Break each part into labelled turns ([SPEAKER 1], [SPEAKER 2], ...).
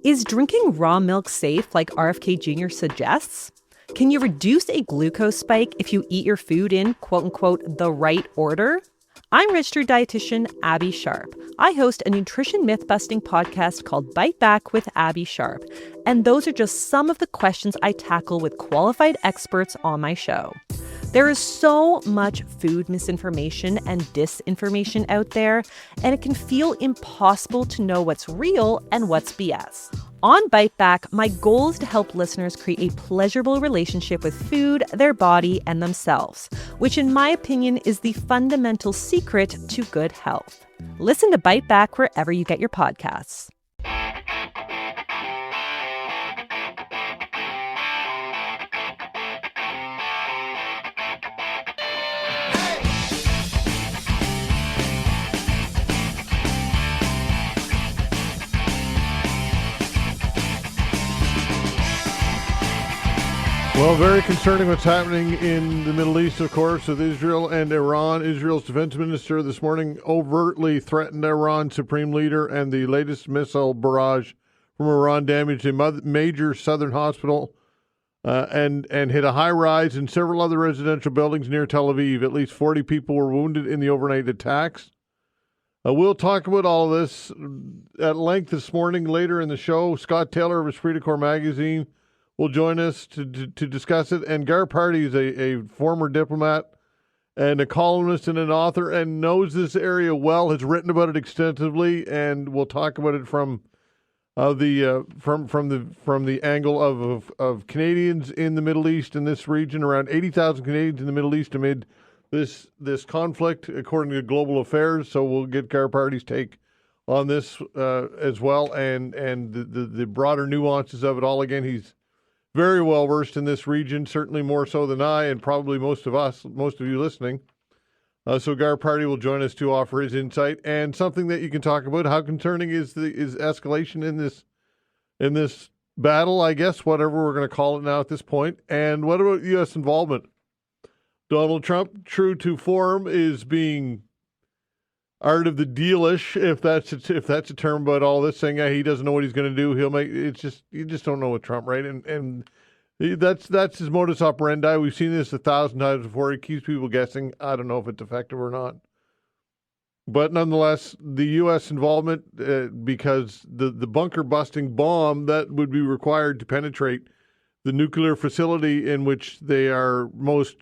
[SPEAKER 1] Is drinking raw milk safe like RFK Jr. suggests? Can you reduce a glucose spike if you eat your food in, quote-unquote, the right order? I'm registered dietitian Abby Sharp. I host a nutrition myth-busting podcast called Bite Back with Abby Sharp, and those are just some of the questions I tackle with qualified experts on my show. There is so much food misinformation and disinformation out there, and it can feel impossible to know what's real and what's BS. On Bite Back, my goal is to help listeners create a pleasurable relationship with food, their body, and themselves, which in my opinion is the fundamental secret to good health. Listen to Bite Back wherever you get your podcasts.
[SPEAKER 2] Well, very concerning what's happening in the Middle East, of course, with Israel and Iran. Israel's defense minister this morning overtly threatened Iran's supreme leader, and the latest missile barrage from Iran damaged a major southern hospital and hit a high-rise and several other residential buildings near Tel Aviv. At least 40 people were wounded in the overnight attacks. We'll talk about all of this at length this morning. Later in the show, Scott Taylor of Esprit de Corps Magazine will join us to discuss it. And Gar Pardy is a former diplomat and a columnist and an author and knows this area well, has written about it extensively, and we'll talk about it from the angle of Canadians in the Middle East in this region. Around 80,000 Canadians in the Middle East amid this conflict, according to Global Affairs. So we'll get Gar Pardy's take on this as well, and the broader nuances of it all. Again, he's very well versed in this region, certainly more so than I and probably most of you listening. So Gar Pardy will join us to offer his insight and something that you can talk about. How concerning is escalation in this battle, I guess, whatever we're going to call it now at this point. And what about U.S. involvement? Donald Trump, true to form, is being art of the dealish, if that's a term about all this, saying he doesn't know what he's going to do. You just don't know with Trump, right? And that's his modus operandi. We've seen this 1,000 times before. He keeps people guessing. I don't know if it's effective or not. But nonetheless, the U.S. involvement, because the bunker-busting bomb that would be required to penetrate the nuclear facility in which they are most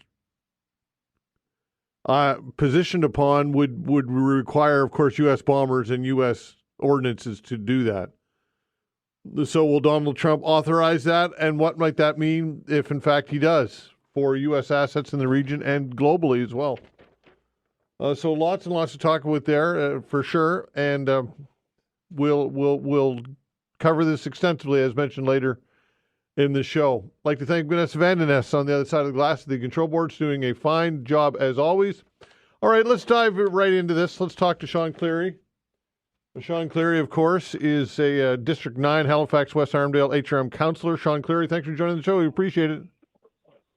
[SPEAKER 2] positioned upon would require, of course, U.S. bombers and U.S. ordinances to do that. So will Donald Trump authorize that? And what might that mean if, in fact, he does for U.S. assets in the region and globally as well? So lots and lots to talk about there for sure. And we'll cover this extensively, as mentioned later in the show. I'd like to thank Vanessa Vandeness on the other side of the glass. The control board's doing a fine job as always. All right, let's dive right into this. Let's talk to Shawn Cleary. Shawn Cleary, of course, is a District 9 Halifax West Armdale HRM councillor. Shawn Cleary, thanks for joining the show. We appreciate it.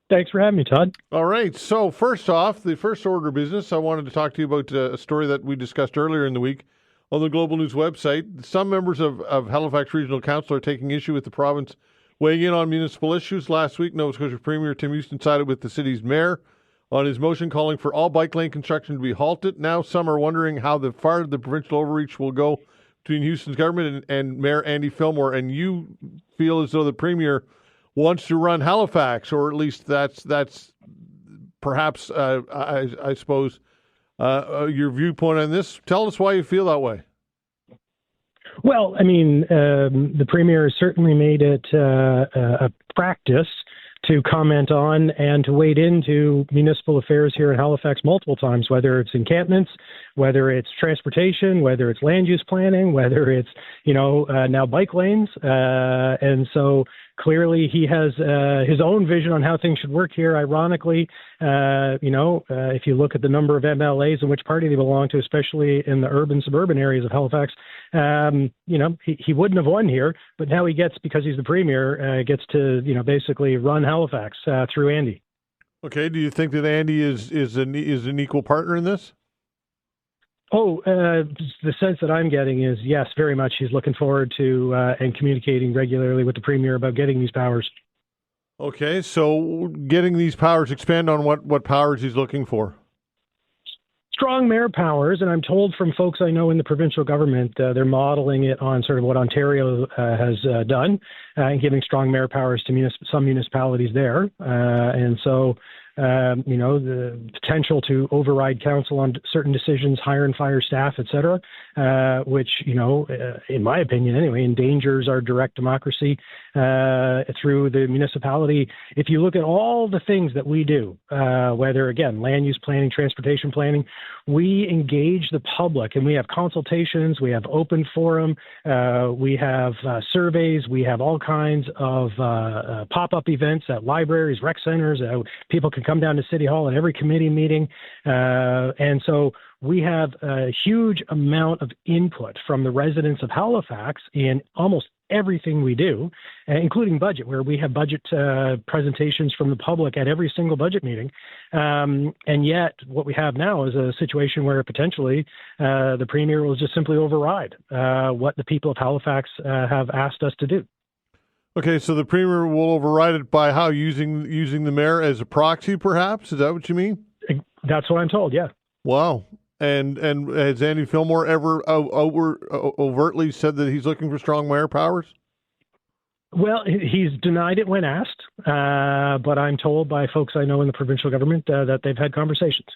[SPEAKER 3] Thanks for having me, Todd.
[SPEAKER 2] All right. So first off, the first order of business, I wanted to talk to you about a story that we discussed earlier in the week on the Global News website. Some members of Halifax Regional Council are taking issue with the province weighing in on municipal issues. Last week, Nova Scotia Premier Tim Houston sided with the city's mayor on his motion calling for all bike lane construction to be halted. Now some are wondering how far the provincial overreach will go between Houston's government and Mayor Andy Fillmore. And you feel as though the Premier wants to run Halifax, or at least that's perhaps, I suppose, your viewpoint on this. Tell us why you feel that way.
[SPEAKER 3] Well, I mean, the Premier has certainly made it a practice to comment on and to wade into municipal affairs here in Halifax multiple times, whether it's encampments, whether it's transportation, whether it's land use planning, whether it's, now bike lanes. And so clearly he has his own vision on how things should work here. Ironically, if you look at the number of MLAs and which party they belong to, especially in the urban, suburban areas of Halifax, he wouldn't have won here, but now he gets, because he's the Premier, gets to, basically run Halifax through Andy.
[SPEAKER 2] Okay. Do you think that Andy is an equal partner in this?
[SPEAKER 3] The sense that I'm getting is yes, very much. He's looking forward to and communicating regularly with the Premier about getting these powers.
[SPEAKER 2] Okay, so getting these powers, expand on what powers he's looking for.
[SPEAKER 3] Strong mayor powers, and I'm told from folks I know in the provincial government, they're modeling it on sort of what Ontario has done, and giving strong mayor powers to some municipalities there. And so, the potential to override council on certain decisions, hire and fire staff, et cetera, which, in my opinion anyway, endangers our direct democracy through the municipality. If you look at all the things that we do, whether, again, land use planning, transportation planning, we engage the public and we have consultations, we have open forum, we have surveys, we have all kinds of pop-up events at libraries, rec centers. People can come down to City Hall at every committee meeting. And so we have a huge amount of input from the residents of Halifax in almost everything we do, including budget, where we have budget presentations from the public at every single budget meeting. And yet what we have now is a situation where potentially the Premier will just simply override what the people of Halifax have asked us to do.
[SPEAKER 2] Okay, so the Premier will override it by how? Using the mayor as a proxy, perhaps? Is that what you mean?
[SPEAKER 3] That's what I'm told, yeah.
[SPEAKER 2] Wow. And has Andy Fillmore ever overtly said that he's looking for strong mayor powers?
[SPEAKER 3] Well, he's denied it when asked, but I'm told by folks I know in the provincial government that they've had conversations.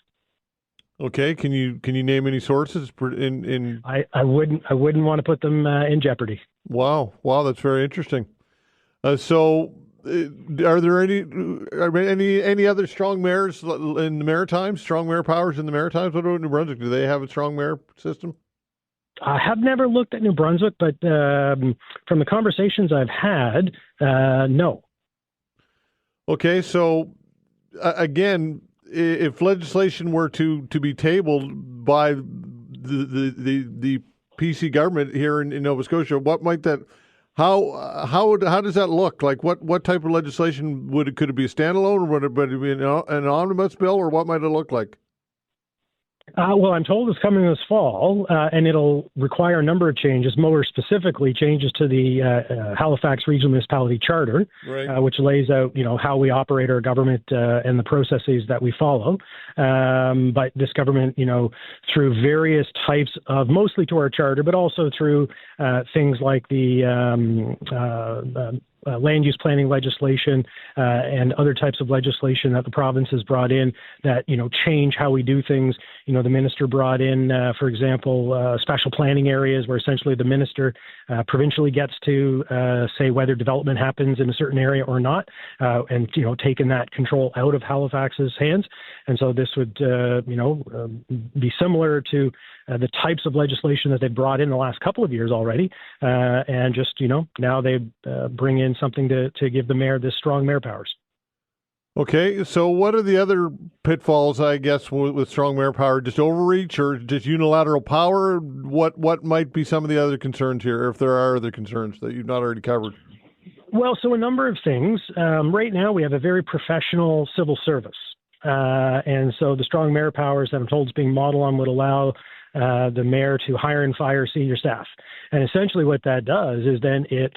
[SPEAKER 3] Okay,
[SPEAKER 2] can you name any sources?
[SPEAKER 3] I wouldn't want to put them in jeopardy.
[SPEAKER 2] Wow, that's very interesting. So, are there any other strong mayors in the Maritimes? Strong mayor powers in the Maritimes? What about New Brunswick? Do they have a strong mayor system?
[SPEAKER 3] I have never looked at New Brunswick, but from the conversations I've had, no.
[SPEAKER 2] Okay, so again, if legislation were to be tabled by the PC government here in Nova Scotia, what might that? How does that look? Like what type of legislation could it be a standalone, or would it be an omnibus bill, or what might it look like?
[SPEAKER 3] Well, I'm told it's coming this fall, and it'll require a number of changes, more specifically changes to the Halifax Regional Municipality Charter, right, which lays out, how we operate our government and the processes that we follow. But this government, through various types of, mostly to our charter, but also through things like the land use planning legislation and other types of legislation that the province has brought in that, change how we do things. The minister brought in, for example, special planning areas where essentially the minister provincially gets to say whether development happens in a certain area or not, and, taking that control out of Halifax's hands. And so this would, be similar to the types of legislation that they've brought in the last couple of years already. And just, now they bring in something to give the mayor this strong mayor powers.
[SPEAKER 2] Okay, so what are the other pitfalls, I guess, with strong mayor power? Just overreach or just unilateral power? What might be some of the other concerns here, if there are other concerns that you've not already covered?
[SPEAKER 3] Well, so a number of things. Right now, we have a very professional civil service. And so the strong mayor powers that I'm told is being modeled on would allow the mayor to hire and fire senior staff. And essentially what that does is then it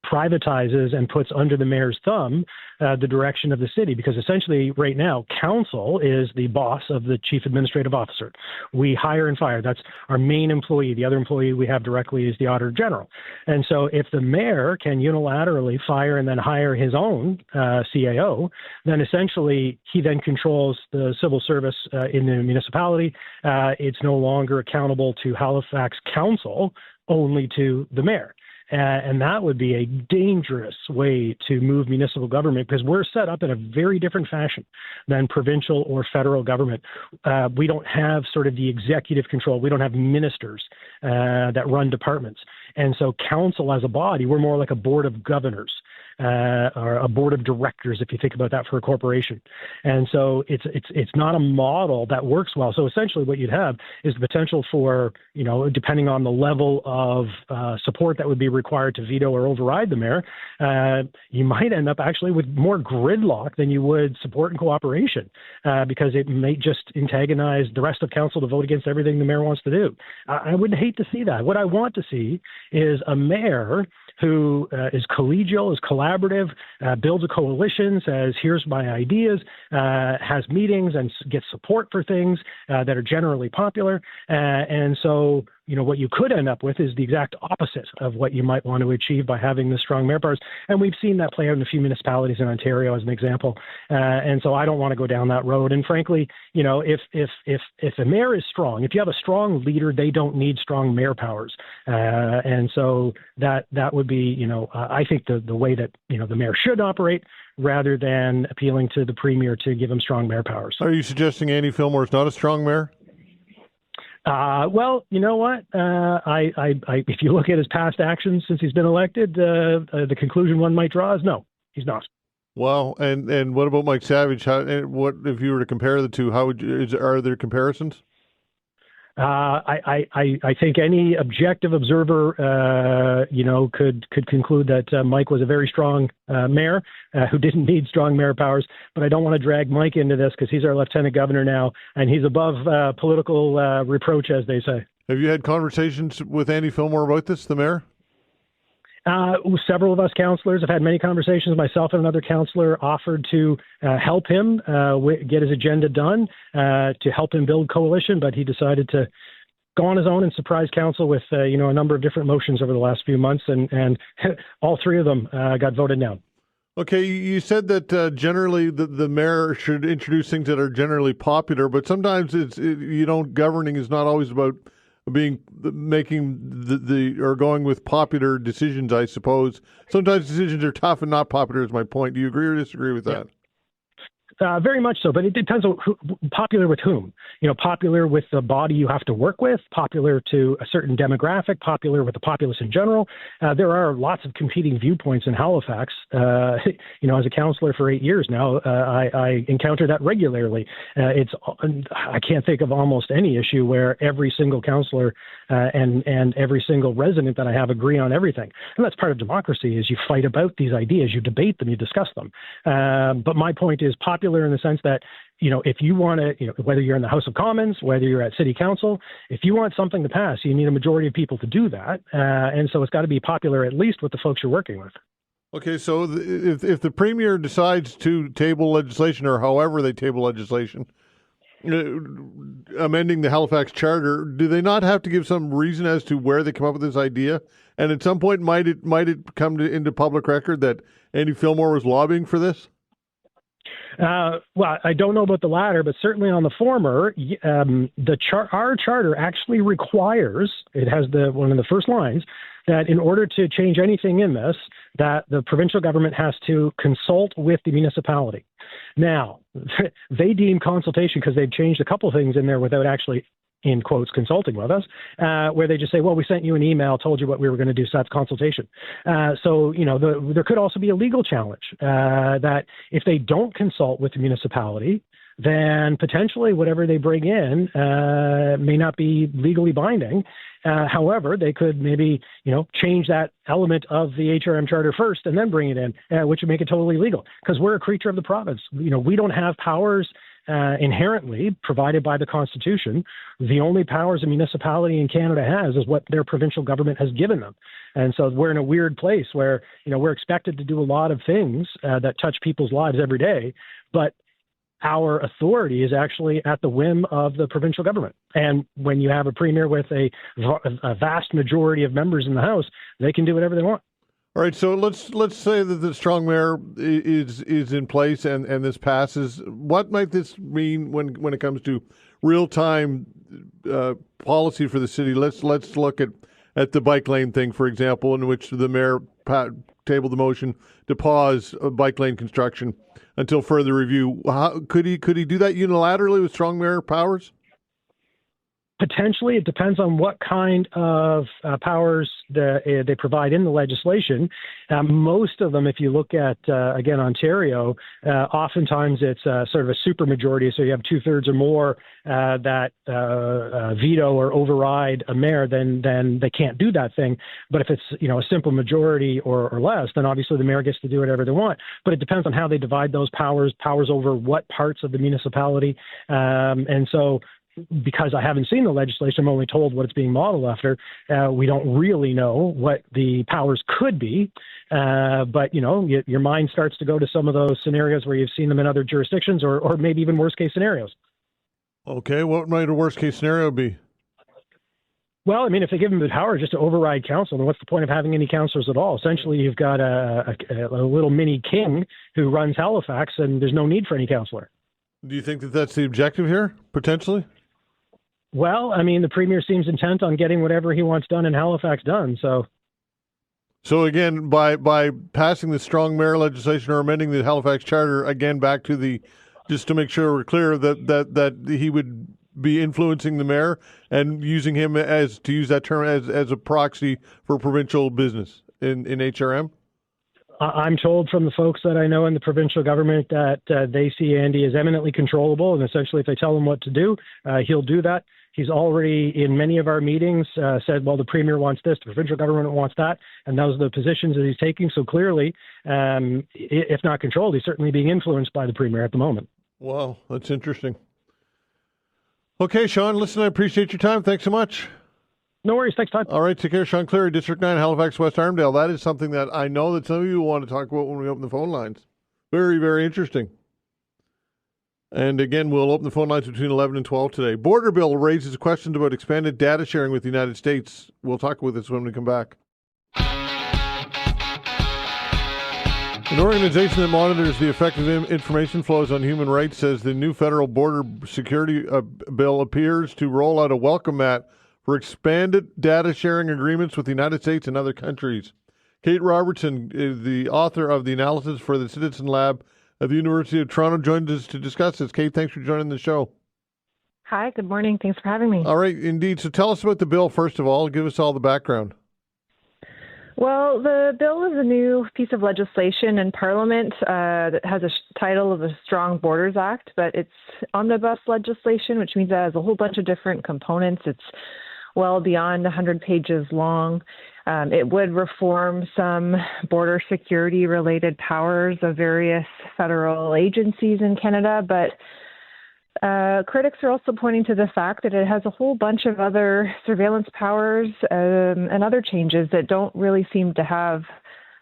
[SPEAKER 3] privatizes and puts under the mayor's thumb the direction of the city, because essentially right now council is the boss of the chief administrative officer. We hire and fire. That's our main employee. The other employee we have directly is the auditor general. And so if the mayor can unilaterally fire and then hire his own CAO, then essentially he then controls the civil service in the municipality. It's no longer accountable to Halifax Council, only to the mayor. And that would be a dangerous way to move municipal government, because we're set up in a very different fashion than provincial or federal government. We don't have sort of the executive control. We don't have ministers that run departments. And so council as a body, we're more like a board of governors. or a board of directors, if you think about that for a corporation. And so it's not a model that works well. So essentially what you'd have is the potential for, depending on the level of support that would be required to veto or override the mayor, you might end up actually with more gridlock than you would support and cooperation, because it may just antagonize the rest of council to vote against everything the mayor wants to do. I would hate to see that. What I want to see is a mayor who is collegial, is collaborative, builds a coalition, says, here's my ideas, has meetings and gets support for things that are generally popular. And so, what you could end up with is the exact opposite of what you might want to achieve by having the strong mayor powers. And we've seen that play out in a few municipalities in Ontario as an example. And so I don't want to go down that road. And frankly, if a mayor is strong, if you have a strong leader, they don't need strong mayor powers. And so that would be, I think the way that, the mayor should operate, rather than appealing to the premier to give him strong mayor powers.
[SPEAKER 2] Are you suggesting Andy Fillmore is not a strong mayor?
[SPEAKER 3] Well, you know what? If you look at his past actions since he's been elected, the conclusion one might draw is no, he's not.
[SPEAKER 2] Well, and what about Mike Savage? What if you were to compare the two? Are there comparisons?
[SPEAKER 3] I think any objective observer, could conclude that Mike was a very strong mayor who didn't need strong mayor powers. But I don't want to drag Mike into this because he's our lieutenant governor now, and he's above political reproach, as they say.
[SPEAKER 2] Have you had conversations with Andy Fillmore about this, the mayor?
[SPEAKER 3] Several of us councillors have had many conversations. Myself and another councillor offered to help him get his agenda done, to help him build coalition, but he decided to go on his own and surprise council with a number of different motions over the last few months, and all three of them got voted down.
[SPEAKER 2] Okay, you said that generally the mayor should introduce things that are generally popular, but sometimes governing is not always about making or going with popular decisions, I suppose. Sometimes decisions are tough and not popular is my point. Do you agree or disagree with that?
[SPEAKER 3] Very much so, but it depends on popular with whom. Popular with the body you have to work with, popular to a certain demographic, popular with the populace in general. There are lots of competing viewpoints in Halifax. As a councillor for 8 years now, I encounter that regularly. I can't think of almost any issue where every single councillor and every single resident that I have agree on everything. And that's part of democracy, is you fight about these ideas, you debate them, you discuss them. But my point is popular in the sense that, if you want to, whether you're in the House of Commons, whether you're at City Council, if you want something to pass, you need a majority of people to do that. And so it's got to be popular, at least with the folks you're working with.
[SPEAKER 2] Okay, so if the Premier decides to table legislation, or however they table legislation, amending the Halifax Charter, do they not have to give some reason as to where they come up with this idea? And at some point, might it come into public record that Andy Fillmore was lobbying for this?
[SPEAKER 3] Well, I don't know about the latter, but certainly on the former, our charter actually requires, it has one of the first lines, that in order to change anything in this, that the provincial government has to consult with the municipality. Now, they deem consultation, because they've changed a couple things in there without actually, in quotes, consulting with us, where they just say, well, we sent you an email, told you what we were going to do, so that's consultation. So, there could also be a legal challenge that if they don't consult with the municipality, then potentially whatever they bring in may not be legally binding. However, they could maybe, change that element of the HRM charter first and then bring it in, which would make it totally legal, because we're a creature of the province. We don't have powers inherently provided by the Constitution. The only powers a municipality in Canada has is what their provincial government has given them. And so we're in a weird place where, we're expected to do a lot of things that touch people's lives every day, but our authority is actually at the whim of the provincial government. And when you have a premier with a vast majority of members in the House, they can do whatever they want.
[SPEAKER 2] All right, so let's say that the strong mayor is in place and this passes. What might this mean when it comes to real-time policy for the city? Let's look at the bike lane thing, for example, in which the mayor tabled the motion to pause bike lane construction until further review. Could he do that unilaterally with strong mayor powers?
[SPEAKER 3] Potentially, it depends on what kind of powers they provide in the legislation. Most of them, if you look at, again, Ontario, oftentimes it's sort of a supermajority, so you have 2/3 or more that veto or override a mayor, then they can't do that thing. But if it's, a simple majority or less, then obviously the mayor gets to do whatever they want. But it depends on how they divide those powers over what parts of the municipality. And so, because I haven't seen the legislation, I'm only told what it's being modeled after. We don't really know what the powers could be. But, your mind starts to go to some of those scenarios where you've seen them in other jurisdictions or maybe even worst case scenarios.
[SPEAKER 2] Okay, what might a worst case scenario be?
[SPEAKER 3] Well, I mean, if they give them the power just to override council, then what's the point of having any councillors at all? Essentially, you've got a little mini king who runs Halifax, and there's no need for any councillor.
[SPEAKER 2] Do you think that that's the objective here, potentially?
[SPEAKER 3] Well, I mean, the Premier seems intent on getting whatever he wants done in Halifax done, so...
[SPEAKER 2] So again, by passing the strong mayor legislation or amending the Halifax Charter, again, back to just to make sure we're clear that he would be influencing the mayor and using him as a proxy for provincial business in HRM?
[SPEAKER 3] I'm told from the folks that I know in the provincial government that they see Andy as eminently controllable, and essentially if they tell him what to do, he'll do that. He's already, in many of our meetings, said, well, the Premier wants this, the provincial government wants that, and those are the positions that he's taking. So clearly, if not controlled, he's certainly being influenced by the Premier at the moment.
[SPEAKER 2] Wow, that's interesting. Okay, Shawn, listen, I appreciate your time. Thanks so much.
[SPEAKER 3] No worries. Thanks, Todd.
[SPEAKER 2] All right, take care. Shawn Cleary, District 9, Halifax West Armdale. That is something that I know that some of you want to talk about when we open the phone lines. Very, very interesting. And again, we'll open the phone lines between 11 and 12 today. Border bill raises questions about expanded data sharing with the United States. We'll talk with this when we come back. An organization that monitors the effective information flows on human rights says the new federal border security bill appears to roll out a welcome mat for expanded data sharing agreements with the United States and other countries. Kate Robertson is the author of the analysis for the Citizen Lab at the University of Toronto, joins us to discuss this. Kate, thanks for joining the show.
[SPEAKER 4] Hi, good morning. Thanks for having me.
[SPEAKER 2] All right, indeed. So tell us about the bill, first of all. Give us all the background.
[SPEAKER 4] Well, the bill is a new piece of legislation in Parliament that has a title of the Strong Borders Act, but it's omnibus legislation, which means it has a whole bunch of different components. It's well beyond 100 pages long. It would reform some border security-related powers of various federal agencies in Canada, but critics are also pointing to the fact that it has a whole bunch of other surveillance powers and other changes that don't really seem to have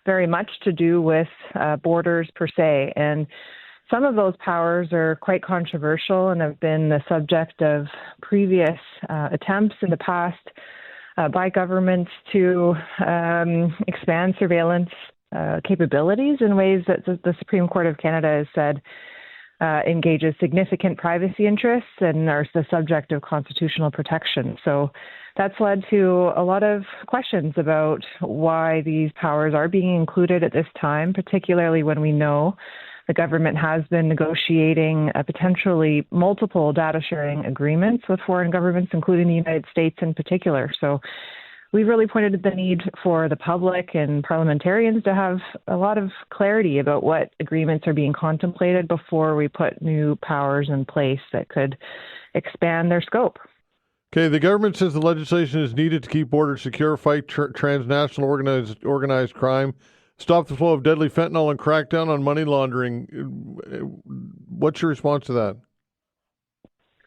[SPEAKER 4] very much to do with borders per se. And some of those powers are quite controversial and have been the subject of previous attempts in the past by governments to expand surveillance capabilities in ways that the Supreme Court of Canada has said engages significant privacy interests and are the subject of constitutional protection. So that's led to a lot of questions about why these powers are being included at this time, particularly when we know the government has been negotiating potentially multiple data sharing agreements with foreign governments, including the United States in particular. So we really pointed to the need for the public and parliamentarians to have a lot of clarity about what agreements are being contemplated before we put new powers in place that could expand their scope.
[SPEAKER 2] Okay, the government says the legislation is needed to keep borders secure, fight transnational organized crime, stop the flow of deadly fentanyl, and crack down on money laundering. What's your response to that?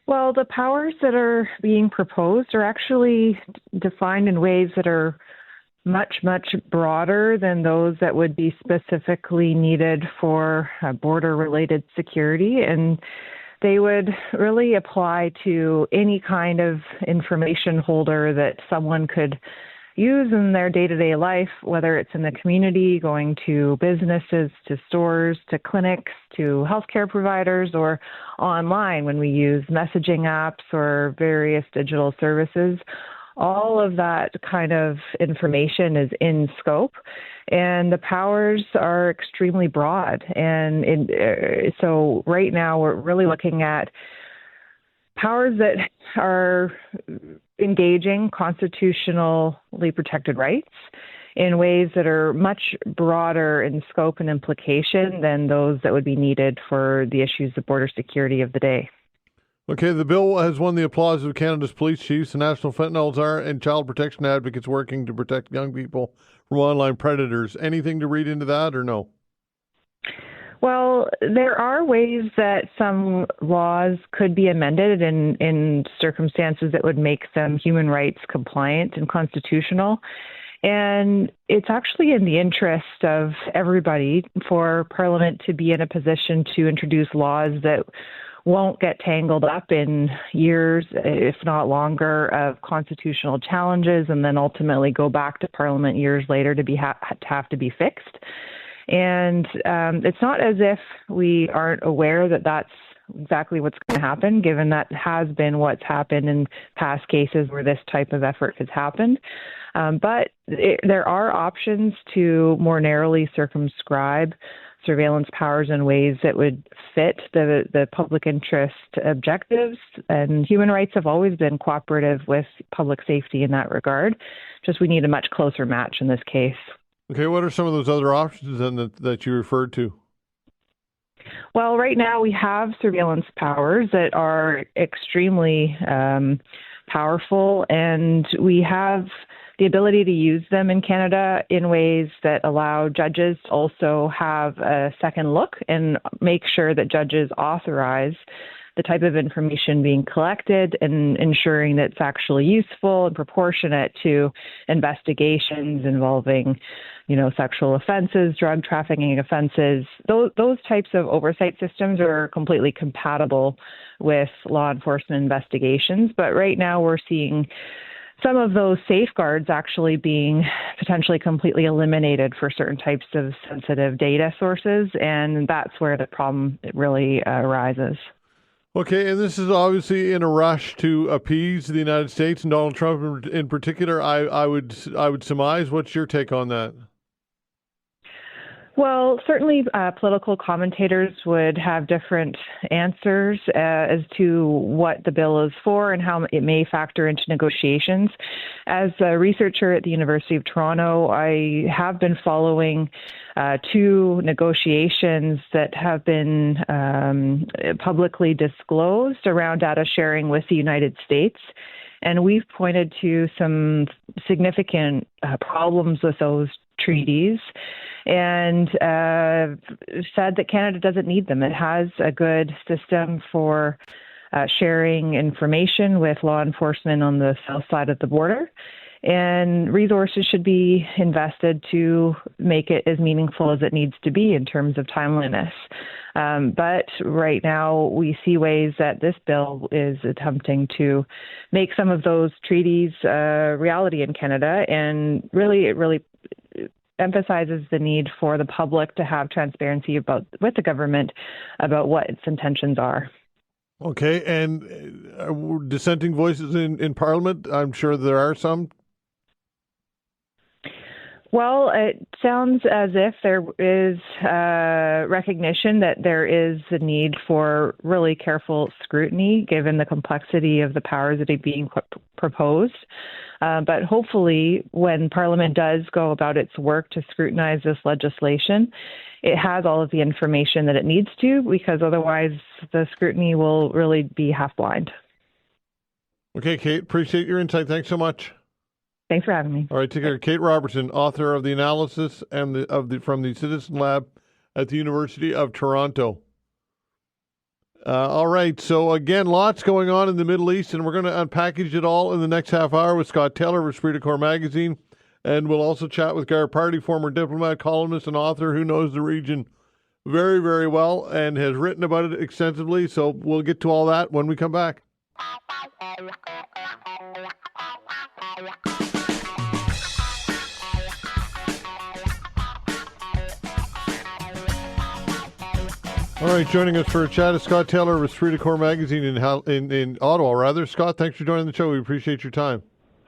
[SPEAKER 4] Well, the powers that are being proposed are actually defined in ways that are much, much broader than those that would be specifically needed for border-related security. And they would really apply to any kind of information holder that someone could use in their day-to-day life, whether it's in the community, going to businesses, to stores, to clinics, to healthcare providers, or online when we use messaging apps or various digital services. All of that kind of information is in scope, and the powers are extremely broad. And so right now we're really looking at powers that are engaging constitutionally protected rights in ways that are much broader in scope and implication than those that would be needed for the issues of border security of the day.
[SPEAKER 2] Okay, the bill has won the applause of Canada's police chiefs, the National Fentanyl Czar, and child protection advocates working to protect young people from online predators. Anything to read into that or no?
[SPEAKER 4] Well, there are ways that some laws could be amended in circumstances that would make them human rights compliant and constitutional. And it's actually in the interest of everybody for Parliament to be in a position to introduce laws that won't get tangled up in years, if not longer, of constitutional challenges and then ultimately go back to Parliament years later to have to be fixed. And it's not as if we aren't aware that that's exactly what's going to happen, given that has been what's happened in past cases where this type of effort has happened. But there are options to more narrowly circumscribe surveillance powers in ways that would fit the public interest objectives. And human rights have always been cooperative with public safety in that regard. Just we need a much closer match in this case.
[SPEAKER 2] Okay, what are some of those other options then that you referred to?
[SPEAKER 4] Well, right now we have surveillance powers that are extremely powerful, and we have the ability to use them in Canada in ways that allow judges to also have a second look and make sure that judges authorize the type of information being collected and ensuring that it's actually useful and proportionate to investigations involving, sexual offenses, drug trafficking offenses. Those types of oversight systems are completely compatible with law enforcement investigations. But right now we're seeing some of those safeguards actually being potentially completely eliminated for certain types of sensitive data sources. And that's where the problem really arises.
[SPEAKER 2] Okay, and this is obviously in a rush to appease the United States and Donald Trump in particular. I would surmise. What's your take on that?
[SPEAKER 4] Well, certainly political commentators would have different answers as to what the bill is for and how it may factor into negotiations. As a researcher at the University of Toronto, I have been following two negotiations that have been publicly disclosed around data sharing with the United States. And we've pointed to some significant problems with those treaties and said that Canada doesn't need them. It has a good system for sharing information with law enforcement on the south side of the border, and resources should be invested to make it as meaningful as it needs to be in terms of timeliness. But right now we see ways that this bill is attempting to make some of those treaties reality in Canada, and it really emphasizes the need for the public to have transparency with the government about what its intentions are.
[SPEAKER 2] Okay, and dissenting voices in Parliament, I'm sure there are some.
[SPEAKER 4] Well, it sounds as if there is recognition that there is a need for really careful scrutiny given the complexity of the powers that are being proposed. But hopefully, when Parliament does go about its work to scrutinize this legislation, it has all of the information that it needs to, because otherwise the scrutiny will really be half blind.
[SPEAKER 2] Okay, Kate, appreciate your insight. Thanks so much.
[SPEAKER 4] Thanks for having me.
[SPEAKER 2] All right, take care. Kate Robertson, author of the analysis and from the Citizen Lab at the University of Toronto. All right, so again, lots going on in the Middle East, and we're going to unpackage it all in the next half hour with Scott Taylor of Esprit de Corps Magazine, and we'll also chat with Gar Pardy, former diplomat, columnist, and author who knows the region very, very well and has written about it extensively. So we'll get to all that when we come back. All right, joining us for a chat is Scott Taylor of Esprit de Corps Magazine in Ottawa, rather. Scott, thanks for joining the show. We appreciate your time.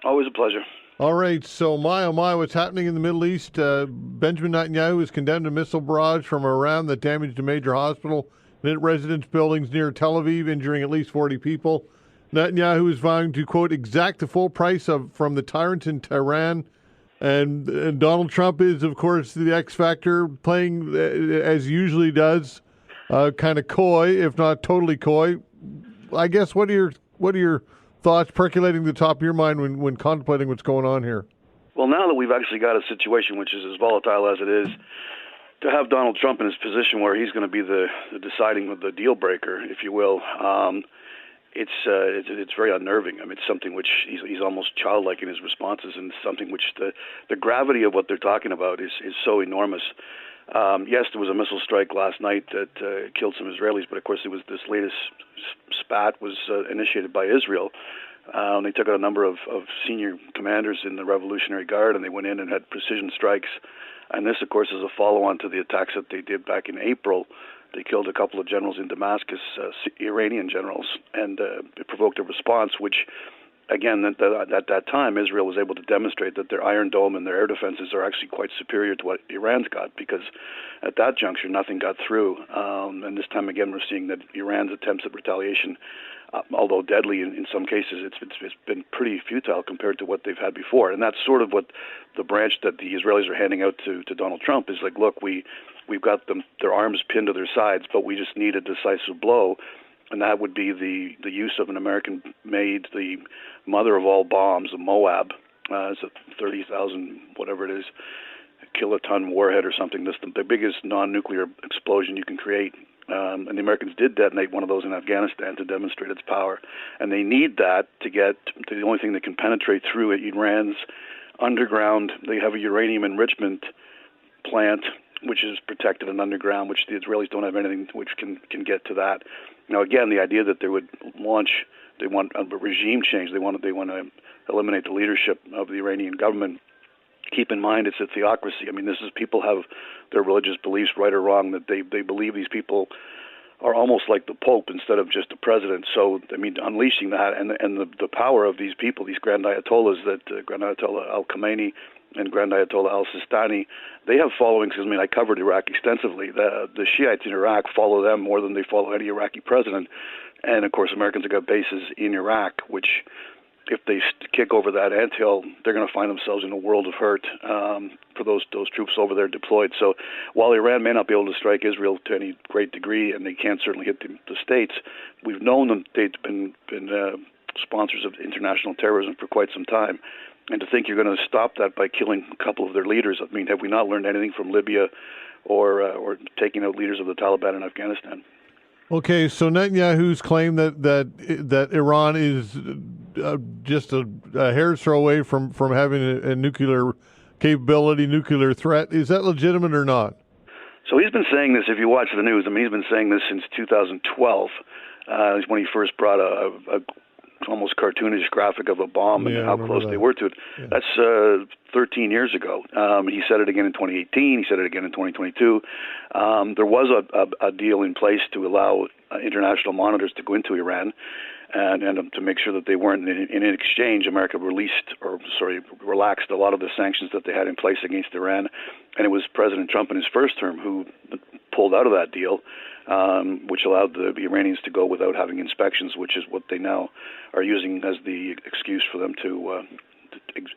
[SPEAKER 5] Always a pleasure.
[SPEAKER 2] All right, so oh my, what's happening in the Middle East? Benjamin Netanyahu is condemned a missile barrage from Iran that damaged a major hospital and hit residence buildings near Tel Aviv, injuring at least 40 people. Netanyahu is vowing to, quote, exact the full price from the tyrant in Tehran. And Donald Trump is, of course, the X factor, playing as he usually does, kind of coy, if not totally coy. I guess what are your thoughts percolating to the top of your mind when contemplating what's going on here?
[SPEAKER 5] Well, now that we've actually got a situation which is as volatile as it is, to have Donald Trump in his position where he's going to be the deciding, the deal breaker, if you will, it's very unnerving. I mean, it's something which he's almost childlike in his responses, and something which the gravity of what they're talking about is so enormous. Yes, there was a missile strike last night that killed some Israelis, but of course, it was this latest spat was initiated by Israel. They took out a number of senior commanders in the Revolutionary Guard, and they went in and had precision strikes. And this, of course, is a follow-on to the attacks that they did back in April. They killed a couple of generals in Damascus, Iranian generals, and it provoked a response, which, again, at that time, Israel was able to demonstrate that their Iron Dome and their air defenses are actually quite superior to what Iran's got, because at that juncture, nothing got through. And this time, again, we're seeing that Iran's attempts at retaliation, although deadly in some cases, it's been pretty futile compared to what they've had before. And that's sort of what the branch that the Israelis are handing out to Donald Trump is like, look, we've got their arms pinned to their sides, but we just need a decisive blow. And that would be the use of an American-made, the mother of all bombs, a Moab. It's a 30,000, whatever it is, kiloton warhead or something. This the biggest non-nuclear explosion you can create. And the Americans did detonate one of those in Afghanistan to demonstrate its power. And they need that to get to the only thing that can penetrate through Iran's underground. They have a uranium enrichment plant, which is protected and underground, which the Israelis don't have anything which can get to that. Now, again, the idea that they would launch, they want a regime change, they want to eliminate the leadership of the Iranian government. Keep in mind, it's a theocracy. I mean, this is people have their religious beliefs, right or wrong, that they believe these people are almost like the Pope instead of just a president. So, I mean, unleashing that and the power of these people, these Grand Ayatollahs, that Grand Ayatollah al-Khamenei and Grand Ayatollah al-Sistani, they have followings. I mean, I covered Iraq extensively. The Shiites in Iraq follow them more than they follow any Iraqi president. And, of course, Americans have got bases in Iraq, which, if they kick over that anthill, they're going to find themselves in a world of hurt for those troops over there deployed. So while Iran may not be able to strike Israel to any great degree, and they can't certainly hit the states, we've known that they've been sponsors of international terrorism for quite some time. And to think you're going to stop that by killing a couple of their leaders, I mean, have we not learned anything from Libya or taking out leaders of the Taliban in Afghanistan?
[SPEAKER 2] Okay, so Netanyahu's claim that Iran is just a hair's throw away from having a nuclear capability, nuclear threat, is that legitimate or not?
[SPEAKER 5] So he's been saying this, if you watch the news, I mean, he's been saying this since 2012, when he first brought a almost cartoonish graphic of a bomb and how close they were to it. Yeah. That's 13 years ago. He said it again in 2018. He said it again in 2022. There was a deal in place to allow international monitors to go into Iran and to make sure that they weren't in exchange. America relaxed a lot of the sanctions that they had in place against Iran. And it was President Trump in his first term who pulled out of that deal, which allowed the Iranians to go without having inspections, which is what they now are using as the excuse for them to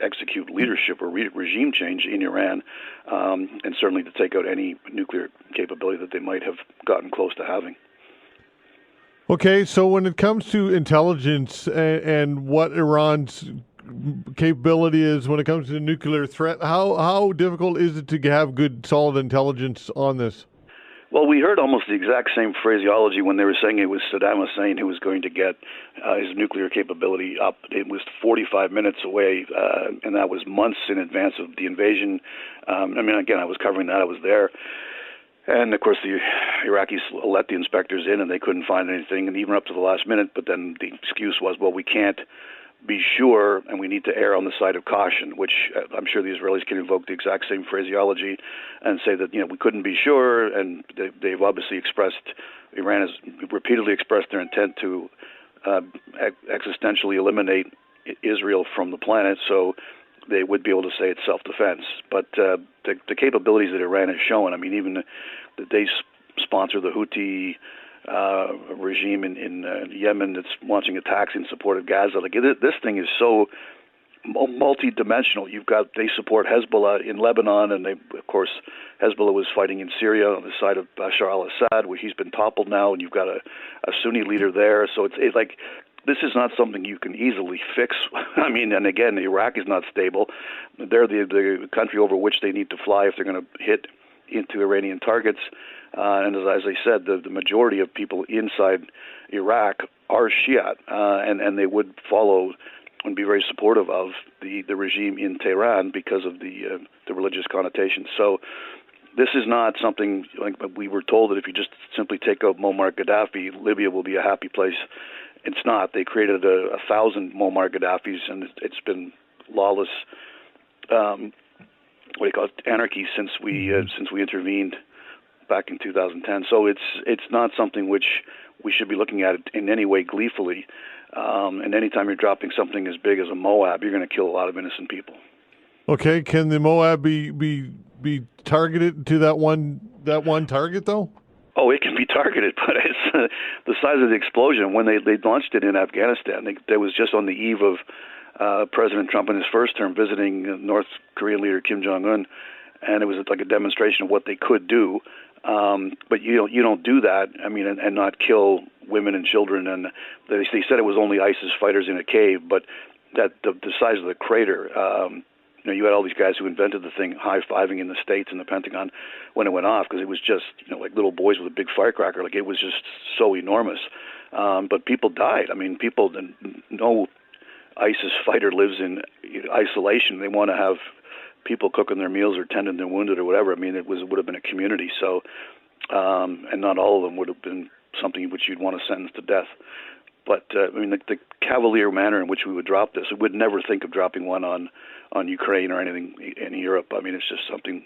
[SPEAKER 5] execute leadership or regime change in Iran, and certainly to take out any nuclear capability that they might have gotten close to having.
[SPEAKER 2] Okay, so when it comes to intelligence and what Iran's capability is when it comes to the nuclear threat, how difficult is it to have good, solid intelligence on this?
[SPEAKER 5] Well, we heard almost the exact same phraseology when they were saying it was Saddam Hussein who was going to get his nuclear capability up. It was 45 minutes away, and that was months in advance of the invasion. I mean, again, I was covering that. I was there. And, of course, the Iraqis let the inspectors in, and they couldn't find anything, and even up to the last minute. But then the excuse was, well, we can't be sure, and we need to err on the side of caution, which I'm sure the Israelis can invoke the exact same phraseology and say that, we couldn't be sure, and they've obviously Iran has repeatedly expressed their intent to existentially eliminate Israel from the planet, so they would be able to say it's self-defense. But the capabilities that Iran has shown, I mean, even that they sponsor the Houthi regime in Yemen that's launching attacks in support of Gaza. Like this thing is so multi-dimensional. They support Hezbollah in Lebanon, and of course Hezbollah was fighting in Syria on the side of Bashar al-Assad, where he's been toppled now, and you've got a Sunni leader there. So it's like, this is not something you can easily fix. I mean, and again, Iraq is not stable. They're the country over which they need to fly if they're going to hit into Iranian targets. And as I said, the majority of people inside Iraq are Shiite, and they would follow and be very supportive of the regime in Tehran because of the religious connotations. So this is not something like we were told that if you just simply take out Muammar Gaddafi, Libya will be a happy place. It's not. They created 1,000 Muammar Gaddafis, and it's been lawless, anarchy since we intervened back in 2010. So it's not something which we should be looking at in any way gleefully. And anytime you're dropping something as big as a Moab, you're going to kill a lot of innocent people. Okay,
[SPEAKER 2] can the Moab be targeted to that one target though?
[SPEAKER 5] Oh, it can be targeted, but it's the size of the explosion. When they launched it in Afghanistan, they was just on the eve of President Trump in his first term visiting North Korean leader Kim Jong-un, and it was like a demonstration of what they could do. But you don't do that. I mean, and not kill women and children. And they said it was only ISIS fighters in a cave, but that the size of the crater. You had all these guys who invented the thing, high-fiving in the States and the Pentagon when it went off, because it was just, like little boys with a big firecracker. Like, it was just so enormous. But people died. I mean, no ISIS fighter lives in isolation. They want to have people cooking their meals or tending their wounded or whatever. I mean, it would have been a community. So, and not all of them would have been something which you'd want to sentence to death. But, the cavalier manner in which we would drop this, we would never think of dropping one on Ukraine or anything in Europe. I mean, it's just something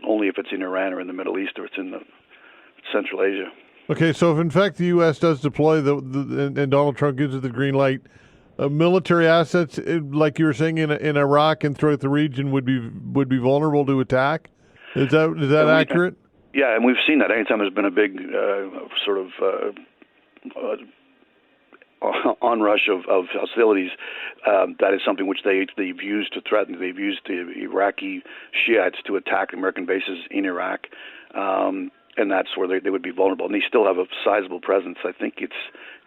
[SPEAKER 5] only if it's in Iran or in the Middle East or it's in Central Asia.
[SPEAKER 2] Okay, so if in fact the U.S. does deploy and Donald Trump gives it the green light, military assets, like you were saying, in Iraq and throughout the region would be vulnerable to attack. Is that accurate?
[SPEAKER 5] Yeah, and we've seen that anytime there's been a big onrush of hostilities. That is something which they've used to threaten. They've used the Iraqi Shiites to attack American bases in Iraq, and that's where they would be vulnerable. And they still have a sizable presence. I think it's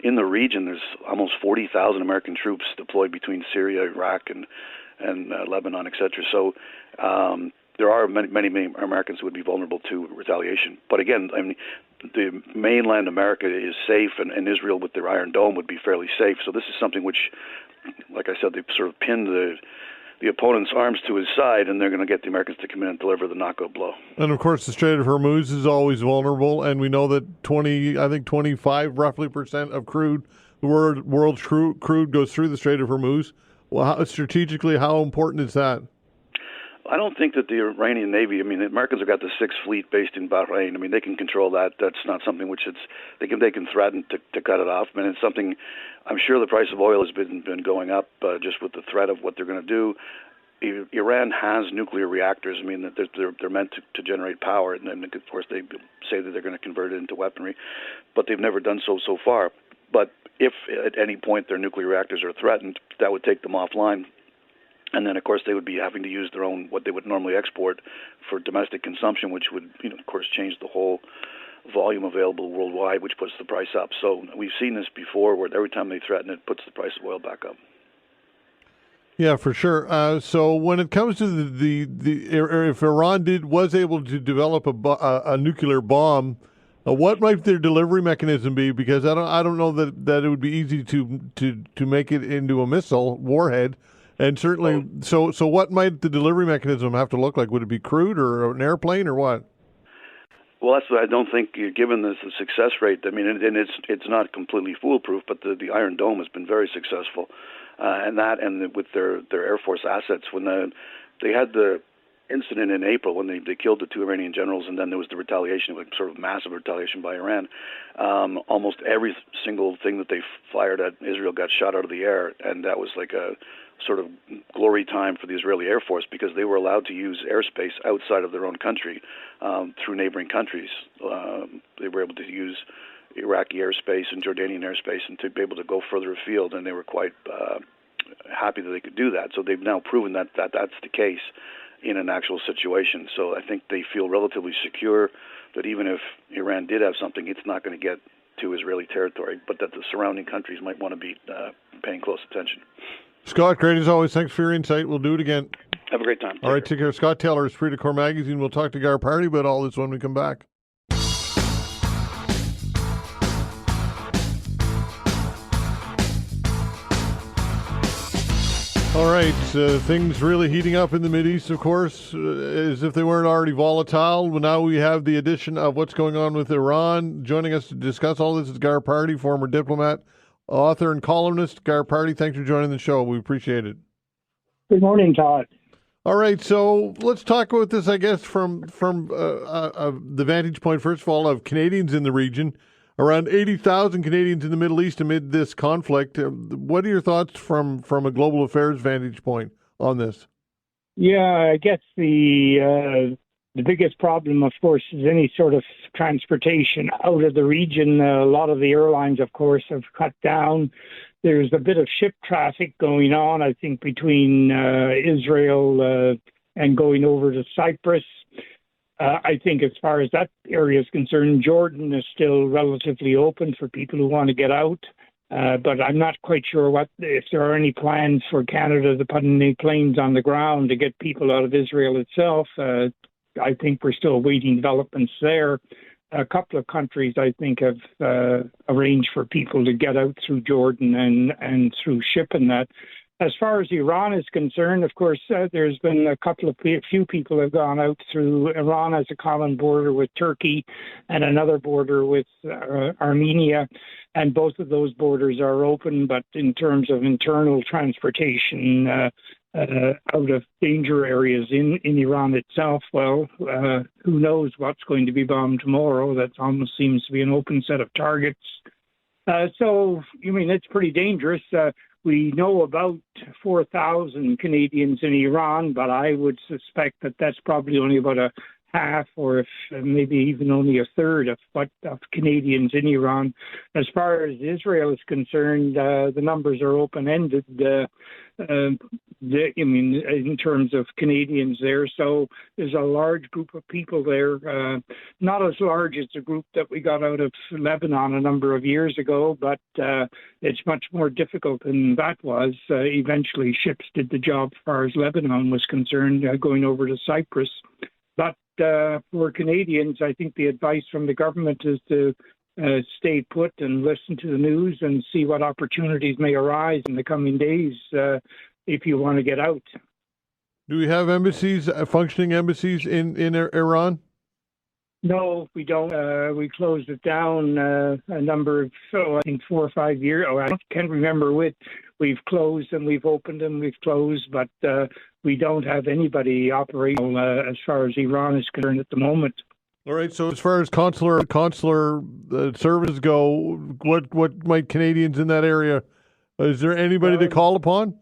[SPEAKER 5] in the region. There's almost 40,000 American troops deployed between Syria, Iraq, and Lebanon, etc. So there are many Americans who would be vulnerable to retaliation. But again, I mean, the mainland America is safe, and Israel with their Iron Dome would be fairly safe. So this is something which, like I said, they've sort of pinned the opponent's arms to his side, and they're going to get the Americans to come in and deliver the knockout blow.
[SPEAKER 2] And of course, the Strait of Hormuz is always vulnerable, and we know that 25% roughly of crude, the world's crude goes through the Strait of Hormuz. Well, strategically, how important is that?
[SPEAKER 5] I don't think that the Iranian Navy, I mean, the Americans have got the Sixth Fleet based in Bahrain. I mean, they can control that. That's not something which they can threaten to cut it off. I mean, it's something, I'm sure the price of oil has been going up just with the threat of what they're going to do. Iran has nuclear reactors. I mean, they're meant to generate power, and then, of course, they say that they're going to convert it into weaponry, but they've never done so far. But if at any point their nuclear reactors are threatened, that would take them offline. And then, of course, they would be having to use their own, what they would normally export for domestic consumption, which would, of course, change the whole volume available worldwide, which puts the price up. So we've seen this before, where every time they threaten it, puts the price of oil back up.
[SPEAKER 2] Yeah, for sure. So when it comes to if Iran was able to develop a nuclear bomb, what might their delivery mechanism be? Because I don't know that it would be easy to make it into a missile warhead. And certainly, so what might the delivery mechanism have to look like? Would it be crude or an airplane or what?
[SPEAKER 5] Well, that's what I don't think, given the success rate. I mean, and it's not completely foolproof, but the Iron Dome has been very successful, and with their Air Force assets. When they had the incident in April when they killed the 2 Iranian generals, and then there was the retaliation, like sort of massive retaliation by Iran. Almost every single thing that they fired at Israel got shot out of the air, and that was like a sort of glory time for the Israeli Air Force, because they were allowed to use airspace outside of their own country through neighboring countries. They were able to use Iraqi airspace and Jordanian airspace and to be able to go further afield, and they were quite happy that they could do that. So they've now proven that that's the case in an actual situation. So I think they feel relatively secure that even if Iran did have something, it's not going to get to Israeli territory, but that the surrounding countries might want to be paying close attention.
[SPEAKER 2] Scott, great as always. Thanks for your insight. We'll do it again.
[SPEAKER 5] Have a great time.
[SPEAKER 2] All right, take care. Scott Taylor, Esprit de Corps Magazine. We'll talk to Gar Pardy about all this when we come back. All right, things really heating up in the Mideast, of course, as if they weren't already volatile. Well, now we have the addition of what's going on with Iran. Joining us to discuss all this is Gar Pardy, former diplomat, author, and columnist. Gar Pardy, thanks for joining the show. We appreciate it.
[SPEAKER 6] Good morning, Todd.
[SPEAKER 2] All right, so let's talk about this, I guess, from the vantage point, first of all, of Canadians in the region. Around 80,000 Canadians in the Middle East amid this conflict. What are your thoughts from a global affairs vantage point on this?
[SPEAKER 6] Yeah, I guess the biggest problem, of course, is any sort of transportation out of the region. A lot of the airlines, of course, have cut down. There's a bit of ship traffic going on, I think, between Israel and going over to Cyprus. I think as far as that area is concerned, Jordan is still relatively open for people who want to get out. But I'm not quite sure if there are any plans for Canada to put any planes on the ground to get people out of Israel itself. I think we're still awaiting developments there. A couple of countries, I think, have arranged for people to get out through Jordan and through ship and that. As far as Iran is concerned, of course, there's been a few people have gone out through Iran as a common border with Turkey and another border with Armenia. And both of those borders are open, but in terms of internal transportation out of danger areas in Iran itself, well, who knows what's going to be bombed tomorrow? That almost seems to be an open set of targets. So, it's pretty dangerous. We know about 4,000 Canadians in Iran, but I would suspect that that's probably only about a half or maybe even only a third of Canadians in Iran. As far as Israel is concerned, the numbers are open-ended. In terms of Canadians there, so there's a large group of people there, not as large as the group that we got out of Lebanon a number of years ago, but it's much more difficult than that was. Eventually, ships did the job as far as Lebanon was concerned, going over to Cyprus. But for Canadians, I think the advice from the government is to stay put and listen to the news and see what opportunities may arise in the coming days if you want to get out.
[SPEAKER 2] Do we have embassies, functioning embassies in Iran?
[SPEAKER 6] No, we don't. We closed it down a number of, I think 4 or 5 years. I can't remember which. We've closed and we've opened and we've closed, but we don't have anybody operational as far as Iran is concerned at the moment.
[SPEAKER 2] All right. So as far as consular services go, what might Canadians in that area? Is there anybody to call upon?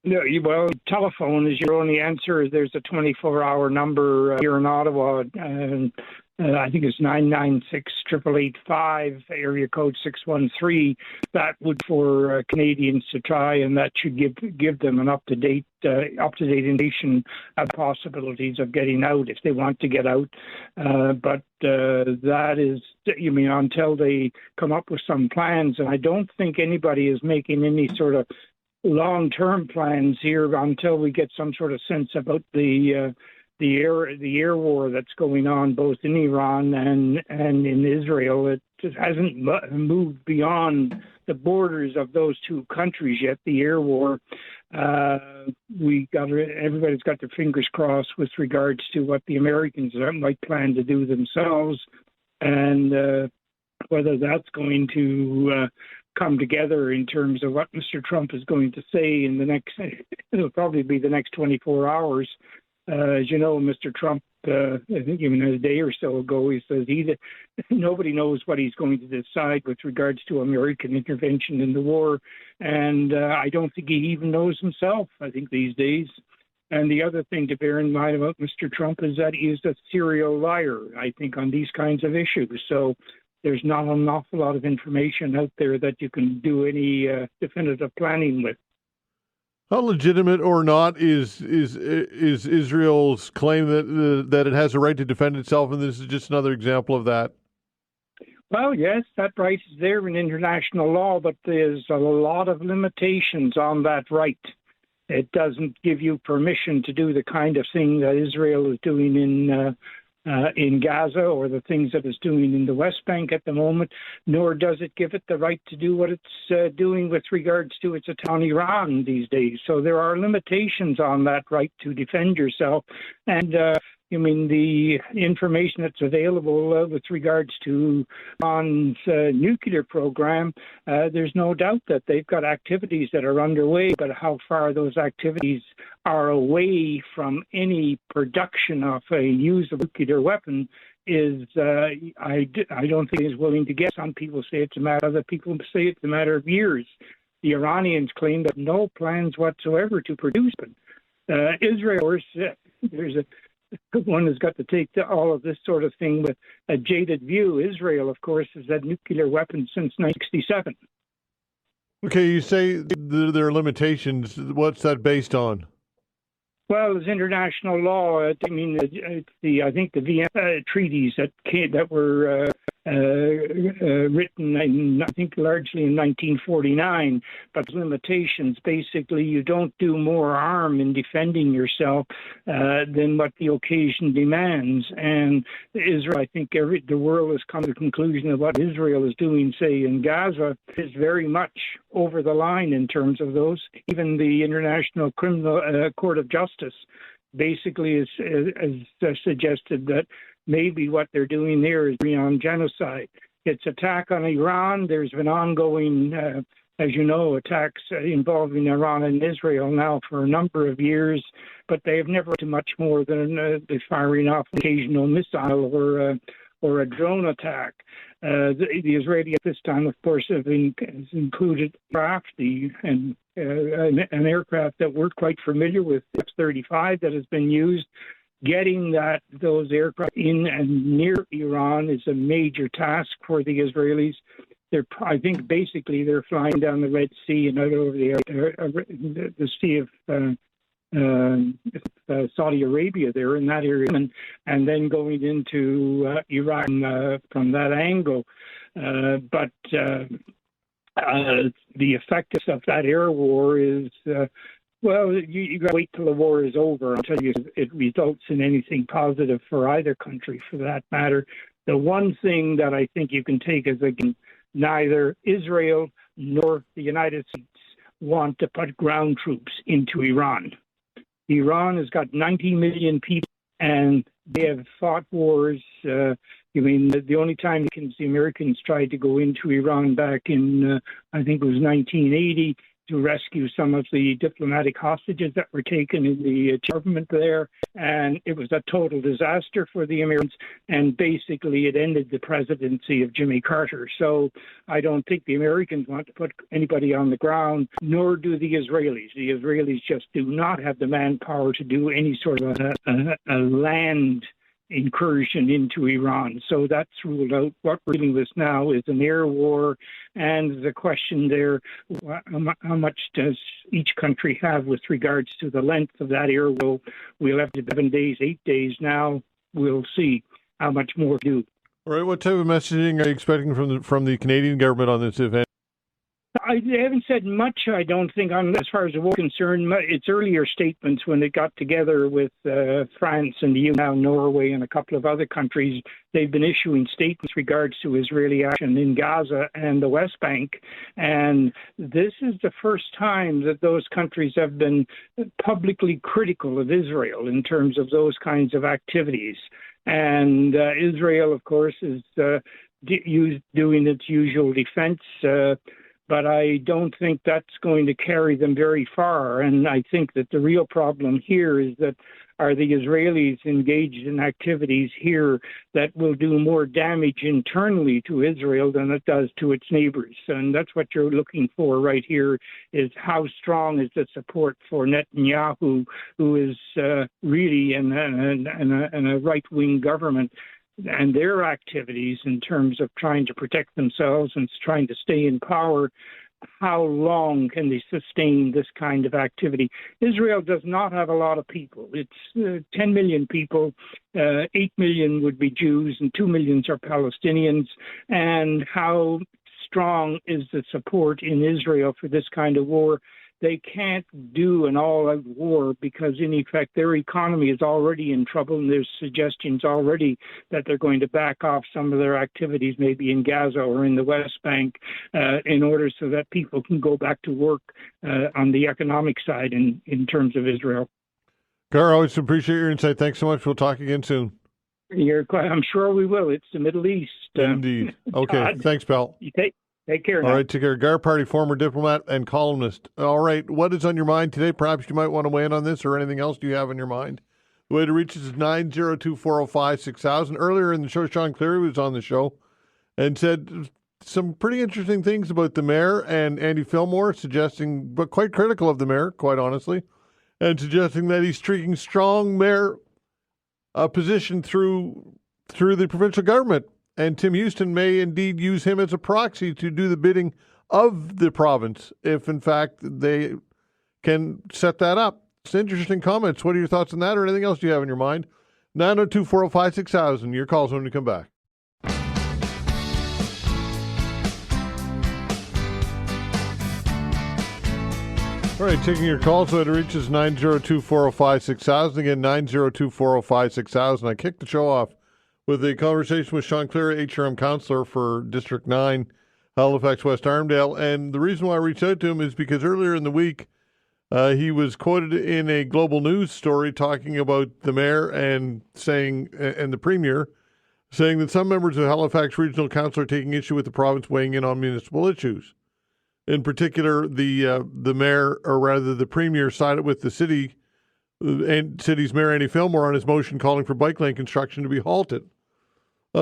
[SPEAKER 6] No, well, telephone is your only answer. There's a 24-hour number here in Ottawa, and I think it's 996-8885, area code 613. That would for Canadians to try, and that should give them an up-to-date information of possibilities of getting out if they want to get out. But that is, until they come up with some plans, and I don't think anybody is making any sort of long-term plans here until we get some sort of sense about the air war that's going on both in Iran and in Israel. It just hasn't moved beyond the borders of those two countries yet. The air war, everybody's got their fingers crossed with regards to what the Americans might plan to do themselves, and whether that's going to come together in terms of what Mr. Trump is going to say in the next, it'll probably be the next 24 hours. As you know, Mr. Trump, I think even a day or so ago, he says nobody knows what he's going to decide with regards to American intervention in the war. And I don't think he even knows himself, I think, these days. And the other thing to bear in mind about Mr. Trump is that he is a serial liar, I think, on these kinds of issues. So there's not an awful lot of information out there that you can do any definitive planning with.
[SPEAKER 2] How legitimate or not is Israel's claim that it has a right to defend itself, and this is just another example of that?
[SPEAKER 6] Well, yes, that right is there in international law, but there's a lot of limitations on that right. It doesn't give you permission to do the kind of thing that Israel is doing in Gaza, or the things that it's doing in the West Bank at the moment, nor does it give it the right to do what it's doing with regards to its attack on Iran these days. So there are limitations on that right to defend yourself. And the information that's available with regards to Iran's nuclear program, there's no doubt that they've got activities that are underway, but how far those activities are away from any production of a usable nuclear weapon is, I don't think is willing to guess. Some people say it's a matter, other people say it's a matter of years. The Iranians claim that no plans whatsoever to produce them. Israel, of course, there's one has got to take all of this sort of thing with a jaded view. Israel, of course, has had nuclear weapons since 1967.
[SPEAKER 2] Okay, you say there are limitations. What's that based on?
[SPEAKER 6] Well, it's international law. It's I think the Vienna treaties that were written, I think, largely in 1949, but limitations. Basically, you don't do more harm in defending yourself than what the occasion demands. And Israel, I think the world has come to the conclusion that what Israel is doing, say, in Gaza, is very much over the line in terms of those. Even the International Criminal Court of Justice basically has suggested that maybe what they're doing there is beyond genocide. It's attack on Iran. There's been ongoing, as you know, attacks involving Iran and Israel now for a number of years, but they have never done much more than the firing off an occasional missile or a drone attack. The Israelis at this time, of course, has included craft, an aircraft that we're quite familiar with, F-35, that has been used. Getting those aircraft in and near Iran is a major task for the Israelis. I think basically they're flying down the Red Sea and out over the Sea of Saudi Arabia there in that area, and then going into Iran from that angle. But the effectiveness of that air war is... Well, you got to wait till the war is over until it results in anything positive for either country, for that matter. The one thing that I think you can take is, again, neither Israel nor the United States want to put ground troops into Iran. Iran has got 90 million people, and they have fought wars. The only time the Americans tried to go into Iran back in, I think it was 1980, to rescue some of the diplomatic hostages that were taken in the government there. And it was a total disaster for the Americans. And basically, it ended the presidency of Jimmy Carter. So I don't think the Americans want to put anybody on the ground, nor do the Israelis. The Israelis just do not have the manpower to do any sort of a land incursion into Iran. So that's ruled out. What we're dealing with now is an air war, and the question there, how much does each country have with regards to the length of that air war? We'll have 7 days, 8 days now. We'll see how much more to do.
[SPEAKER 2] All right, what type of messaging are you expecting from the Canadian government on this event?
[SPEAKER 6] They haven't said much, I don't think, as far as the war is concerned. Its earlier statements when it got together with France and the EU, now Norway and a couple of other countries, they've been issuing statements regards to Israeli action in Gaza and the West Bank. And this is the first time that those countries have been publicly critical of Israel in terms of those kinds of activities. And Israel, of course, is doing its usual defense, but I don't think that's going to carry them very far. And I think that the real problem here is that are the Israelis engaged in activities here that will do more damage internally to Israel than it does to its neighbors. And that's what you're looking for right here, is how strong is the support for Netanyahu, who is really in a right-wing government. and their activities in terms of trying to protect themselves and trying to stay in power, how long can they sustain this kind of activity? Israel does not have a lot of people. It's 10 million people. 8 million would be Jews and 2 million are Palestinians. And how strong is the support in Israel for this kind of war? They can't do an all-out war because, in effect, their economy is already in trouble, and there's suggestions already that they're going to back off some of their activities, maybe in Gaza or in the West Bank, in order so that people can go back to work on the economic side in terms of Israel.
[SPEAKER 2] Gar, always appreciate your insight. Thanks so much. We'll talk again soon.
[SPEAKER 6] I'm sure we will. It's the Middle East.
[SPEAKER 2] Indeed. Okay.
[SPEAKER 6] Todd,
[SPEAKER 2] thanks, pal.
[SPEAKER 6] You Take care now.
[SPEAKER 2] All right, take care. Gar Pardy, former diplomat and columnist. All right, what is on your mind today? Perhaps you might want to weigh in on this or anything else you have on your mind. The way to reach us is 902-405-6000. Earlier in the show, Shawn Cleary was on the show and said some pretty interesting things about the mayor and Andy Fillmore, suggesting, but quite critical of the mayor, quite honestly, and suggesting that he's taking strong mayor position through the provincial government. And Tim Houston may indeed use him as a proxy to do the bidding of the province if, in fact, they can set that up. It's interesting comments. What are your thoughts on that or anything else you have in your mind? 902-405-6000. Your calls when we come back. All right, taking your calls. So it reaches 902-405-6000. Again, 902-405-6000. I kicked the show off with a conversation with Shawn Cleary, HRM councillor for District 9, Halifax West Armdale. And the reason why I reached out to him is because earlier in the week, he was quoted in a Global News story talking about the mayor and the premier, saying that some members of Halifax Regional Council are taking issue with the province weighing in on municipal issues. In particular, the mayor, or rather the premier, sided with the city and city's mayor, Andy Fillmore, on his motion calling for bike lane construction to be halted.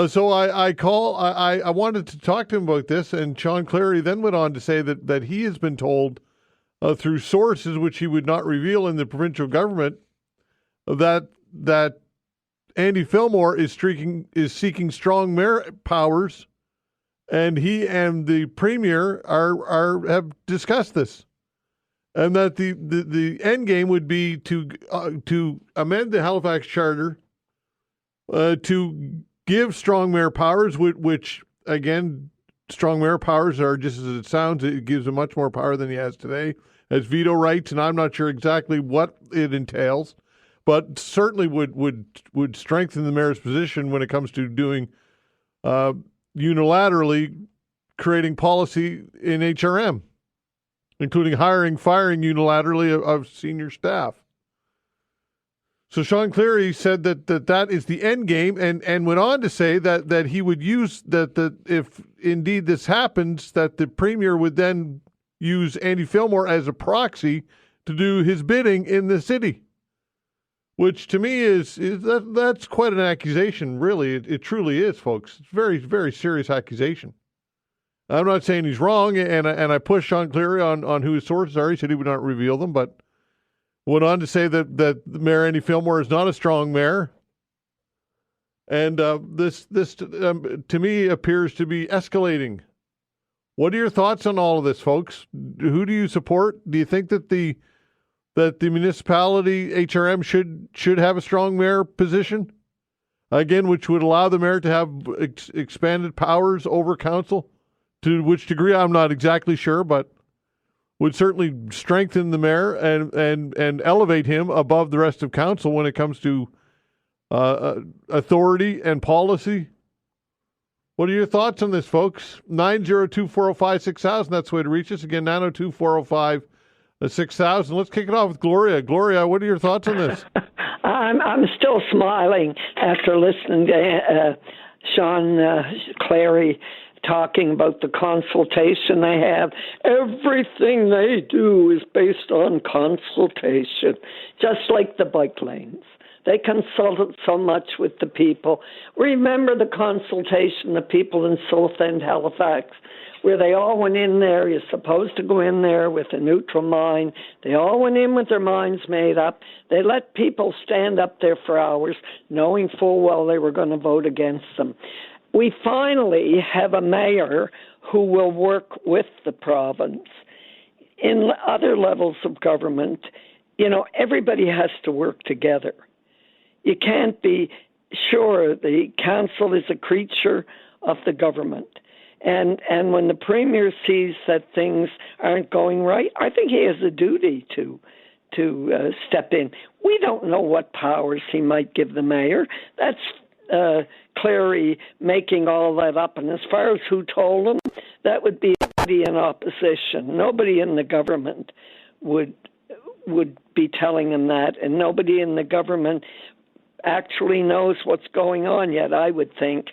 [SPEAKER 2] So I wanted to talk to him about this, and Shawn Cleary then went on to say that he has been told through sources which he would not reveal in the provincial government that Andy Fillmore is seeking strong mayor powers, and he and the premier have discussed this, and that the end game would be to amend the Halifax Charter to give strong mayor powers, which again, strong mayor powers are just as it sounds. It gives him much more power than he has today, as veto rights, and I'm not sure exactly what it entails, but certainly would strengthen the mayor's position when it comes to doing unilaterally creating policy in HRM, including hiring, firing unilaterally of senior staff. So Shawn Cleary said that is the end game, and went on to say that he would use that if indeed this happens, that the premier would then use Andy Fillmore as a proxy to do his bidding in the city, which to me that's quite an accusation. Really, it truly is, folks. It's a very, very serious accusation. I'm not saying he's wrong, and I pushed Shawn Cleary on who his sources are. He said he would not reveal them, but went on to say that Mayor Andy Fillmore is not a strong mayor, and this to me appears to be escalating. What are your thoughts on all of this, folks? Who do you support? Do you think that the municipality HRM should have a strong mayor position, again, which would allow the mayor to have expanded powers over council? To which degree, I'm not exactly sure, but would certainly strengthen the mayor and elevate him above the rest of council when it comes to authority and policy. What are your thoughts on this, folks? 902-405-6000. That's the way to reach us. Again, 902-405-6000. Let's kick it off with Gloria. Gloria, what are your thoughts on this?
[SPEAKER 7] I'm still smiling after listening to Shawn Cleary talking about the consultation they have. Everything they do is based on consultation, just like the bike lanes. They consulted so much with the people. Remember the consultation the people in South End, Halifax where they all went in there. You're supposed to go in there with a neutral mind. They all went in with their minds made up. They let people stand up there for hours, knowing full well they were going to vote against them. We finally have a mayor who will work with the province. In other levels of government, everybody has to work together. You can't be sure the council is a creature of the government. And when the Premier sees that things aren't going right, I think he has a duty to step in. We don't know what powers he might give the mayor. That's Cleary making all that up. And as far as who told him, that would be nobody in opposition. Nobody in the government would be telling him that, and nobody in the government actually knows what's going on yet, I would think.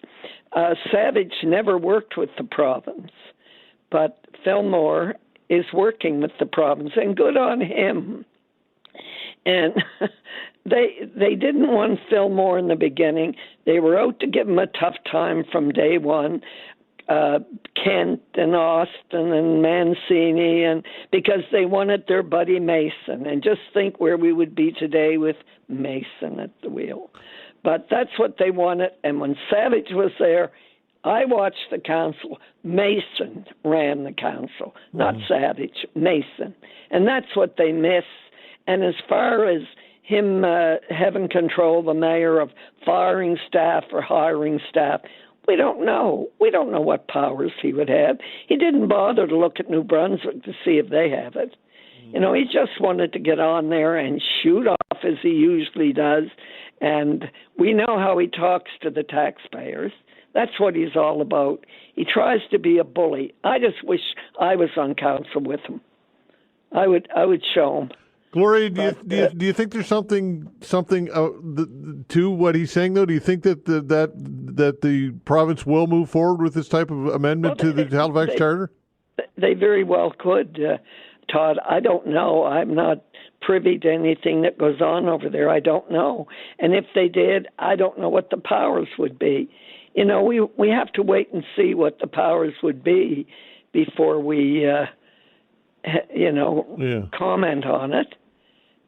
[SPEAKER 7] Savage never worked with the province, but Fillmore is working with the province, and good on him. And they didn't want Fillmore in the beginning. They were out to give him a tough time from day one. Kent and Austin and Mancini, and because they wanted their buddy Mason. And just think where we would be today with Mason at the wheel. But that's what they wanted. And when Savage was there, I watched the council. Mason ran the council, not Savage, Mason. And that's what they miss. And as far as him having control, the mayor, of firing staff or hiring staff, we don't know. We don't know what powers he would have. He didn't bother to look at New Brunswick to see if they have it. He just wanted to get on there and shoot off as he usually does. And we know how he talks to the taxpayers. That's what he's all about. He tries to be a bully. I just wish I was on council with him. I would show him.
[SPEAKER 2] Gloria, do you think there's something to what he's saying, though? Do you think that the province will move forward with this type of amendment to the Halifax Charter?
[SPEAKER 7] They very well could, Todd. I don't know. I'm not privy to anything that goes on over there. I don't know. And if they did, I don't know what the powers would be. We have to wait and see what the powers would be before we comment on it.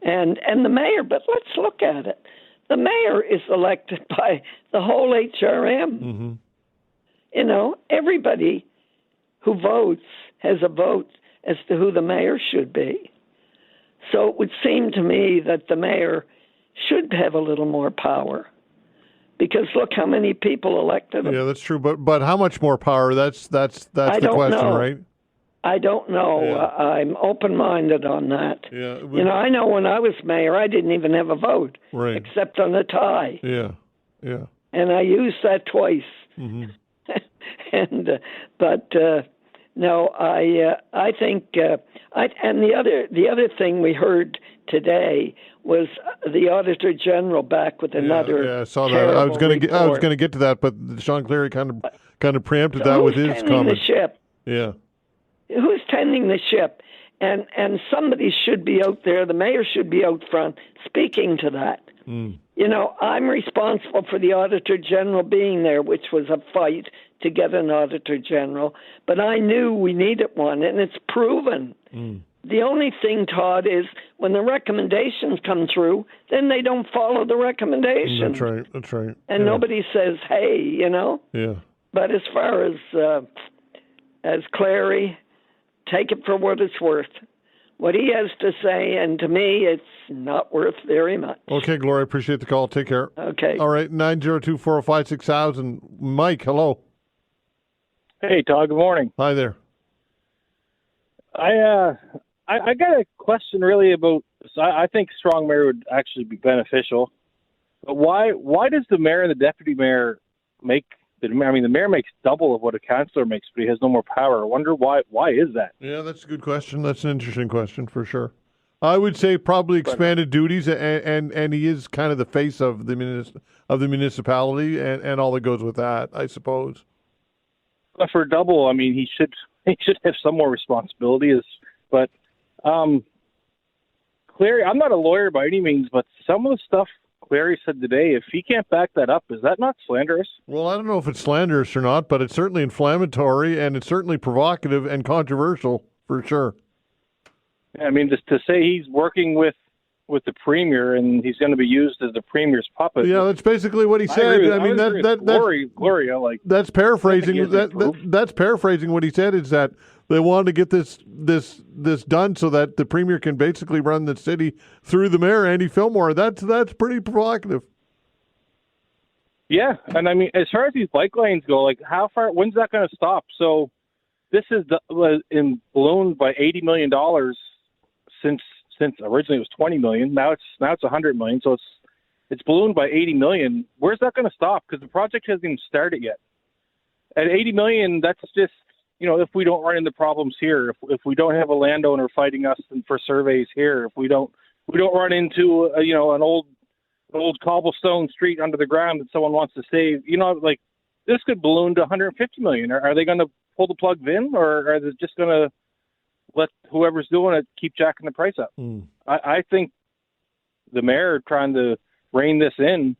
[SPEAKER 7] And the mayor, but let's look at it. The mayor is elected by the whole HRM. Mm-hmm. Everybody who votes has a vote as to who the mayor should be. So it would seem to me that the mayor should have a little more power. Because look how many people elected him.
[SPEAKER 2] Yeah, that's true. But how much more power? That's the question, right?
[SPEAKER 7] I don't know.
[SPEAKER 2] Yeah.
[SPEAKER 7] I'm open-minded on that.
[SPEAKER 2] Yeah,
[SPEAKER 7] I know when I was mayor, I didn't even have a vote,
[SPEAKER 2] right,
[SPEAKER 7] except on a tie.
[SPEAKER 2] Yeah.
[SPEAKER 7] And I used that twice.
[SPEAKER 2] Mm-hmm.
[SPEAKER 7] No, I think. And the other thing we heard today was the Auditor General back with another.
[SPEAKER 2] Yeah, I saw that. I was going to get to that, but Shawn Cleary kind of preempted that with his comment.
[SPEAKER 7] The ship?
[SPEAKER 2] Yeah.
[SPEAKER 7] Who's tending the ship? And somebody should be out there. The mayor should be out front speaking to that. Mm. I'm responsible for the Auditor General being there, which was a fight to get an Auditor General. But I knew we needed one, and it's proven. Mm. The only thing, Todd, is when the recommendations come through, then they don't follow the recommendations.
[SPEAKER 2] That's right.
[SPEAKER 7] And nobody says, hey,
[SPEAKER 2] Yeah.
[SPEAKER 7] But as far as Cleary, take it for what it's worth. What he has to say, and to me, it's not worth very much.
[SPEAKER 2] Okay, Gloria, appreciate the call. Take care.
[SPEAKER 7] Okay.
[SPEAKER 2] All right, 902-405-6000. Mike, hello.
[SPEAKER 8] Hey, Todd, good morning.
[SPEAKER 2] Hi there.
[SPEAKER 8] I got a question really about, so I think strong mayor would actually be beneficial, but why does the mayor and the deputy mayor make, the mayor makes double of what a councillor makes, but he has no more power. I wonder why is that?
[SPEAKER 2] Yeah, that's a good question. That's an interesting question for sure. I would say probably expanded duties, and he is kind of the face of the municipality and all that goes with that, I suppose.
[SPEAKER 8] But for double, he should have some more responsibilities. But Cleary, I'm not a lawyer by any means, but some of the stuff Cleary said today, if he can't back that up, is that not slanderous?
[SPEAKER 2] Well, I don't know if it's slanderous or not, but it's certainly inflammatory, and it's certainly provocative and controversial for sure.
[SPEAKER 8] I mean, just to say he's working with the premier and he's going to be used as the premier's puppet.
[SPEAKER 2] Yeah, that's basically what he said.
[SPEAKER 8] Gloria, like
[SPEAKER 2] that's paraphrasing. That's paraphrasing what he said. Is that they want to get this done so that the premier can basically run the city through the mayor, Andy Fillmore. That's pretty provocative.
[SPEAKER 8] Yeah, and I mean, as far as these bike lanes go, like how far? When's that going to stop? So this is ballooned by $80 million since originally it was 20 million. Now it's $100 million. So it's ballooned by 80 million. Where's that going to stop? Because the project hasn't even started yet. At 80 million, that's just, if we don't run into problems here, if we don't have a landowner fighting us for surveys here, if we don't run into an old cobblestone street under the ground that someone wants to save, like this could balloon to 150 million. Are they going to pull the plug then, or are they just going to let whoever's doing it keep jacking the price up? I think the mayor trying to rein this in,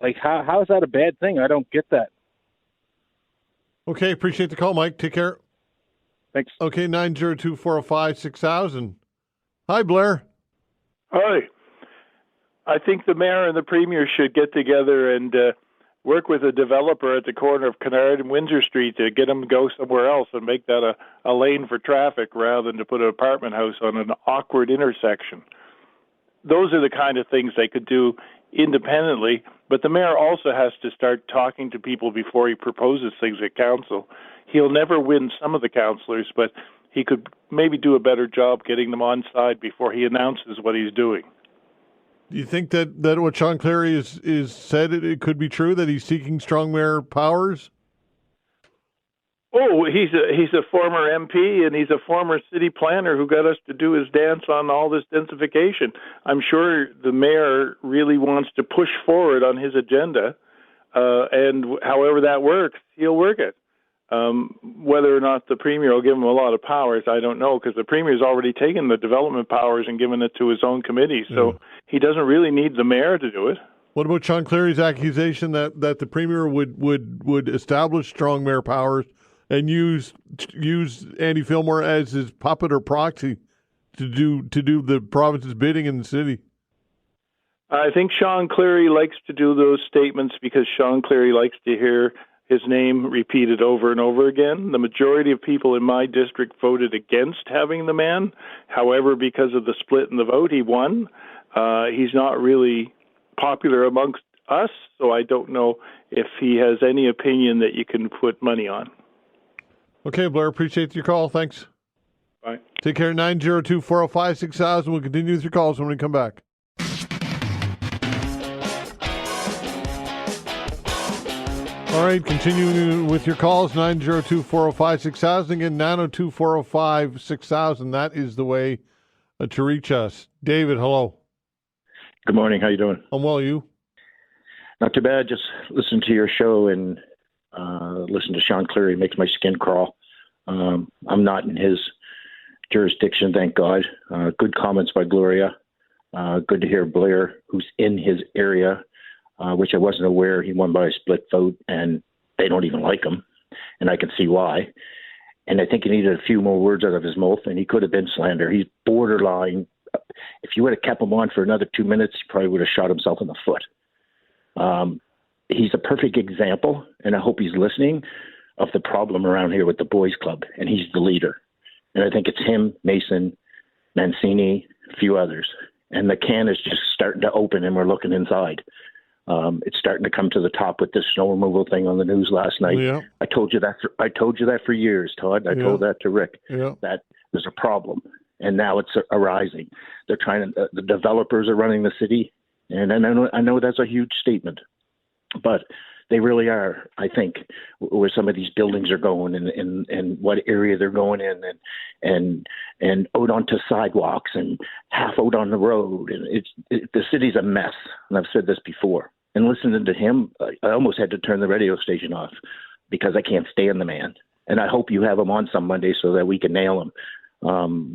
[SPEAKER 8] like how is that a bad thing? I don't get that.
[SPEAKER 2] Okay, appreciate the call, Mike. Take care.
[SPEAKER 8] Thanks.
[SPEAKER 2] Okay, 902-405-6000. Hi, Blair.
[SPEAKER 9] Hi. I think the mayor and the premier should get together and work with a developer at the corner of Kennard and Windsor Street to get them to go somewhere else and make that a lane for traffic rather than to put an apartment house on an awkward intersection. Those are the kind of things they could do independently, but the mayor also has to start talking to people before he proposes things at council. He'll never win some of the councillors, but he could maybe do a better job getting them on side before he announces what he's doing.
[SPEAKER 2] Do you think that what Shawn Cleary is said, it could be true that he's seeking strong mayor powers?
[SPEAKER 9] Oh, he's a former MP and he's a former city planner who got us to do his dance on all this densification. I'm sure the mayor really wants to push forward on his agenda, and however that works, he'll work it. Whether or not the premier will give him a lot of powers, I don't know, because the premier's already taken the development powers and given it to his own committee, so he doesn't really need the mayor to do it.
[SPEAKER 2] What about Shawn Cleary's accusation that the premier would establish strong mayor powers and use Andy Fillmore as his puppet or proxy to do the province's bidding in the city?
[SPEAKER 9] I think Shawn Cleary likes to do those statements because Shawn Cleary likes to hear his name repeated over and over again. The majority of people in my district voted against having the man. However, because of the split in the vote, he won. He's not really popular amongst us, so I don't know if he has any opinion that you can put money on.
[SPEAKER 2] Okay, Blair, appreciate your call. Thanks.
[SPEAKER 9] Bye.
[SPEAKER 2] Take care. 902-405-6000. We'll continue with your calls when we come back. All right, continuing with your calls, 902-405-6000. Again, 902-405-6000. That is the way to reach us. David, hello.
[SPEAKER 10] Good morning. How you doing?
[SPEAKER 2] I'm well, you?
[SPEAKER 10] Not too bad. Just listen to your show and listen to Shawn Cleary. It makes my skin crawl. I'm not in his jurisdiction, thank God. Good comments by Gloria. Good to hear Blair, who's in his area, which I wasn't aware he won by a split vote, and they don't even like him, and I can see why. And I think he needed a few more words out of his mouth, and he could have been slander. He's borderline. If you would have kept him on for another 2 minutes, he probably would have shot himself in the foot. He's a perfect example, and I hope he's listening, of the problem around here with the boys club, and he's the leader. And I think it's him, Mason, Mancini, a few others. And the can is just starting to open, and we're looking inside. It's starting to come to the top with this snow removal thing on the news last night.
[SPEAKER 2] Yeah.
[SPEAKER 10] I told you that for years, Todd. I told that to Rick, that there's a problem, and now it's arising. They're trying to. The developers are running the city, and I know that's a huge statement, but they really are. I think where some of these buildings are going, and what area they're going in, and out onto sidewalks, and half out on the road, and the city's a mess. And I've said this before. And listening to him, I almost had to turn the radio station off because I can't stand the man. And I hope you have him on some Monday so that we can nail him.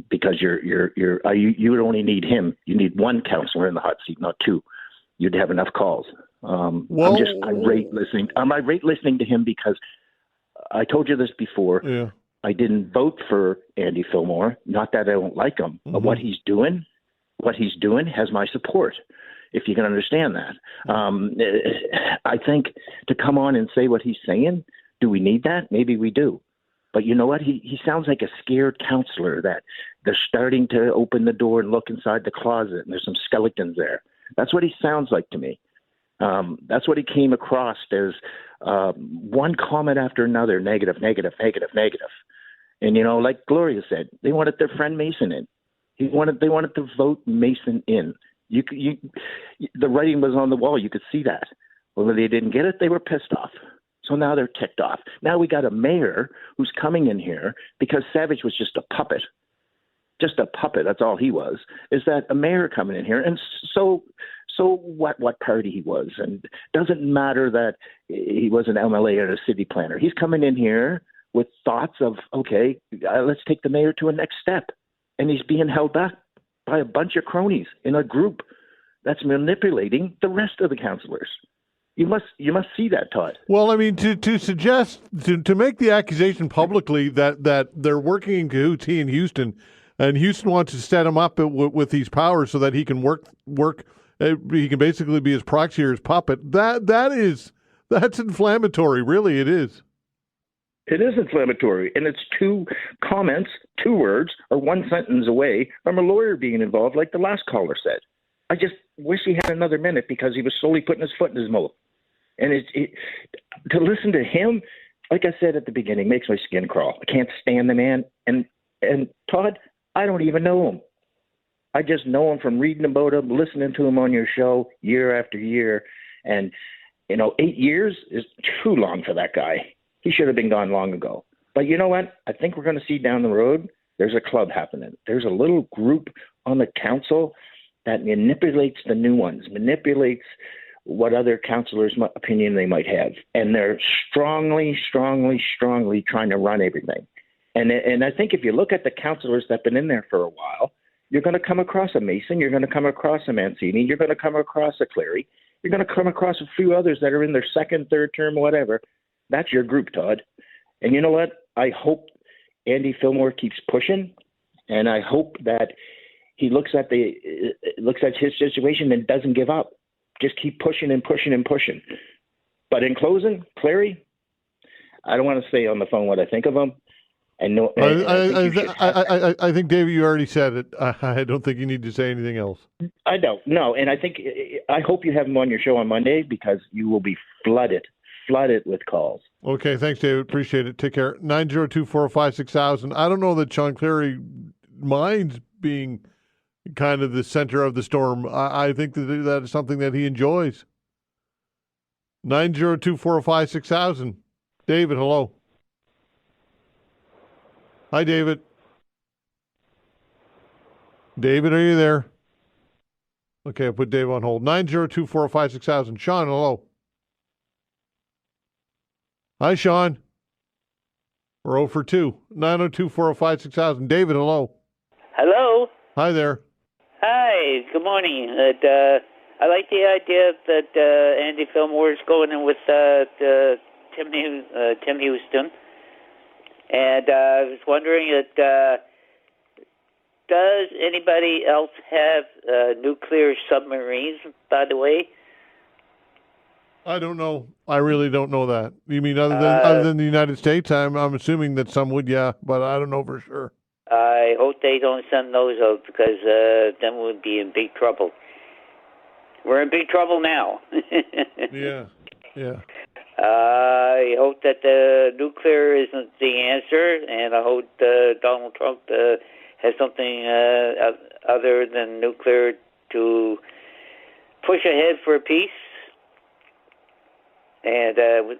[SPEAKER 10] Because you only need him. You need one councillor in the hot seat, not two. you'd have enough calls.
[SPEAKER 2] Well,
[SPEAKER 10] I'm just irate listening. I'm irate listening to him because I told you this before.
[SPEAKER 2] Yeah.
[SPEAKER 10] I didn't vote for Andy Fillmore. Not that I don't like him, but what he's doing has my support, if you can understand that. I think to come on and say what he's saying, do we need that? Maybe we do. But you know what? He sounds like a scared councillor that they're starting to open the door and look inside the closet and there's some skeletons there. That's what he sounds like to me. That's what he came across as, one comment after another, negative. And, you know, like Gloria said, they wanted their friend Mason in. They wanted to vote Mason in. The writing was on the wall. You could see that. Well, when they didn't get it, they were pissed off. So now they're ticked off. Now we got a mayor who's coming in here because Savage was just a puppet. Just a puppet, that's all he was. Is that a mayor coming in here? And so what party he was. And doesn't matter that he was an MLA or a city planner. He's coming in here with thoughts of, okay, let's take the mayor to a next step. And he's being held back by a bunch of cronies in a group that's manipulating the rest of the councillors. You must see that, Todd.
[SPEAKER 2] Well, I mean, to suggest, to make the accusation publicly that they're working in cahoots, he and Houston wants to set him up with these powers so that he can work. He can basically be his proxy or his puppet. That's inflammatory. Really, it is.
[SPEAKER 10] It is inflammatory, and it's two comments, two words, or one sentence away from a lawyer being involved, like the last caller said. I just wish he had another minute because he was slowly putting his foot in his mouth. And to listen to him, like I said at the beginning, makes my skin crawl. I can't stand the man. And Todd, I don't even know him. I just know him from reading about him, listening to him on your show year after year. And, 8 years is too long for that guy. He should have been gone long ago. But you know what? I think we're going to see down the road, there's a club happening. There's a little group on the council that manipulates the new ones, manipulates what other councillors' opinion they might have. And they're strongly trying to run everything. And I think if you look at the councillors that have been in there for a while, you're going to come across a Mason, you're going to come across a Mancini, you're going to come across a Cleary, you're going to come across a few others that are in their second, third term, whatever. That's your group, Todd. And you know what? I hope Andy Fillmore keeps pushing, and I hope that he looks at his situation and doesn't give up. Just keep pushing and pushing and pushing. But in closing, Cleary, I don't want to say on the phone what I think of him.
[SPEAKER 2] I think, David, you already said it. I don't think you need to say anything else.
[SPEAKER 10] I don't. No, and I hope you have him on your show on Monday because you will be flooded with calls.
[SPEAKER 2] Okay, thanks, David. Appreciate it. Take care. 902-405-6000. I don't know that Shawn Cleary minds being kind of the center of the storm. I think that is something that he enjoys. 902-405-6000. David, hello. Hi, David. David, are you there? Okay, I'll put Dave on hold. 902-405-6000. Shawn, hello. Hi, Shawn. We're 0 for 2. 902-405-6000. David, hello.
[SPEAKER 11] Hello.
[SPEAKER 2] Hi there.
[SPEAKER 11] Hi, good morning. I like the idea that Andy Fillmore is going in with Tim Houston. And I was wondering, does anybody else have nuclear submarines, by the way?
[SPEAKER 2] I don't know. I really don't know that. You mean other than the United States? I'm assuming that some would, yeah, but I don't know for sure.
[SPEAKER 11] I hope they don't send those out because then we'll be in big trouble. We're in big trouble now.
[SPEAKER 2] Yeah.
[SPEAKER 11] I hope that nuclear isn't the answer, and I hope Donald Trump has something other than nuclear to push ahead for peace. And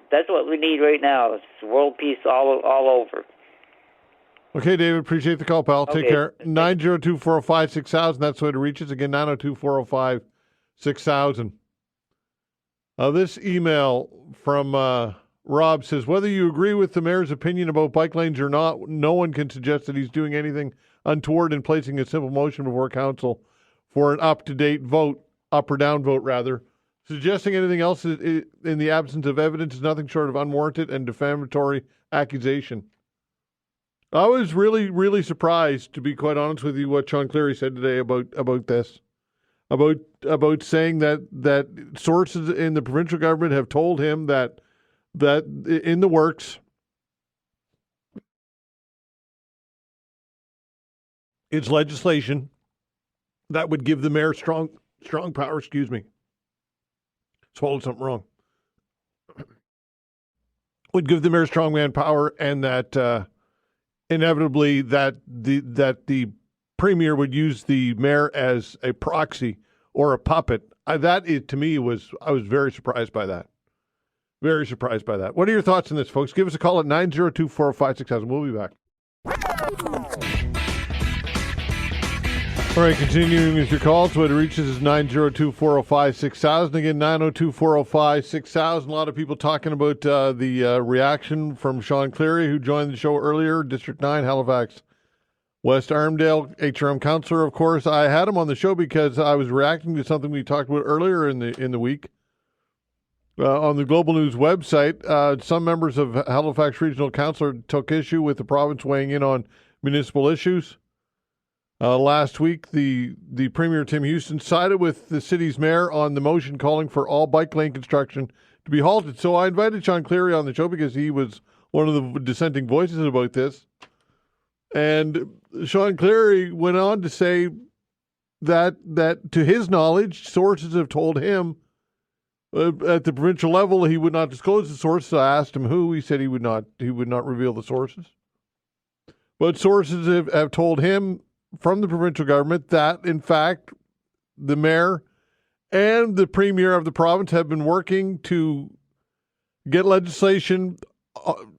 [SPEAKER 11] that's what we need right now. It's world peace all over.
[SPEAKER 2] Okay, David, appreciate the call, pal. Take care. 902-405-6000. That's the way to reach us. Again, 902-405-6000. This email from Rob says, whether you agree with the mayor's opinion about bike lanes or not, no one can suggest that he's doing anything untoward in placing a simple motion before council for an up or down vote, Suggesting anything else in the absence of evidence is nothing short of unwarranted and defamatory accusation. I was really, really surprised, to be quite honest with you, what Shawn Cleary said today about this. About saying that sources in the provincial government have told him that in the works it's legislation that would give the mayor strong power. Excuse me. Swallowed something wrong. Would give the mayor strong man power, and that inevitably that the premier would use the mayor as a proxy or a puppet. I was very surprised by that. Very surprised by that. What are your thoughts on this, folks? Give us a call at 902-405-6000. We'll be back. All right, continuing with your calls. What it reaches is 902-405-6000. Again, 902-405-6000. A lot of people talking about the reaction from Shawn Cleary, who joined the show earlier, District 9, Halifax West Armdale, HRM councillor, of course. I had him on the show because I was reacting to something we talked about earlier in the week. On the Global News website, some members of Halifax Regional Council took issue with the province weighing in on municipal issues. Last week, the Premier, Tim Houston, sided with the city's mayor on the motion calling for all bike lane construction to be halted. So I invited Shawn Cleary on the show because he was one of the dissenting voices about this. And Shawn Cleary went on to say that to his knowledge, sources have told him at the provincial level he would not disclose the sources. I asked him who. He said he would not reveal the sources. But sources have told him from the provincial government that, in fact, the mayor and the premier of the province have been working to get legislation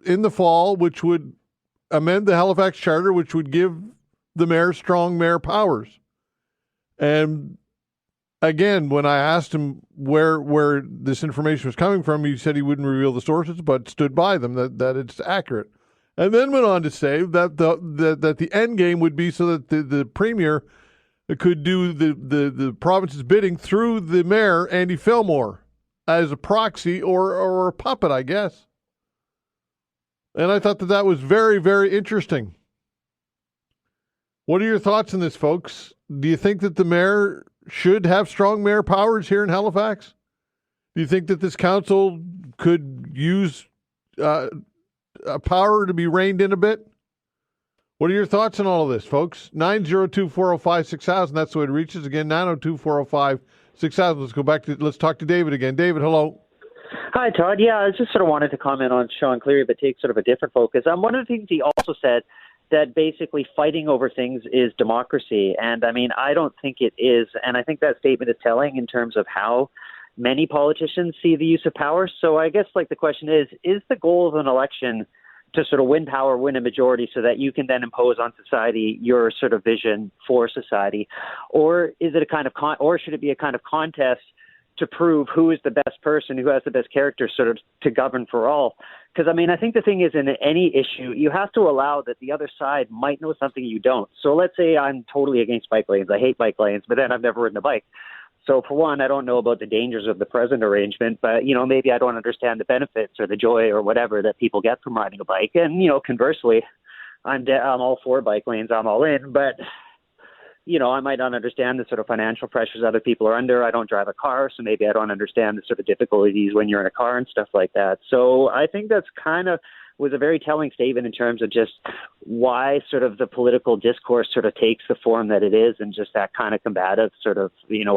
[SPEAKER 2] in the fall which would amend the Halifax Charter, which would give the mayor strong mayor powers. And again, when I asked him where this information was coming from, he said he wouldn't reveal the sources, but stood by them, that it's accurate. And then went on to say that the end game would be so that the premier could do the province's bidding through the mayor, Andy Fillmore, as a proxy or a puppet, I guess. And I thought that was very, very interesting. What are your thoughts on this, folks? Do you think that the mayor should have strong mayor powers here in Halifax? Do you think that this council could use power to be reined in a bit? What are your thoughts on all of this, folks? 902-405-6000. That's what it reaches. Again, 902-405-6000. Let's talk to David again. David, hello.
[SPEAKER 12] Hi, Todd. Yeah, I just sort of wanted to comment on Shawn Cleary, but take sort of a different focus. One of the things he also said that basically fighting over things is democracy. And I mean, I don't think it is. And I think that statement is telling in terms of how many politicians see the use of power. So I guess the question is the goal of an election to sort of win power, win a majority so that you can then impose on society your sort of vision for society? Or is it a kind of or should it be a kind of contest to prove who is the best person, who has the best character sort of to govern for all? Because, I mean, I think the thing is in any issue, you have to allow that the other side might know something you don't. So let's say I'm totally against bike lanes. I hate bike lanes, but then I've never ridden a bike. So for one, I don't know about the dangers of the present arrangement, but, maybe I don't understand the benefits or the joy or whatever that people get from riding a bike. And, conversely, I'm all for bike lanes. I'm all in. But, I might not understand the sort of financial pressures other people are under. I don't drive a car, so maybe I don't understand the sort of difficulties when you're in a car and stuff like that. So I think that's kind of was a very telling statement in terms of just why sort of the political discourse sort of takes the form that it is, and just that kind of combative sort of,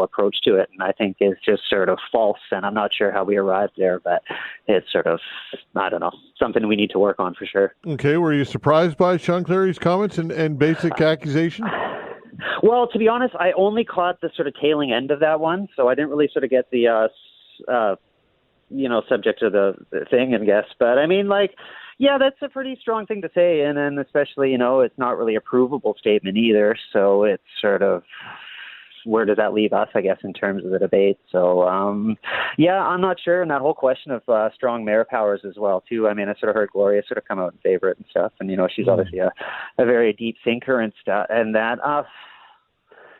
[SPEAKER 12] approach to it. And I think is just sort of false. And I'm not sure how we arrived there, but it's sort of, I don't know, something we need to work on for sure.
[SPEAKER 2] Okay. Were you surprised by Shawn Cleary's comments and basic accusation?
[SPEAKER 12] Well, to be honest, I only caught the sort of tailing end of that one, so I didn't really sort of get the, subject of the thing, I guess. But I mean, yeah, that's a pretty strong thing to say, and then especially, it's not really a provable statement either. So it's sort of, where does that leave us, I guess, in terms of the debate? So, yeah, I'm not sure. And that whole question of strong mayor powers as well, too. I mean, I sort of heard Gloria sort of come out in favor it and stuff. And, she's obviously a very deep thinker and stuff. And that,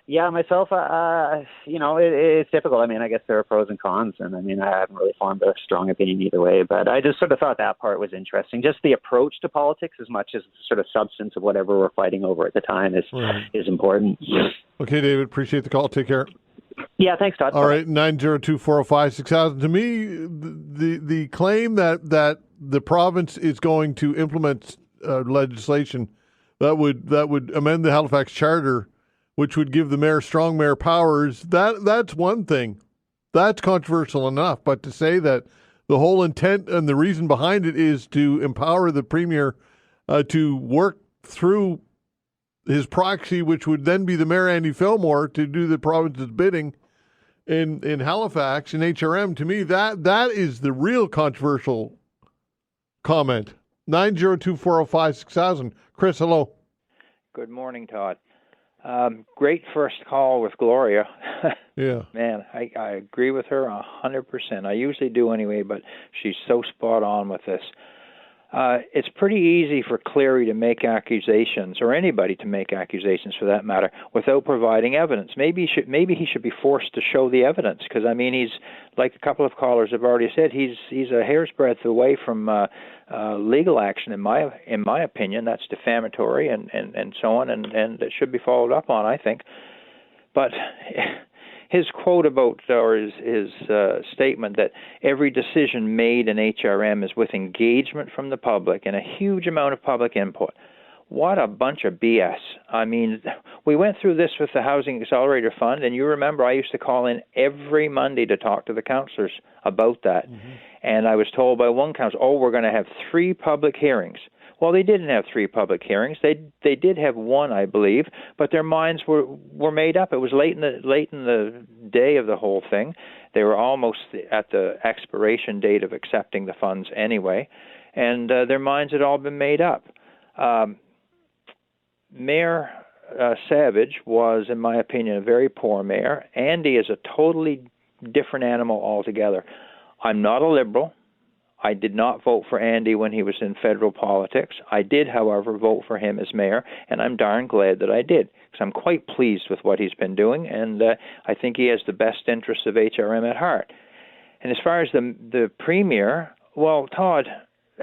[SPEAKER 12] Yeah, myself, it's difficult. I mean, I guess there are pros and cons, and I mean, I haven't really formed a strong opinion either way, but I just sort of thought that part was interesting. Just the approach to politics as much as the sort of substance of whatever we're fighting over at the time is important.
[SPEAKER 2] Okay, David, appreciate the call. Take care.
[SPEAKER 12] Yeah, thanks, Todd.
[SPEAKER 2] All right, 902-405-6000. To me, the claim that the province is going to implement legislation that would amend the Halifax Charter, which would give the mayor strong mayor powers, that's one thing. That's controversial enough. But to say that the whole intent and the reason behind it is to empower the premier to work through his proxy, which would then be the mayor, Andy Fillmore, to do the province's bidding in Halifax, in HRM, to me, that is the real controversial comment. 902-405-6000. Chris, hello.
[SPEAKER 13] Good morning, Todd. Great first call with Gloria.
[SPEAKER 2] Yeah.
[SPEAKER 13] Man, I agree with her 100%. I usually do anyway, but she's so spot on with this. It's pretty easy for Cleary to make accusations, or anybody to make accusations for that matter, without providing evidence. Maybe he should be forced to show the evidence, because I mean, he's, like a couple of callers have already said, he's a hair's breadth away from legal action. In my opinion, that's defamatory and so on, and it should be followed up on, I think. But his quote about, or his statement that every decision made in HRM is with engagement from the public and a huge amount of public input. What a bunch of BS. I mean, we went through this with the Housing Accelerator Fund, and you remember I used to call in every Monday to talk to the councillors about that. Mm-hmm. And I was told by one councillor, we're going to have 3 public hearings. Well, they didn't have 3 public hearings. They did have one, I believe, but their minds were made up. It was late in the day of the whole thing. They were almost at the expiration date of accepting the funds anyway, and their minds had all been made up. Mayor Savage was, in my opinion, a very poor mayor. Andy is a totally different animal altogether. I'm not a Liberal. I did not vote for Andy when he was in federal politics. I did, however, vote for him as mayor, and I'm darn glad that I did, because I'm quite pleased with what he's been doing, and I think he has the best interests of HRM at heart. And as far as the premier, well, Todd,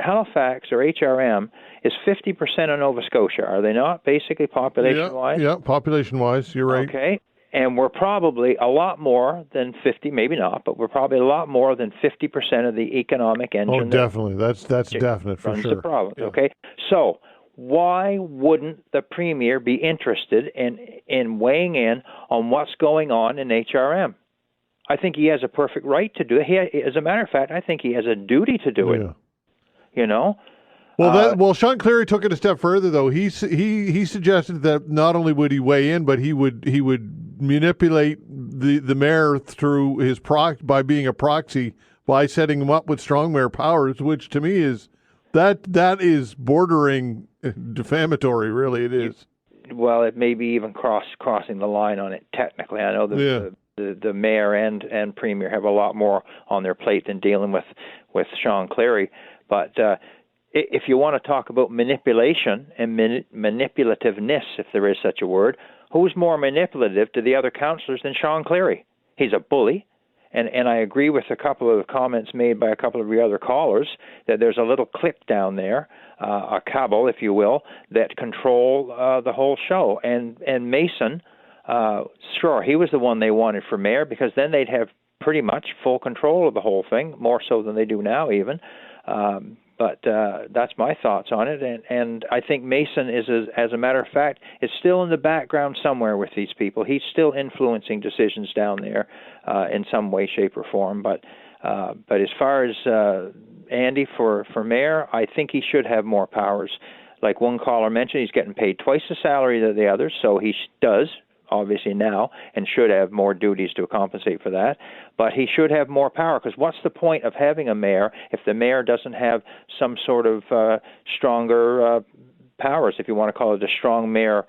[SPEAKER 13] Halifax, or HRM, is 50% of Nova Scotia, are they not, basically, population-wise?
[SPEAKER 2] Yeah, population-wise, you're right.
[SPEAKER 13] Okay. And we're probably a lot more than 50, maybe not, but we're probably a lot more than 50% of the economic engine.
[SPEAKER 2] Oh, definitely. That's definite for sure.
[SPEAKER 13] The province,
[SPEAKER 2] yeah.
[SPEAKER 13] Okay? So why wouldn't the premier be interested in weighing in on what's going on in HRM? I think he has a perfect right to do it. As a matter of fact, I think he has a duty to do it. You know?
[SPEAKER 2] Well, Shawn Cleary took it a step further, though. He suggested that not only would he weigh in, but he would manipulate the mayor through his by being a proxy, by setting him up with strong mayor powers, which to me is that is bordering defamatory. Really, it is.
[SPEAKER 13] Well, it may be even crossing the line on it technically. I know the mayor and premier have a lot more on their plate than dealing with Shawn Cleary, but. If you want to talk about manipulation and manipulativeness, if there is such a word, who's more manipulative to the other councillors than Shawn Cleary? He's a bully, and I agree with a couple of the comments made by a couple of the other callers that there's a little clique down there, a cabal, if you will, that control the whole show. And Mason, sure, he was the one they wanted for mayor, because then they'd have pretty much full control of the whole thing, more so than they do now even. But that's my thoughts on it, and I think Mason is, as a matter of fact, is still in the background somewhere with these people. He's still influencing decisions down there in some way, shape, or form. But as far as Andy for mayor, I think he should have more powers. Like one caller mentioned, he's getting paid twice the salary than the others, so he does, obviously now, and should have more duties to compensate for that. But he should have more power, because what's the point of having a mayor if the mayor doesn't have some sort of stronger powers, if you want to call it a strong mayor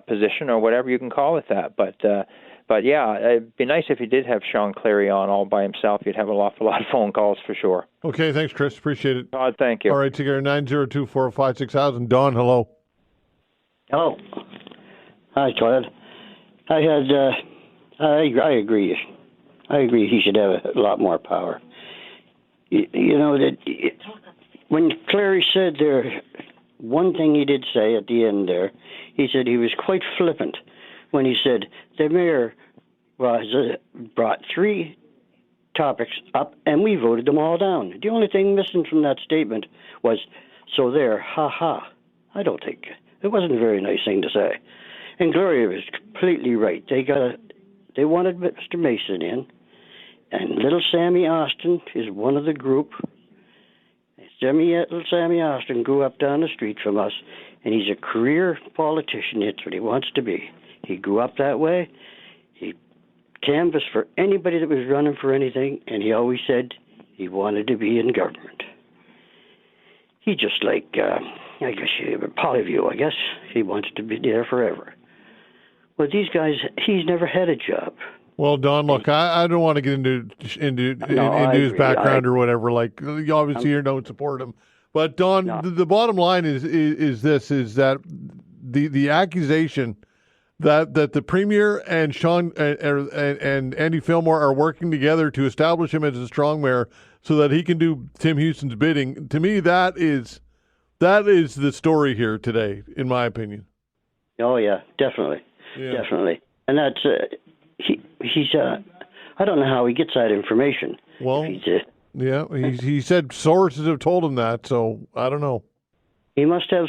[SPEAKER 13] position or whatever you can call it that. But yeah, it'd be nice if you did have Shawn Cleary on all by himself. You'd have an awful lot of phone calls for sure.
[SPEAKER 2] Okay, thanks, Chris. Appreciate it.
[SPEAKER 13] Todd, thank you.
[SPEAKER 2] All right, take care. 902-405-6000. Don, hello.
[SPEAKER 14] Hello. Hi, Todd. I agree. I agree. He should have a lot more power. You know that when Cleary said there, one thing he did say at the end there, he said he was quite flippant when he said the mayor brought 3 topics up and we voted them all down. The only thing missing from that statement was, so there, ha ha. I don't think it wasn't a very nice thing to say. And Gloria was completely right. They wanted Mr. Mason in, and little Sammy Austin is one of the group. Little Sammy Austin grew up down the street from us, and he's a career politician. It's what he wants to be. He grew up that way. He canvassed for anybody that was running for anything, and he always said he wanted to be in government. He just like, I guess, Polyview, I guess. He wants to be there forever. Well, these guys, he's never had a job.
[SPEAKER 2] Well, Don, look, I don't want to get into his background or whatever. Like, you obviously you don't support him. But, Don, the bottom line is that the accusation that the Premier and Shawn and Andy Fillmore are working together to establish him as a strong mayor so that he can do Tim Houston's bidding, to me, that is the story here today, in my opinion.
[SPEAKER 14] Oh, yeah, definitely. Yeah. Definitely. And that's, he's I don't know how he gets that information.
[SPEAKER 2] Well, he said sources have told him that, so I don't know.
[SPEAKER 14] He must have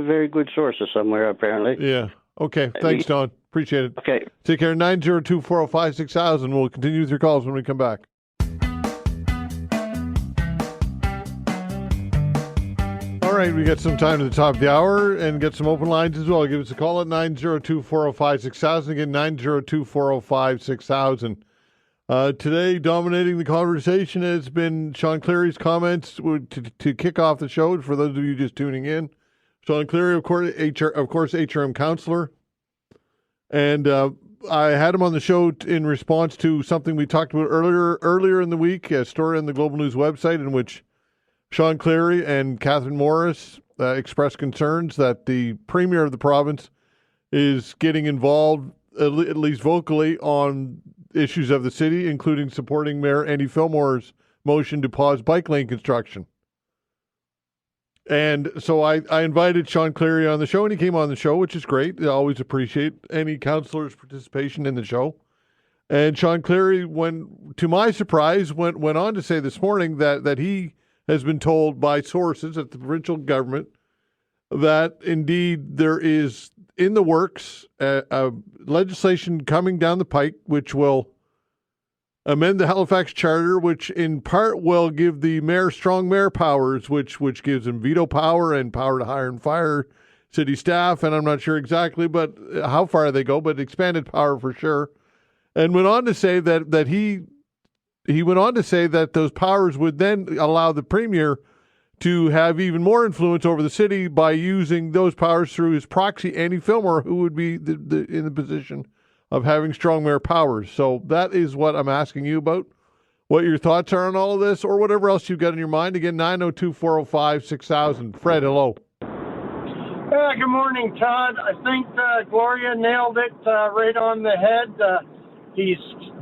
[SPEAKER 14] very good sources somewhere, apparently.
[SPEAKER 2] Yeah. Okay. Thanks, Don. Appreciate it.
[SPEAKER 14] Okay.
[SPEAKER 2] Take care. 902-405-6000. We'll continue with your calls when we come back. All right, we got some time to the top of the hour and get some open lines as well. Give us a call at 902-405-6000. Again, 902-405-6000. Today, dominating the conversation has been Shawn Cleary's comments to kick off the show. For those of you just tuning in, Shawn Cleary, of course, HRM councillor. And I had him on the show in response to something we talked about earlier in the week, a story on the Global News website in which Shawn Cleary and Catherine Morris expressed concerns that the Premier of the province is getting involved, at least vocally, on issues of the city, including supporting Mayor Andy Fillmore's motion to pause bike lane construction. And so I invited Shawn Cleary on the show, and he came on the show, which is great. I always appreciate any councillor's participation in the show. And Shawn Cleary, to my surprise, went on to say this morning that he has been told by sources at the provincial government that indeed there is in the works a legislation coming down the pike which will amend the Halifax Charter, which in part will give the mayor strong mayor powers, which gives him veto power and power to hire and fire city staff. And I'm not sure exactly, but how far they go, but expanded power for sure. And went on to say that he went on to say that those powers would then allow the Premier to have even more influence over the city by using those powers through his proxy, Andy Fillmore, who would be in the position of having strong mayor powers. So that is what I'm asking you about, what your thoughts are on all of this, or whatever else you've got in your mind. Again, 902-405-6000. Fred, hello.
[SPEAKER 15] Good morning, Todd. I think Gloria nailed it right on the head.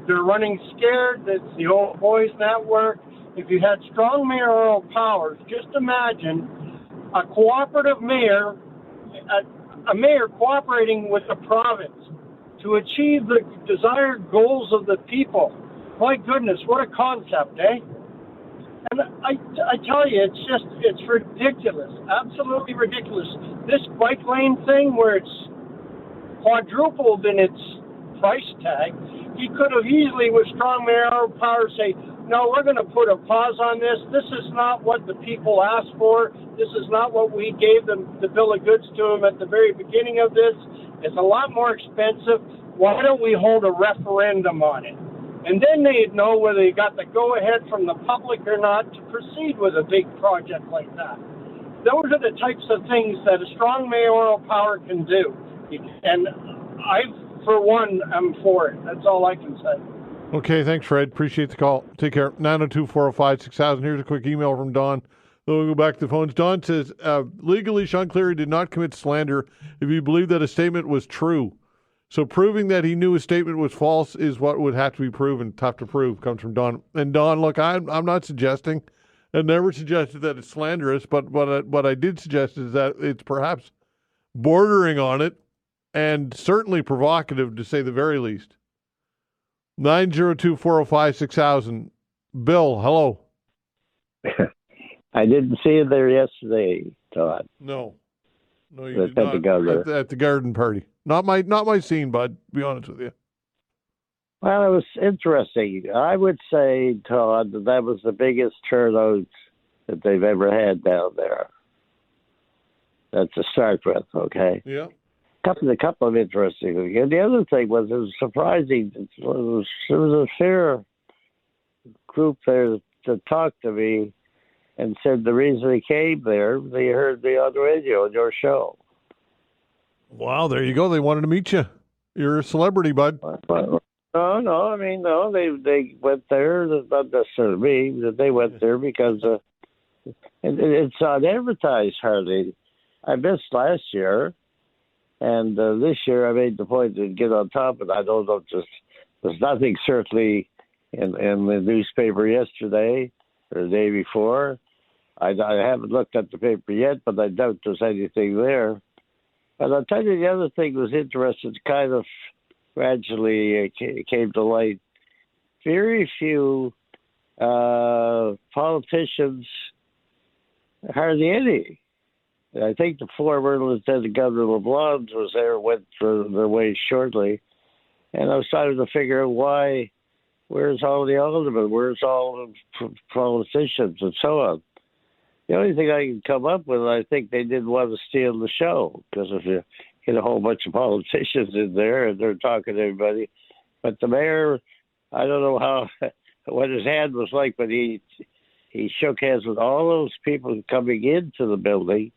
[SPEAKER 15] They're running scared. It's the old boys network. If you had strong mayoral powers, just imagine a cooperative mayor, a mayor cooperating with the province to achieve the desired goals of the people. My goodness, what a concept, eh? And I tell you, it's ridiculous, absolutely ridiculous. This bike lane thing where it's quadrupled in its price tag, he could have easily, with strong mayoral power, say, no, we're going to put a pause on this. This is not what the people asked for. This is not what we gave them, the bill of goods to them at the very beginning of this. It's a lot more expensive. Why don't we hold a referendum on it? And then they'd know whether they got the go-ahead from the public or not to proceed with a big project like that. Those are the types of things that a strong mayoral power can do. And I, for one, am for it. That's all I can say.
[SPEAKER 2] Okay, thanks, Fred. Appreciate the call. Take care. 902-405-6000. Here's a quick email from Don. Then we'll go back to the phones. Don says, legally, Shawn Cleary did not commit slander if you believe that a statement was true. So proving that he knew his statement was false is what would have to be proven. Tough to prove. Comes from Don. And Don, look, I'm not suggesting, and never suggested that it's slanderous, but what I did suggest is that it's perhaps bordering on it, and certainly provocative, to say the very least. 902-405-6000. Bill, hello.
[SPEAKER 16] I didn't see you there yesterday, Todd.
[SPEAKER 2] No, you did
[SPEAKER 16] at
[SPEAKER 2] not. At the garden party. Not my scene, bud. To be honest with you.
[SPEAKER 16] Well, it was interesting. I would say, Todd, that was the biggest turnout that they've ever had down there. That's to start with, okay?
[SPEAKER 2] Yeah.
[SPEAKER 16] A couple of interesting things. And the other thing was, it was surprising. There was a fair group there that talked to me and said the reason they came there, they heard me on the radio on your show.
[SPEAKER 2] Wow, there you go. They wanted to meet you. You're a celebrity, bud.
[SPEAKER 16] No. I mean, no, they went there, not necessarily me, they went there because it's not advertised hardly. I missed last year, and this year I made the point to get on top of it. I don't know, there's nothing certainly in the newspaper yesterday or the day before. I haven't looked at the paper yet, but I doubt there's anything there. But I'll tell you, the other thing was interesting, kind of gradually came to light. Very few politicians, hardly any. I think the former Lieutenant Governor LeBlanc was there, went for their way shortly. And I was trying to figure out why, where's all the aldermen, where's all the politicians and so on. The only thing I can come up with, I think they didn't want to steal the show, because if you get a whole bunch of politicians in there and they're talking to everybody. But the mayor, I don't know what his hand was like, but he shook hands with all those people coming into the building.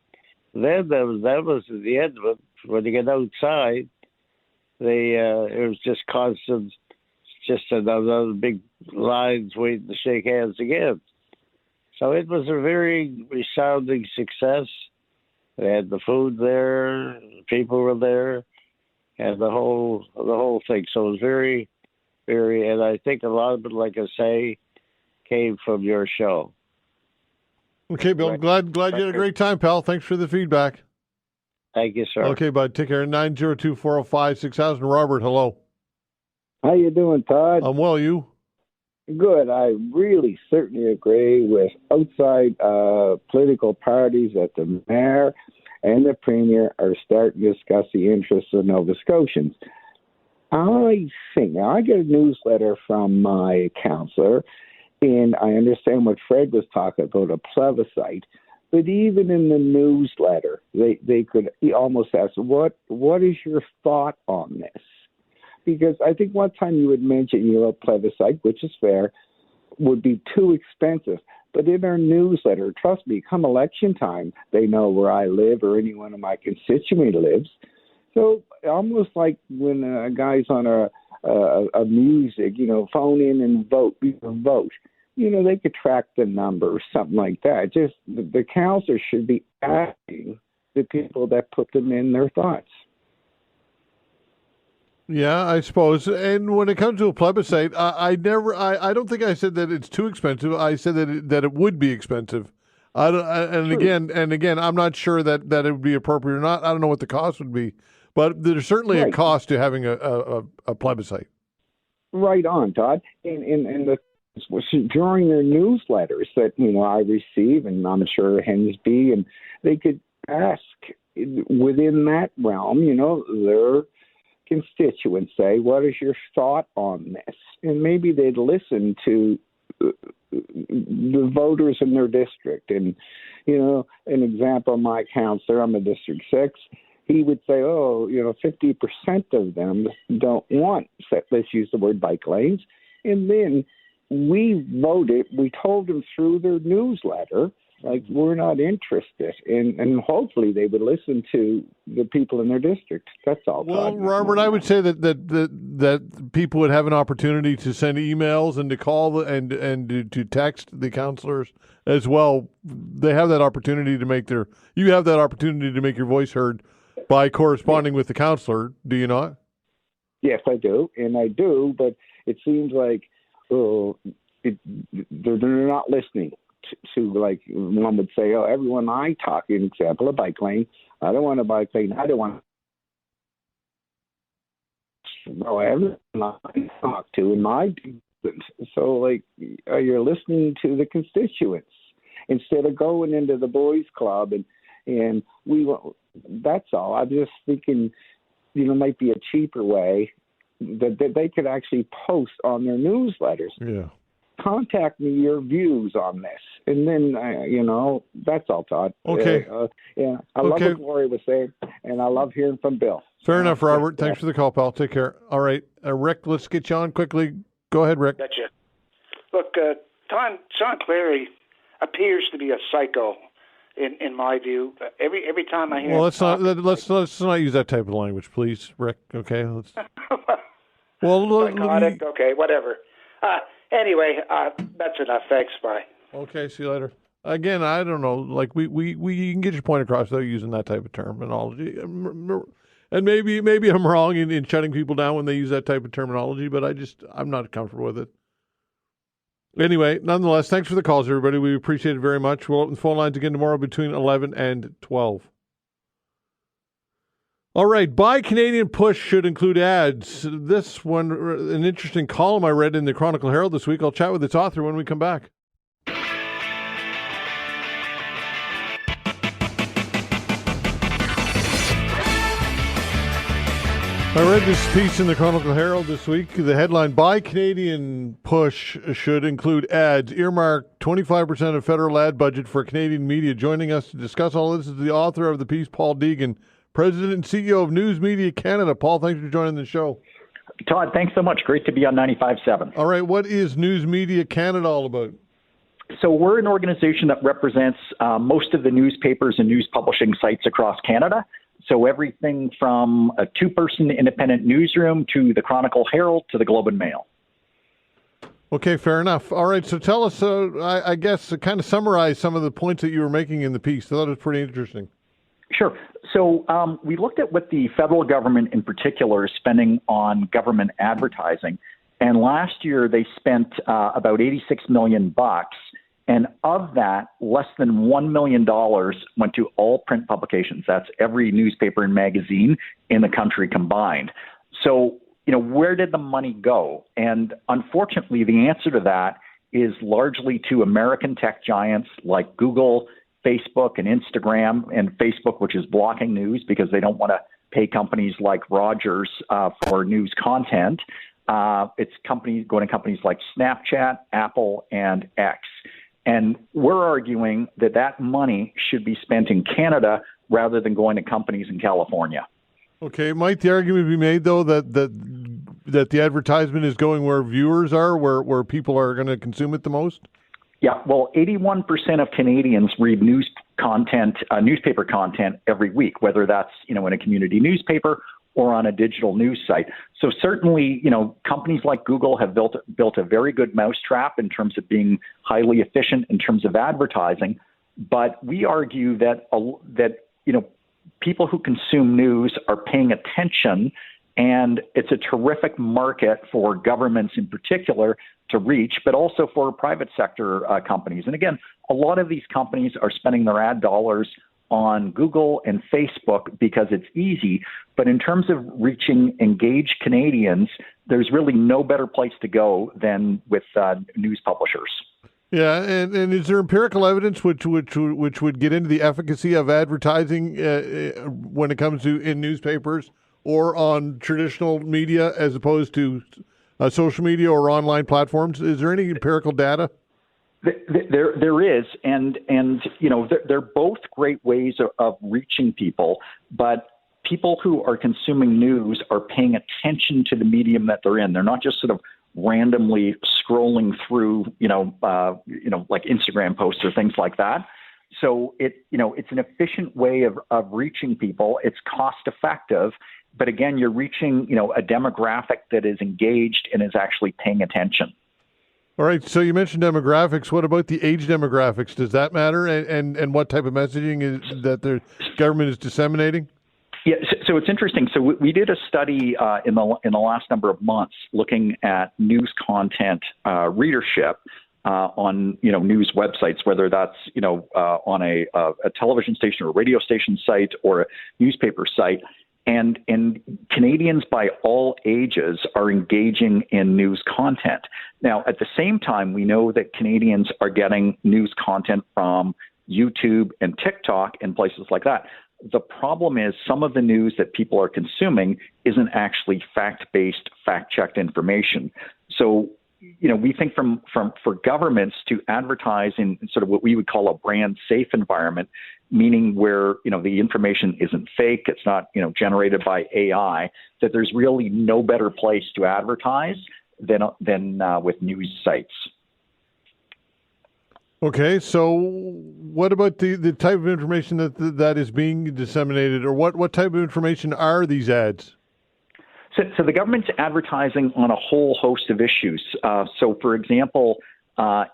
[SPEAKER 16] Then that was at the end of it. When you get outside, it was just constant, just another big lines waiting to shake hands again. So it was a very resounding success. They had the food there, the people were there, and the whole thing. So it was very, very, and I think a lot of it, like I say, came from your show.
[SPEAKER 2] Okay, Bill. Glad you had a great time, pal. Thanks for the feedback.
[SPEAKER 16] Thank you, sir.
[SPEAKER 2] Okay, bud. Take care. 902-405-6000. Robert, hello.
[SPEAKER 17] How you doing, Todd?
[SPEAKER 2] I'm well. You?
[SPEAKER 17] Good. I really certainly agree with outside political parties that the mayor and the premier are starting to discuss the interests of Nova Scotians. I think, now I get a newsletter from my councillor, and I understand what Fred was talking about, a plebiscite. But even in the newsletter, they could almost ask, what is your thought on this? Because I think one time you would mention a plebiscite, which is fair, would be too expensive. But in our newsletter, trust me, come election time, they know where I live or any one of my constituents lives. So almost like when a guy's on a music, phone in and vote. They could track the number or something like that. Just the councillors should be asking the people that put them in their thoughts.
[SPEAKER 2] Yeah, I suppose. And when it comes to a plebiscite, I don't think I said that it's too expensive. I said that it would be expensive. Again, I'm not sure that it would be appropriate or not. I don't know what the cost would be, but there's certainly a cost to having a plebiscite.
[SPEAKER 17] Right on, Todd. And during their newsletters that I receive, and I'm sure Hensby, and they could ask within that realm, their constituents say, what is your thought on this? And maybe they'd listen to the voters in their district. And, an example, my councillor, I'm a District 6, he would say, 50% of them don't want, let's use the word bike lanes. And then we voted, we told them through their newsletter, like, we're not interested. And hopefully they would listen to the people in their district. That's all.
[SPEAKER 2] Well, Robert, I would say that people would have an opportunity to send emails and to call and to text the councillors as well. They have that opportunity to you have that opportunity to make your voice heard by corresponding with the councillor, do you not?
[SPEAKER 17] Yes, I do, and I do, but it seems like they're not listening to, like one would say, oh, everyone I talk, in example, a bike lane, I don't want a bike lane, I don't want everyone I talk to in my so, like, you're listening to the constituents instead of going into the boys' club and that's all. I'm just thinking, might be a cheaper way that they could actually post on their newsletters.
[SPEAKER 2] Yeah.
[SPEAKER 17] Contact me your views on this, and then that's all, Todd.
[SPEAKER 2] Okay.
[SPEAKER 17] I love what Gloria was saying, and I love hearing from Bill.
[SPEAKER 2] Fair enough, Robert. Thanks for the call, pal. Take care. All right, Rick, let's get you on quickly. Go ahead, Rick.
[SPEAKER 18] Gotcha. Look, Shawn Cleary appears to be a psycho. In my view, every time I hear.
[SPEAKER 2] Well, let's not use that type of language, please, Rick. Okay.
[SPEAKER 18] Psychotic. Okay, whatever. Anyway, that's enough. Thanks. Bye.
[SPEAKER 2] Okay. See you later. Again, I don't know. Like we can get your point across without using that type of terminology. And maybe I'm wrong in shutting people down when they use that type of terminology, but I'm not comfortable with it. Anyway, nonetheless, thanks for the calls, everybody. We appreciate it very much. We'll open the phone lines again tomorrow between 11 and 12. All right, Buy Canadian push should include ads. This one, an interesting column I read in the Chronicle Herald this week. I'll chat with its author when we come back. I read this piece in the Chronicle Herald this week. The headline, Buy Canadian push should include ads. Earmark 25% of federal ad budget for Canadian media. Joining us to discuss all this is the author of the piece, Paul Deegan, President and CEO of News Media Canada. Paul, thanks for joining the show.
[SPEAKER 19] Todd, thanks so much. Great to be on 95.7.
[SPEAKER 2] All right, what is News Media Canada all about?
[SPEAKER 19] So we're an organization that represents most of the newspapers and news publishing sites across Canada. So everything from a two-person independent newsroom to the Chronicle Herald to the Globe and Mail.
[SPEAKER 2] Okay, fair enough. All right, so tell us, I guess, kind of summarize some of the points that you were making in the piece. I thought it was pretty interesting.
[SPEAKER 19] Sure. So we looked at what the federal government in particular is spending on government advertising. And last year they spent about $86 million. And of that, less than $1 million went to all print publications. That's every newspaper and magazine in the country combined. So, where did the money go? And unfortunately, the answer to that is largely to American tech giants like Google, Facebook, and Instagram, and Facebook, which is blocking news because they don't want to pay companies like Rogers for news content. It's going to companies like Snapchat, Apple, and X. And we're arguing that money should be spent in Canada rather than going to companies in California.
[SPEAKER 2] Okay. Might the argument be made, though, that the advertisement is going where viewers are, where people are going to consume it the most?
[SPEAKER 19] Yeah. Well, 81% of Canadians read newspaper content every week, whether that's, in a community newspaper or on a digital news site. So certainly, companies like Google have built a very good mousetrap in terms of being highly efficient in terms of advertising. But we argue that people who consume news are paying attention, and it's a terrific market for governments in particular to reach, but also for private sector companies. And again, a lot of these companies are spending their ad dollars on Google and Facebook because it's easy. But in terms of reaching engaged Canadians, there's really no better place to go than with news publishers.
[SPEAKER 2] Yeah, and is there empirical evidence which would get into the efficacy of advertising when it comes to in newspapers or on traditional media as opposed to social media or online platforms? Is there any empirical data?
[SPEAKER 19] There is, and they're both great ways of reaching people, but people who are consuming news are paying attention to the medium that they're in. They're not just sort of randomly scrolling through, like Instagram posts or things like that. So it's an efficient way of reaching people. It's cost effective, but again, you're reaching, a demographic that is engaged and is actually paying attention.
[SPEAKER 2] All right. So you mentioned demographics. What about the age demographics? Does that matter? And what type of messaging is that the government is disseminating?
[SPEAKER 19] Yeah, so it's interesting. So we did a study in the last number of months looking at news content readership on news websites, whether that's on a television station or a radio station site or a newspaper site. And Canadians by all ages are engaging in news content. Now, at the same time, we know that Canadians are getting news content from YouTube and TikTok and places like that. The problem is some of the news that people are consuming isn't actually fact-based, fact-checked information. So, we think for governments to advertise in sort of what we would call a brand safe environment, meaning where, the information isn't fake, it's not, generated by AI, that there's really no better place to advertise than with news sites.
[SPEAKER 2] Okay, so what about the type of information that is being disseminated, or what type of information are these ads?
[SPEAKER 19] So the government's advertising on a whole host of issues. So, for example,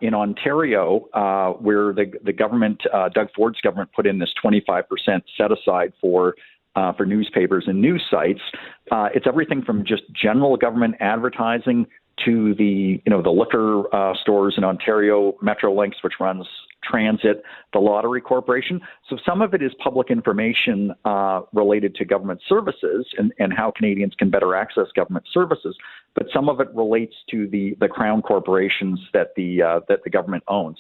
[SPEAKER 19] in Ontario, where the government, Doug Ford's government, put in this 25% set aside for newspapers and news sites, it's everything from just general government advertising to the liquor stores in Ontario, Metrolinx, which runs transit, the Lottery Corporation. So some of it is public information related to government services and how Canadians can better access government services. But some of it relates to the crown corporations that the government owns.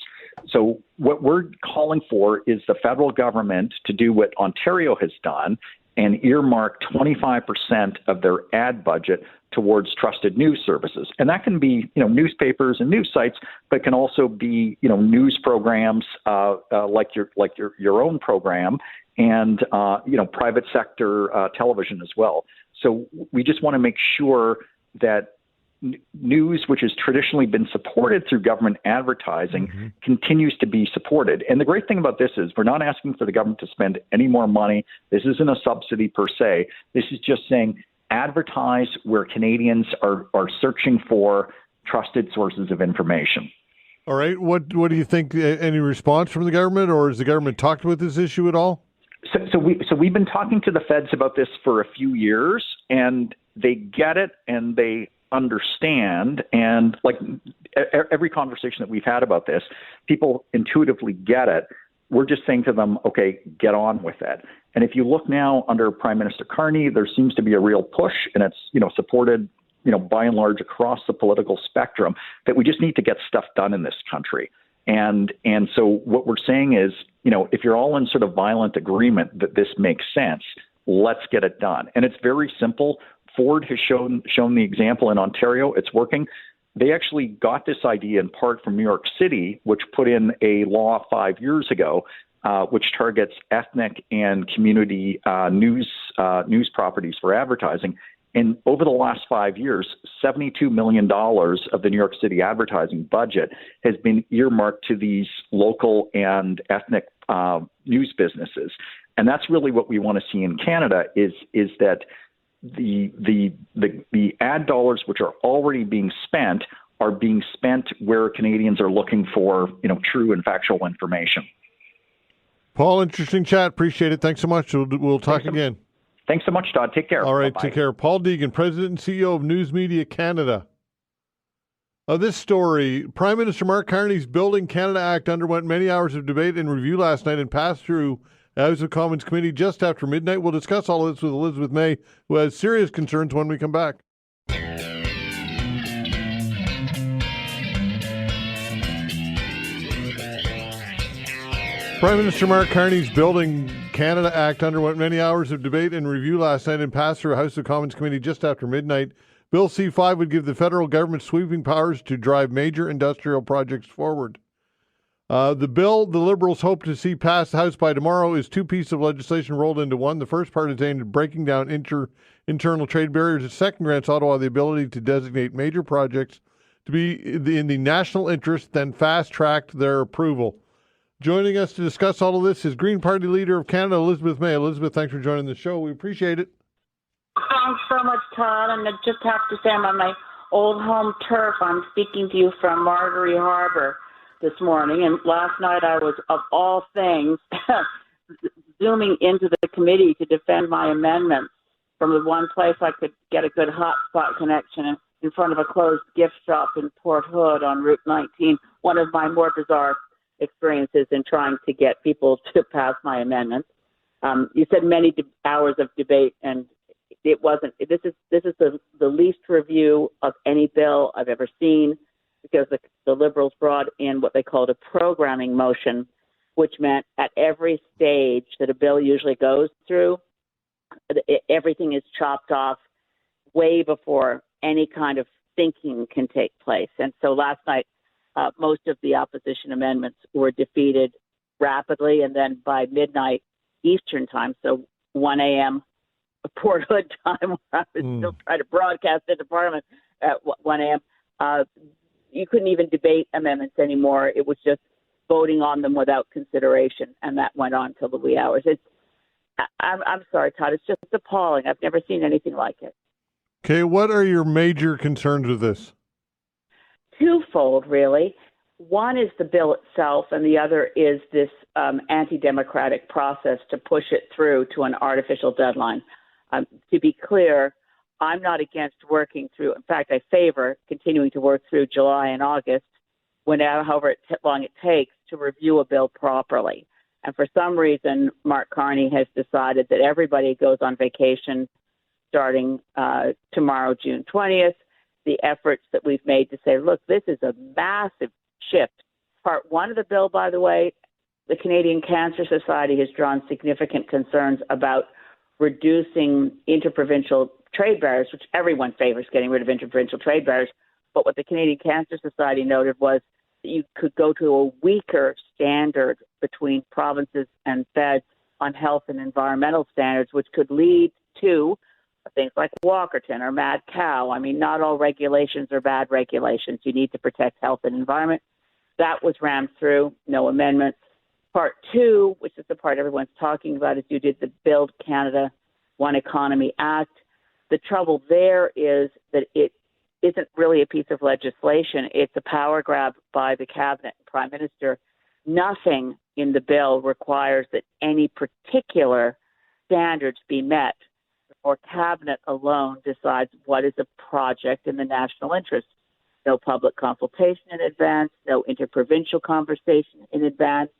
[SPEAKER 19] So what we're calling for is the federal government to do what Ontario has done and earmark 25% of their ad budget towards trusted news services. And that can be, newspapers and news sites, but can also be, news programs like your own program and, private sector television as well. So we just want to make sure that news, which has traditionally been supported through government advertising, continues to be supported. And the great thing about this is we're not asking for the government to spend any more money. This isn't a subsidy per se. This is just saying advertise where Canadians are searching for trusted sources of information.
[SPEAKER 2] All right. What do you think? Any response from the government, or has the government talked about this issue at all?
[SPEAKER 19] So we've been talking to the feds about this for a few years, and they get it and they understand. And like every conversation that we've had about this, people intuitively get it. We're just saying to them, okay, get on with it. And if you look now under Prime Minister Carney, there seems to be a real push, and it's, supported, by and large across the political spectrum, that we just need to get stuff done in this country. And so what we're saying is, if you're all in sort of violent agreement that this makes sense, let's get it done. And it's very simple. Ford has shown the example in Ontario. It's working. They actually got this idea in part from New York City, which put in a law 5 years ago, which targets ethnic and community news properties for advertising. And over the last 5 years, $72 million of the New York City advertising budget has been earmarked to these local and ethnic news businesses. And that's really what we want to see in Canada is that the ad dollars which are already being spent are being spent where Canadians are looking for, true and factual information.
[SPEAKER 2] Paul, interesting chat. Appreciate it. Thanks so much. We'll talk again.
[SPEAKER 19] Thanks so much, Todd. Take care.
[SPEAKER 2] All right,
[SPEAKER 19] Bye-bye.
[SPEAKER 2] Take care. Paul Deegan, President and CEO of News Media Canada. This story, Prime Minister Mark Carney's Building Canada Act underwent many hours of debate and review last night and passed through House of Commons Committee just after midnight. We'll discuss all of this with Elizabeth May, who has serious concerns when we come back. Prime Minister Mark Carney's Building Canada Act underwent many hours of debate and review last night and passed through House of Commons Committee just after midnight. Bill C-5 would give the federal government sweeping powers to drive major industrial projects forward. The bill the Liberals hope to see passed the House by tomorrow is two pieces of legislation rolled into one. The first part is aimed at breaking down internal trade barriers. The second grants Ottawa the ability to designate major projects to be in the national interest, then fast-tracked their approval. Joining us to discuss all of this is Green Party Leader of Canada, Elizabeth May. Elizabeth, thanks for joining the show. We appreciate it.
[SPEAKER 20] Thanks so much, Todd. And I just have to say I'm on my old home turf. I'm speaking to you from Margery Harbour this morning. And last night I was, of all things, zooming into the committee to defend my amendments from the one place I could get a good hotspot connection in front of a closed gift shop in Port Hood on Route 19. One of my more bizarre experiences in trying to get people to pass my amendments. You said many hours of debate, and it wasn't. This is the least review of any bill I've ever seen, because the Liberals brought in what they called a programming motion, which meant at every stage that a bill usually goes through, everything is chopped off way before any kind of thinking can take place. And so last night, most of the opposition amendments were defeated rapidly, and then by midnight Eastern time, so 1 a.m. Port Hood time, where I was still trying to broadcast into Parliament at 1 a.m., you couldn't even debate amendments anymore. It was just voting on them without consideration, and that went on till the wee hours. I'm sorry, Todd. It's just appalling. I've never seen anything like it.
[SPEAKER 2] Okay, what are your major concerns with this?
[SPEAKER 20] Twofold, really. One is the bill itself, and the other is this anti-democratic process to push it through to an artificial deadline. To be clear, I'm not against working through. In fact, I favor continuing to work through July and August, however long it takes, to review a bill properly. And for some reason, Mark Carney has decided that everybody goes on vacation starting tomorrow, June 20th. The efforts that we've made to say, look, this is a massive shift. Part one of the bill, by the way, the Canadian Cancer Society has drawn significant concerns about reducing interprovincial trade barriers, which everyone favors, getting rid of interprovincial trade barriers. But what the Canadian Cancer Society noted was that you could go to a weaker standard between provinces and feds on health and environmental standards, which could lead to things like Walkerton or Mad Cow. I mean, not all regulations are bad regulations. You need to protect health and environment. That was rammed through, no amendments. Part two, which is the part everyone's talking about, is you did the Build Canada One Economy Act. The trouble there is that it isn't really a piece of legislation. It's a power grab by the Cabinet and Prime Minister. Nothing in the bill requires that any particular standards be met before Cabinet alone decides what is a project in the national interest. No public consultation in advance, no interprovincial conversation in advance,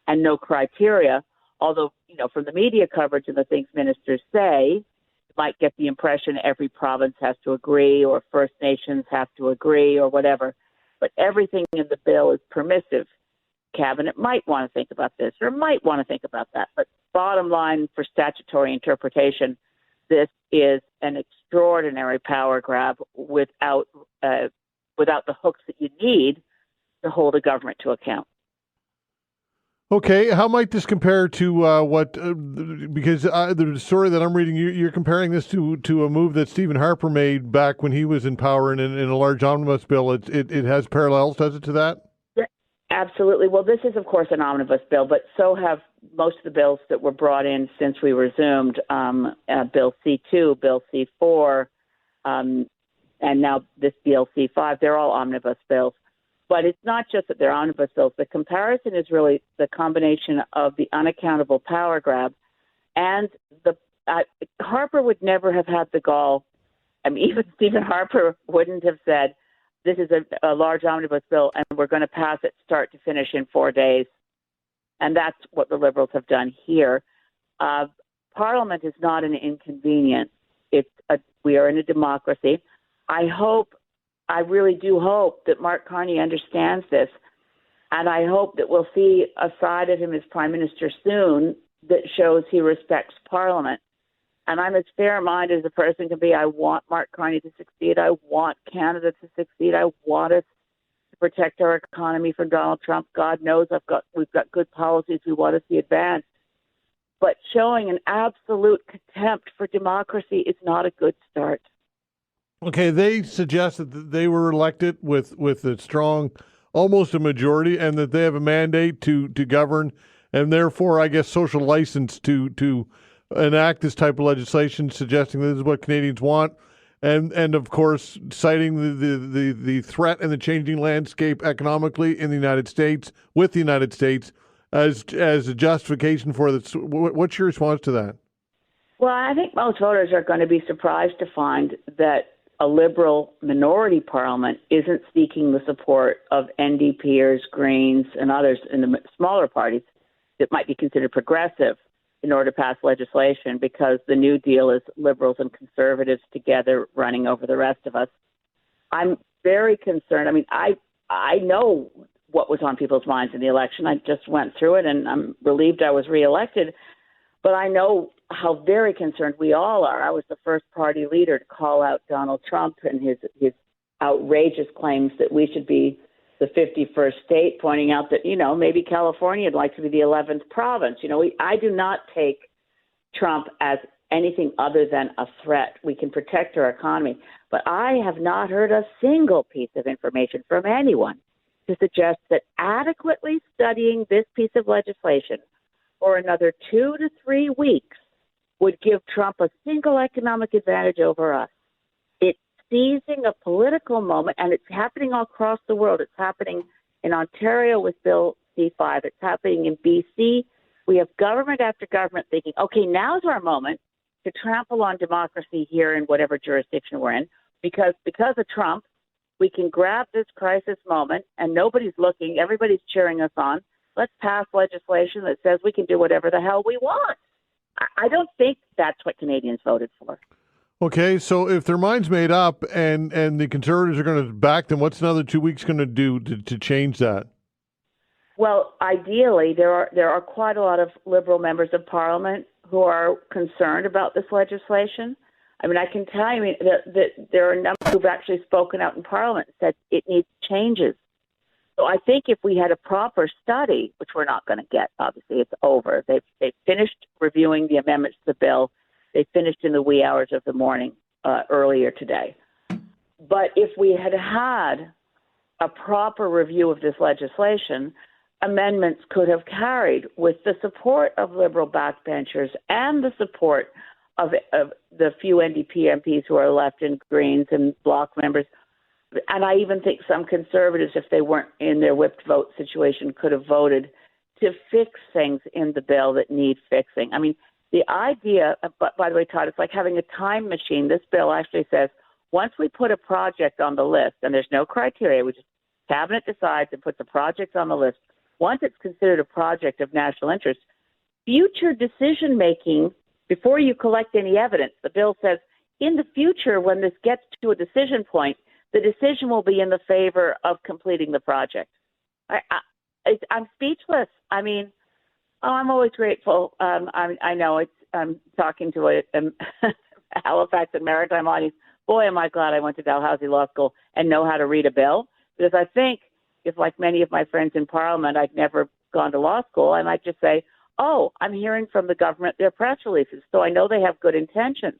[SPEAKER 20] and no criteria. Although, from the media coverage and the things ministers say, you might get the impression every province has to agree or First Nations have to agree or whatever. But everything in the bill is permissive. Cabinet might want to think about this or might want to think about that. But bottom line, for statutory interpretation, this is an extraordinary power grab without the hooks that you need to hold a government to account.
[SPEAKER 2] Okay, how might this compare to because the story that I'm reading, you're comparing this to a move that Stephen Harper made back when he was in power in a large omnibus bill. It has parallels, does it, to that?
[SPEAKER 20] Yeah, absolutely. Well, this is, of course, an omnibus bill, but so have most of the bills that were brought in since we resumed, Bill C2, Bill C4, and now this Bill C5. They're all omnibus bills. But it's not just that they're omnibus bills. The comparison is really the combination of the unaccountable power grab and Harper would never have had the gall. I mean, even Stephen Harper wouldn't have said, this is a large omnibus bill and we're going to pass it start to finish in 4 days. And that's what the Liberals have done here. Parliament is not an inconvenience. We are in a democracy. I really do hope that Mark Carney understands this. And I hope that we'll see a side of him as Prime Minister soon that shows he respects Parliament. And I'm as fair-minded as a person can be. I want Mark Carney to succeed. I want Canada to succeed. I want us to protect our economy from Donald Trump. God knows we've got good policies we want to see advanced. But showing an absolute contempt for democracy is not a good start.
[SPEAKER 2] Okay, they suggest that they were elected with a strong, almost a majority, and that they have a mandate to govern, and therefore, I guess, social license to enact this type of legislation, suggesting this is what Canadians want, and of course, citing the threat and the changing landscape economically in the United States, with the United States, as a justification for this. What's your response to that?
[SPEAKER 20] Well, I think most voters are going to be surprised to find that a Liberal minority parliament isn't seeking the support of NDPers, Greens, and others in the smaller parties that might be considered progressive in order to pass legislation, because the New Deal is Liberals and Conservatives together running over the rest of us. I'm very concerned. I mean, I know what was on people's minds in the election. I just went through it, and I'm relieved I was reelected. But I know how very concerned we all are. I was the first party leader to call out Donald Trump and his outrageous claims that we should be the 51st state, pointing out that, maybe California would like to be the 11th province. I do not take Trump as anything other than a threat. We can protect our economy. But I have not heard a single piece of information from anyone to suggest that adequately studying this piece of legislation for another 2 to 3 weeks would give Trump a single economic advantage over us. It's seizing a political moment, and it's happening all across the world. It's happening in Ontario with Bill C-5. It's happening in BC. We have government after government thinking, okay, now's our moment to trample on democracy here in whatever jurisdiction we're in, because of Trump, we can grab this crisis moment, and nobody's looking, everybody's cheering us on. Let's pass legislation that says we can do whatever the hell we want. I don't think that's what Canadians voted for.
[SPEAKER 2] Okay, so if their mind's made up and the Conservatives are going to back them, what's another 2 weeks going to do to change that?
[SPEAKER 20] Well, ideally, there are quite a lot of Liberal members of Parliament who are concerned about this legislation. I mean, I can tell you that there are a number who've actually spoken out in Parliament and said it needs changes. So I think if we had a proper study, which we're not going to get, obviously, it's over. They've finished reviewing the amendments to the bill. They finished in the wee hours of the morning earlier today. But if we had had a proper review of this legislation, amendments could have carried with the support of Liberal backbenchers and the support of the few NDP MPs who are left in Greens and Bloc members. And I even think some Conservatives, if they weren't in their whipped vote situation, could have voted to fix things in the bill that need fixing. I mean, the idea, by the way, Todd, it's like having a time machine. This bill actually says once we put a project on the list, and there's no criteria, we just Cabinet decides and puts a project on the list. Once it's considered a project of national interest, future decision making, before you collect any evidence, the bill says in the future, when this gets to a decision point, the decision will be in the favor of completing the project. I'm speechless. I mean, I'm always grateful. I know I'm talking to a Halifax and Maritime audience. Boy, am I glad I went to Dalhousie Law School and know how to read a bill. Because I think if, like many of my friends in Parliament, I'd never gone to law school, I might just say, oh, I'm hearing from the government their press releases, so I know they have good intentions.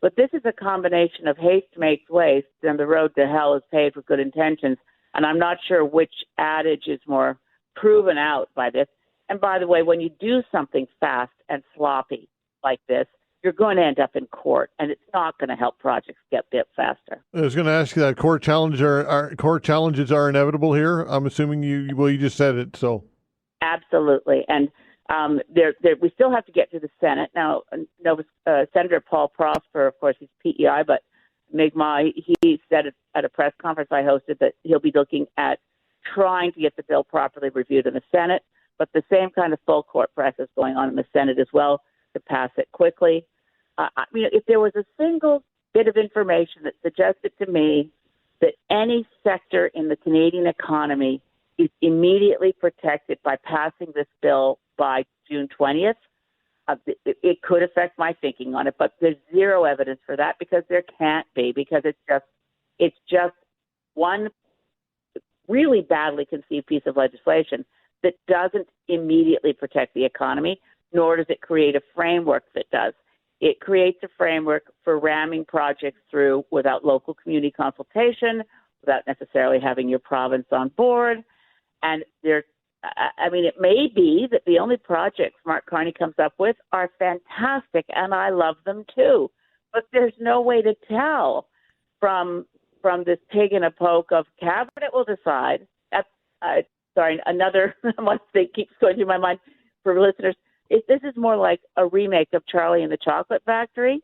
[SPEAKER 20] But this is a combination of haste makes waste, and the road to hell is paved with good intentions. And I'm not sure which adage is more proven out by this. And by the way, when you do something fast and sloppy like this, you're going to end up in court, and it's not going to help projects get built faster.
[SPEAKER 2] I was going to ask you that court challenges are inevitable here. I'm assuming you just said it. So
[SPEAKER 20] absolutely, and we still have to get to the Senate now. Senator Paul Prosper, of course, he's PEI, but Mi'kmaq, he said at a press conference I hosted that he'll be looking at trying to get the bill properly reviewed in the Senate, but the same kind of full court press is going on in the Senate as well to pass it quickly. If there was a single bit of information that suggested to me that any sector in the Canadian economy is immediately protected by passing this bill by June 20th, it could affect my thinking on it. But there's zero evidence for that because there can't be, because it's just one really badly conceived piece of legislation that doesn't immediately protect the economy, nor does it create a framework that does. It creates a framework for ramming projects through without local community consultation, without necessarily having your province on board. And it may be that the only projects Mark Carney comes up with are fantastic, and I love them too. But there's no way to tell from this pig in a poke of Cabinet will decide. sorry, another one thing keeps going through my mind for listeners. This is more like a remake of Charlie and the Chocolate Factory.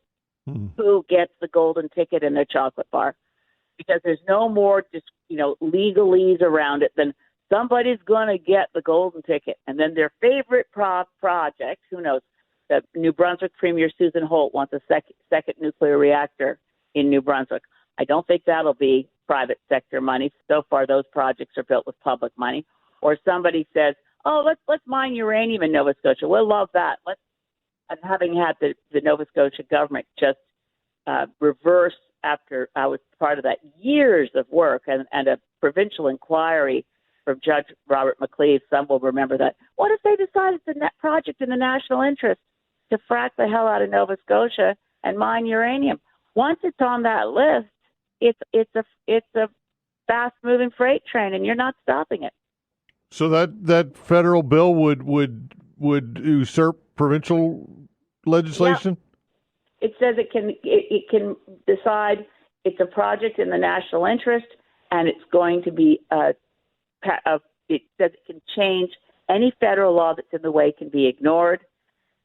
[SPEAKER 20] Who gets the golden ticket in their chocolate bar? Because there's no more just, legalese around it than somebody's going to get the golden ticket. And then their favorite project, who knows, the New Brunswick Premier Susan Holt wants a second nuclear reactor in New Brunswick. I don't think that'll be private sector money. So far, those projects are built with public money. Or somebody says, oh, let's mine uranium in Nova Scotia. We'll love that. And having had the Nova Scotia government just reverse after I was part of that years of work and a provincial inquiry from Judge Robert McLeave, some will remember that. What if they decided it's a net project in the national interest to frack the hell out of Nova Scotia and mine uranium? Once it's on that list, it's a fast moving freight train, and you're not stopping it.
[SPEAKER 2] So that federal bill would usurp provincial legislation?
[SPEAKER 20] Yeah. It says it can decide it's a project in the national interest, and it's going to be it says it can change any federal law that's in the way can be ignored,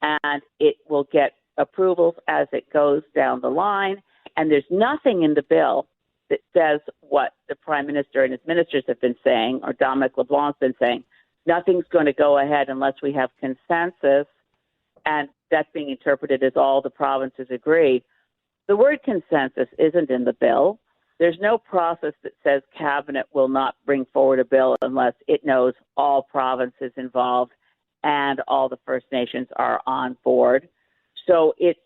[SPEAKER 20] and it will get approvals as it goes down the line. And there's nothing in the bill that says what the Prime Minister and his ministers have been saying, or Dominic LeBlanc's been saying. Nothing's going to go ahead unless we have consensus, and that's being interpreted as all the provinces agree. The word consensus isn't in the bill. There's no process that says Cabinet will not bring forward a bill unless it knows all provinces involved and all the First Nations are on board. So it's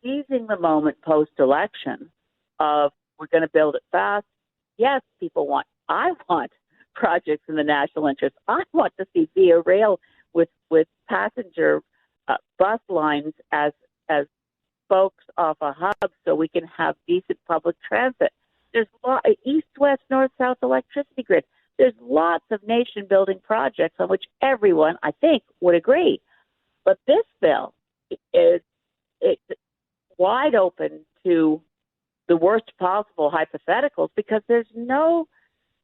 [SPEAKER 20] seizing the moment post-election of we're going to build it fast. Yes, I want projects in the national interest. I want to see Via Rail with passenger bus lines as spokes off a hub so we can have decent public transit. There's east, west, north, south electricity grid. There's lots of nation-building projects on which everyone, I think, would agree. But this bill it's wide open to the worst possible hypotheticals because there's no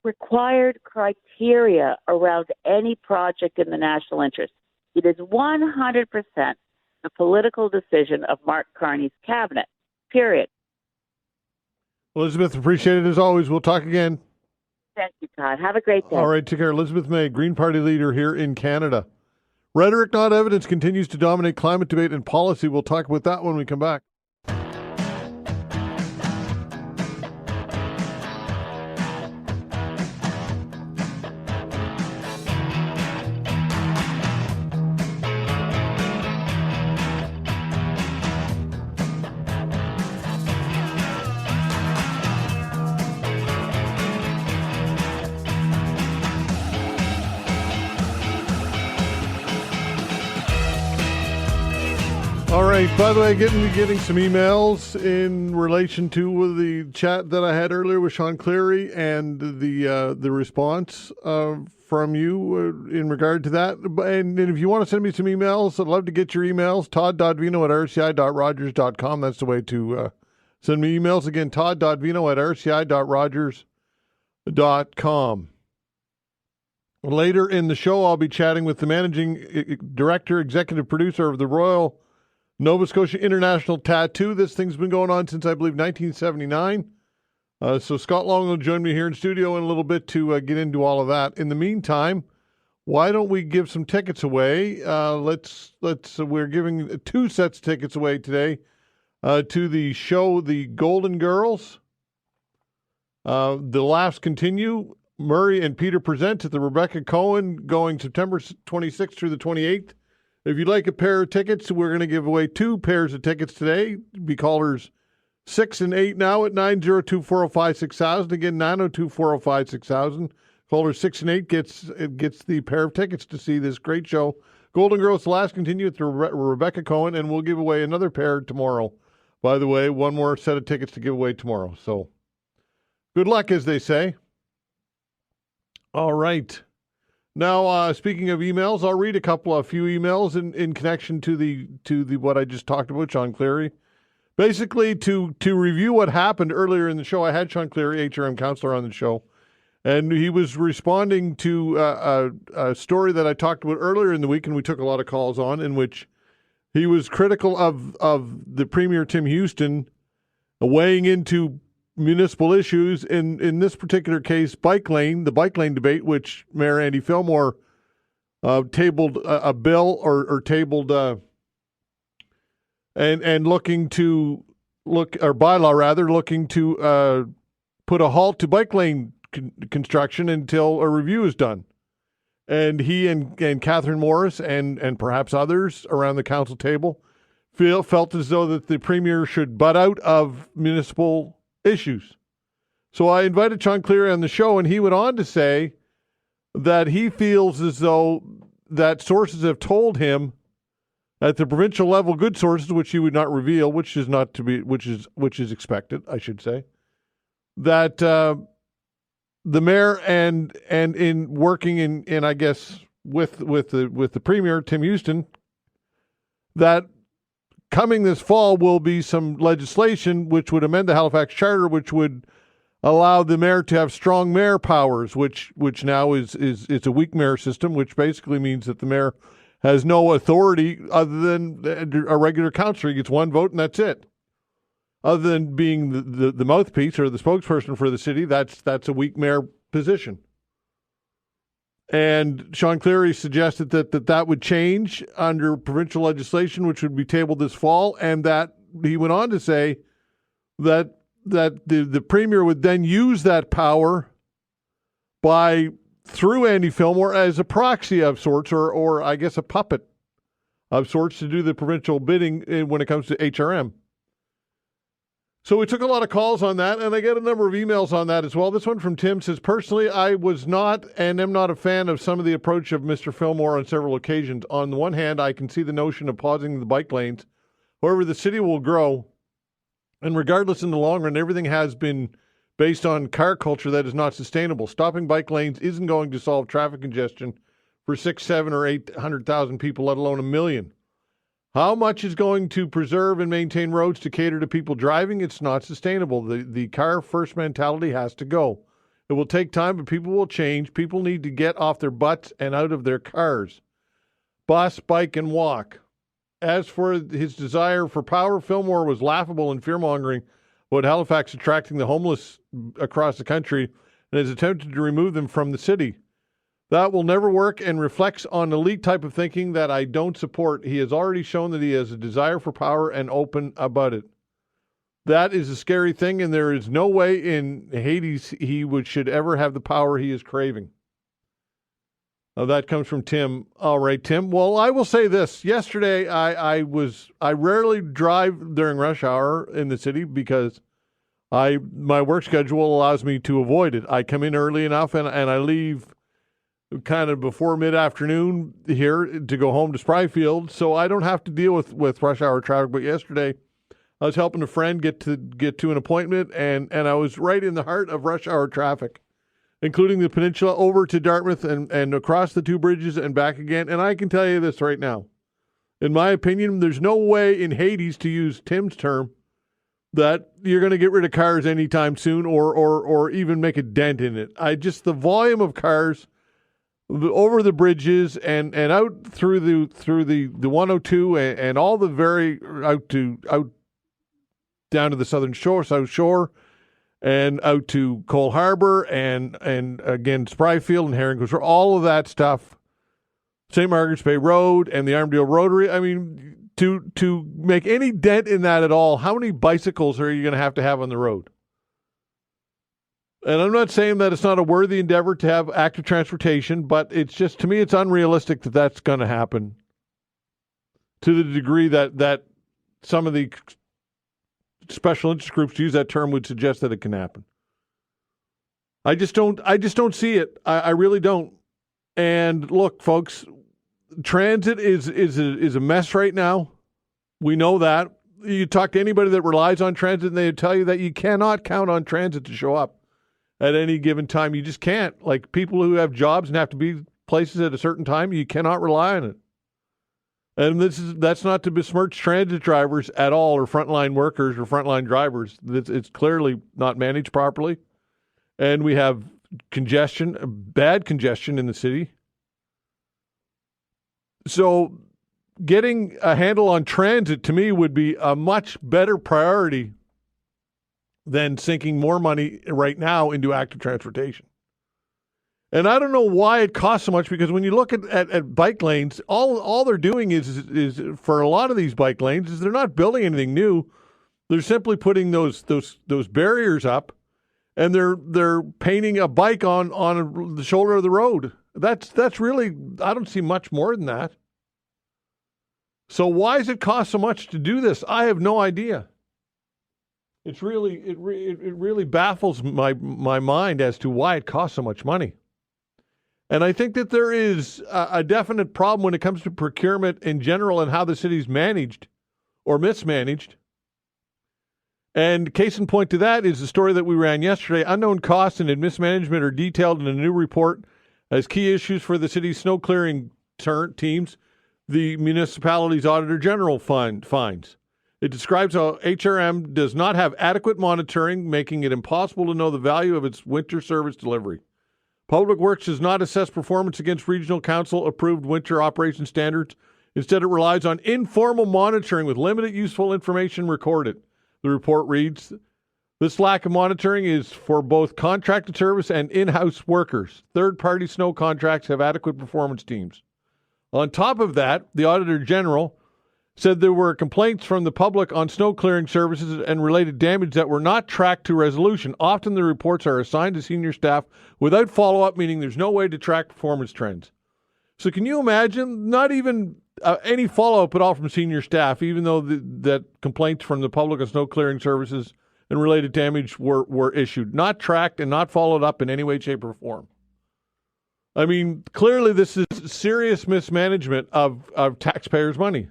[SPEAKER 20] required criteria around any project in the national interest. It is 100% the political decision of Mark Carney's cabinet, period.
[SPEAKER 2] Elizabeth, appreciate it as always. We'll talk again.
[SPEAKER 20] Thank you, Todd. Have a great day.
[SPEAKER 2] All right, take care. Elizabeth May, Green Party leader here in Canada. Rhetoric, not evidence, continues to dominate climate debate and policy. We'll talk about that when we come back. All right. By the way, getting some emails in relation to the chat that I had earlier with Shawn Cleary and the response from you in regard to that. And if you want to send me some emails, I'd love to get your emails. Todd.Veinotte@rci.rogers.com. That's the way to send me emails. Again, Todd.Veinotte@rci.rogers.com. Later in the show, I'll be chatting with the managing director, executive producer of the Royal Nova Scotia International Tattoo. This thing's been going on since, I believe, 1979. So Scott Long will join me here in studio in a little bit to get into all of that. In the meantime, why don't we give some tickets away? We're giving 2 sets of tickets away today to the show, The Golden Girls. The Laughs Continue. Murray and Peter present at the Rebecca Cohen, going September 26th through the 28th. If you'd like a pair of tickets, we're going to give away 2 pairs of tickets today. Be callers 6 and 8 now at 902-405-6000. Again, 902-405-6000. Caller 6 and 8 gets the pair of tickets to see this great show. Golden Girls, The Last Continue at the Rebecca Cohen, and we'll give away another pair tomorrow. By the way, 1 more set of tickets to give away tomorrow. So good luck, as they say. All right. Now, speaking of emails, I'll read a few emails in connection to the what I just talked about, Shawn Cleary. Basically, to review what happened earlier in the show, I had Shawn Cleary, HRM councillor, on the show, And he was responding to a story that I talked about earlier in the week, and we took a lot of calls on, in which he was critical of the Premier Tim Houston weighing into municipal issues. In this particular case, the bike lane debate, which Mayor Andy Fillmore tabled a bill or tabled and looking to put a halt to bike lane construction until a review is done. And he and Catherine Morris and perhaps others around the council table felt as though that the Premier should butt out of municipal issues. So I invited Shawn Cleary on the show, and he went on to say that he feels as though that sources have told him at the provincial level, good sources, which he would not reveal, which is expected, I should say, that the mayor and in working in I guess with the Premier Tim Houston, that coming this fall will be some legislation which would amend the Halifax Charter, which would allow the mayor to have strong mayor powers, which now is a weak mayor system, which basically means that the mayor has no authority other than a regular councillor. He gets one vote and that's it. Other than being the mouthpiece or the spokesperson for the city, that's a weak mayor position. And Shawn Cleary suggested that would change under provincial legislation, which would be tabled this fall, and that he went on to say that the Premier would then use that power through Andy Fillmore as a proxy of sorts, or I guess a puppet of sorts, to do the provincial bidding when it comes to HRM. So we took a lot of calls on that, and I get a number of emails on that as well. This one from Tim says, personally, I was not and am not a fan of some of the approach of Mr. Fillmore on several occasions. On the one hand, I can see the notion of pausing the bike lanes. However, the city will grow, and regardless, in the long run, everything has been based on car culture that is not sustainable. Stopping bike lanes isn't going to solve traffic congestion for 6, 7, or 800,000 people, let alone 1 million. How much is going to preserve and maintain roads to cater to people driving? It's not sustainable. The car first mentality has to go. It will take time, but people will change. People need to get off their butts and out of their cars. Bus, bike, and walk. As for his desire for power, Fillmore was laughable and fear-mongering about Halifax attracting the homeless across the country and has attempted to remove them from the city. That will never work and reflects on elite type of thinking that I don't support. He has already shown that he has a desire for power and open about it. That is a scary thing, and there is no way in Hades he should ever have the power he is craving. Now that comes from Tim. All right, Tim. Well, I will say this. Yesterday, I rarely drive during rush hour in the city because my work schedule allows me to avoid it. I come in early enough and I leave kind of before mid-afternoon here to go home to Spryfield, so I don't have to deal with rush hour traffic. But yesterday, I was helping a friend get to an appointment, and I was right in the heart of rush hour traffic, including the peninsula over to Dartmouth and across the two bridges and back again. And I can tell you this right now. In my opinion, there's no way in Hades, to use Tim's term, that you're going to get rid of cars anytime soon or even make a dent in it. The volume of cars over the bridges and out through the 102 and all the out down to the southern shore, South Shore, and out to Cole Harbour and again Spryfield and Herring Coast, all of that stuff, St. Margaret's Bay Road and the Armdale Rotary. I mean, to make any dent in that at all, how many bicycles are you going to have on the road? And I'm not saying that it's not a worthy endeavor to have active transportation, but it's just, to me, it's unrealistic that that's going to happen to the degree that some of the special interest groups, to use that term, would suggest that it can happen. I just don't see it. I really don't. And look, folks, transit is a mess right now. We know that. You talk to anybody that relies on transit, and they tell you that you cannot count on transit to show up at any given time. You just can't. Like people who have jobs and have to be places at a certain time, you cannot rely on it. And that's not to besmirch transit drivers at all, or frontline workers or frontline drivers. It's clearly not managed properly. And we have congestion, bad congestion in the city. So getting a handle on transit, to me, would be a much better priority than sinking more money right now into active transportation. And I don't know why it costs so much, because when you look at bike lanes, all they're doing is for a lot of these bike lanes is they're not building anything new. They're simply putting those barriers up, and they're painting a bike on the shoulder of the road. That's really, I don't see much more than that. So why does it cost so much to do this? I have no idea. It's really it really baffles my mind as to why it costs so much money. And I think that there is a definite problem when it comes to procurement in general and how the city's managed or mismanaged. And case in point to that is the story that we ran yesterday. Unknown costs and mismanagement are detailed in a new report as key issues for the city's snow clearing teams, the municipality's Auditor General finds. It describes how HRM does not have adequate monitoring, making it impossible to know the value of its winter service delivery. Public Works does not assess performance against Regional Council-approved winter operation standards. Instead, it relies on informal monitoring with limited useful information recorded. The report reads, this lack of monitoring is for both contracted service and in-house workers. Third-party snow contracts have adequate performance teams. On top of that, the Auditor General said there were complaints from the public on snow clearing services and related damage that were not tracked to resolution. Often the reports are assigned to senior staff without follow-up, meaning there's no way to track performance trends. So can you imagine not even any follow-up at all from senior staff, even though that complaints from the public on snow clearing services and related damage were issued, not tracked and not followed up in any way, shape, or form? I mean, clearly this is serious mismanagement of taxpayers' money.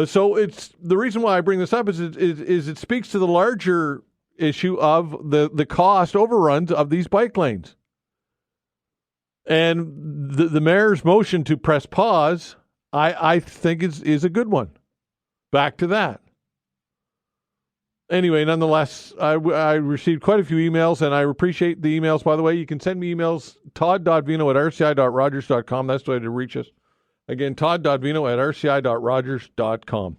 [SPEAKER 2] So it's the reason why I bring this up is it speaks to the larger issue of the cost overruns of these bike lanes. And the mayor's motion to press pause, I think is a good one. Back to that. Anyway, nonetheless, I received quite a few emails, and I appreciate the emails. By the way, you can send me emails, todd.veinotte@rci.rogers.com. That's the way to reach us. Again, todd.veinotte@rci.rogers.com.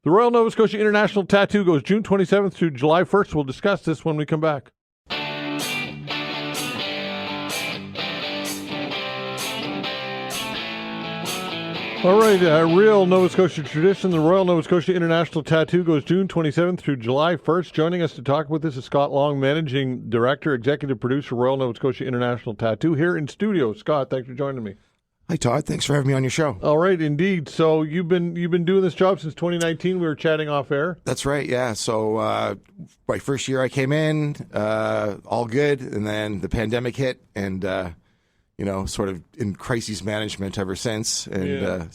[SPEAKER 2] The Royal Nova Scotia International Tattoo goes June 27th through July 1st. We'll discuss this when we come back. All right, a real Nova Scotia tradition. The Royal Nova Scotia International Tattoo goes June 27th through July 1st. Joining us to talk about this is Scott Long, Managing Director, Executive Producer, Royal Nova Scotia International Tattoo, here in studio. Scott, thanks for joining me.
[SPEAKER 21] Hi, Todd. Thanks for having me on your show.
[SPEAKER 2] All right, indeed. So you've been doing this job since 2019. We were chatting off air.
[SPEAKER 21] That's right, yeah. So my first year I came in, all good, and then the pandemic hit, and sort of in crisis management ever since. And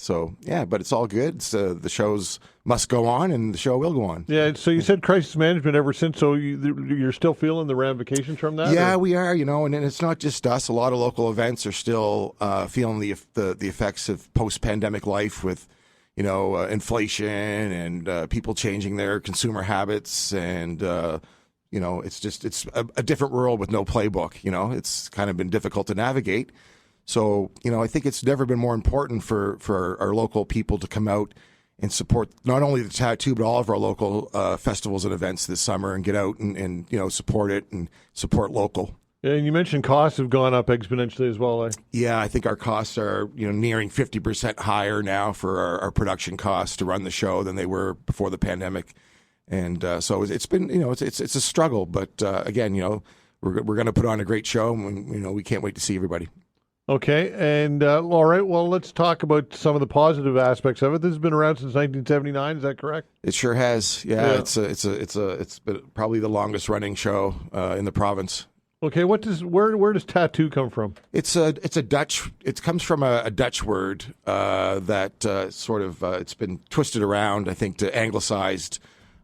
[SPEAKER 21] but it's all good. The shows must go on, and the show will go on.
[SPEAKER 2] Yeah, so you said crisis management ever since, so you're still feeling the ramifications from that?
[SPEAKER 21] Yeah, we are, and it's not just us. A lot of local events are still feeling the effects of post-pandemic life with, inflation and people changing their consumer habits and it's a different world with no playbook. It's kind of been difficult to navigate. So, I think it's never been more important for our local people to come out and support not only the tattoo, but all of our local festivals and events this summer and get out and support it and support local.
[SPEAKER 2] Yeah, and you mentioned costs have gone up exponentially as well.
[SPEAKER 21] Yeah, I think our costs are nearing 50% higher now for our production costs to run the show than they were before the pandemic. And so it's been, it's a struggle, but again, we're going to put on a great show, and we can't wait to see everybody.
[SPEAKER 2] Okay, and all right, well, let's talk about some of the positive aspects of it. This has been around since 1979. Is that correct?
[SPEAKER 21] It sure has. Yeah. It's been probably the longest running show in the province.
[SPEAKER 2] Okay, where does tattoo come from?
[SPEAKER 21] It's a Dutch. It comes from a Dutch word that it's been twisted around, I think, to anglicized.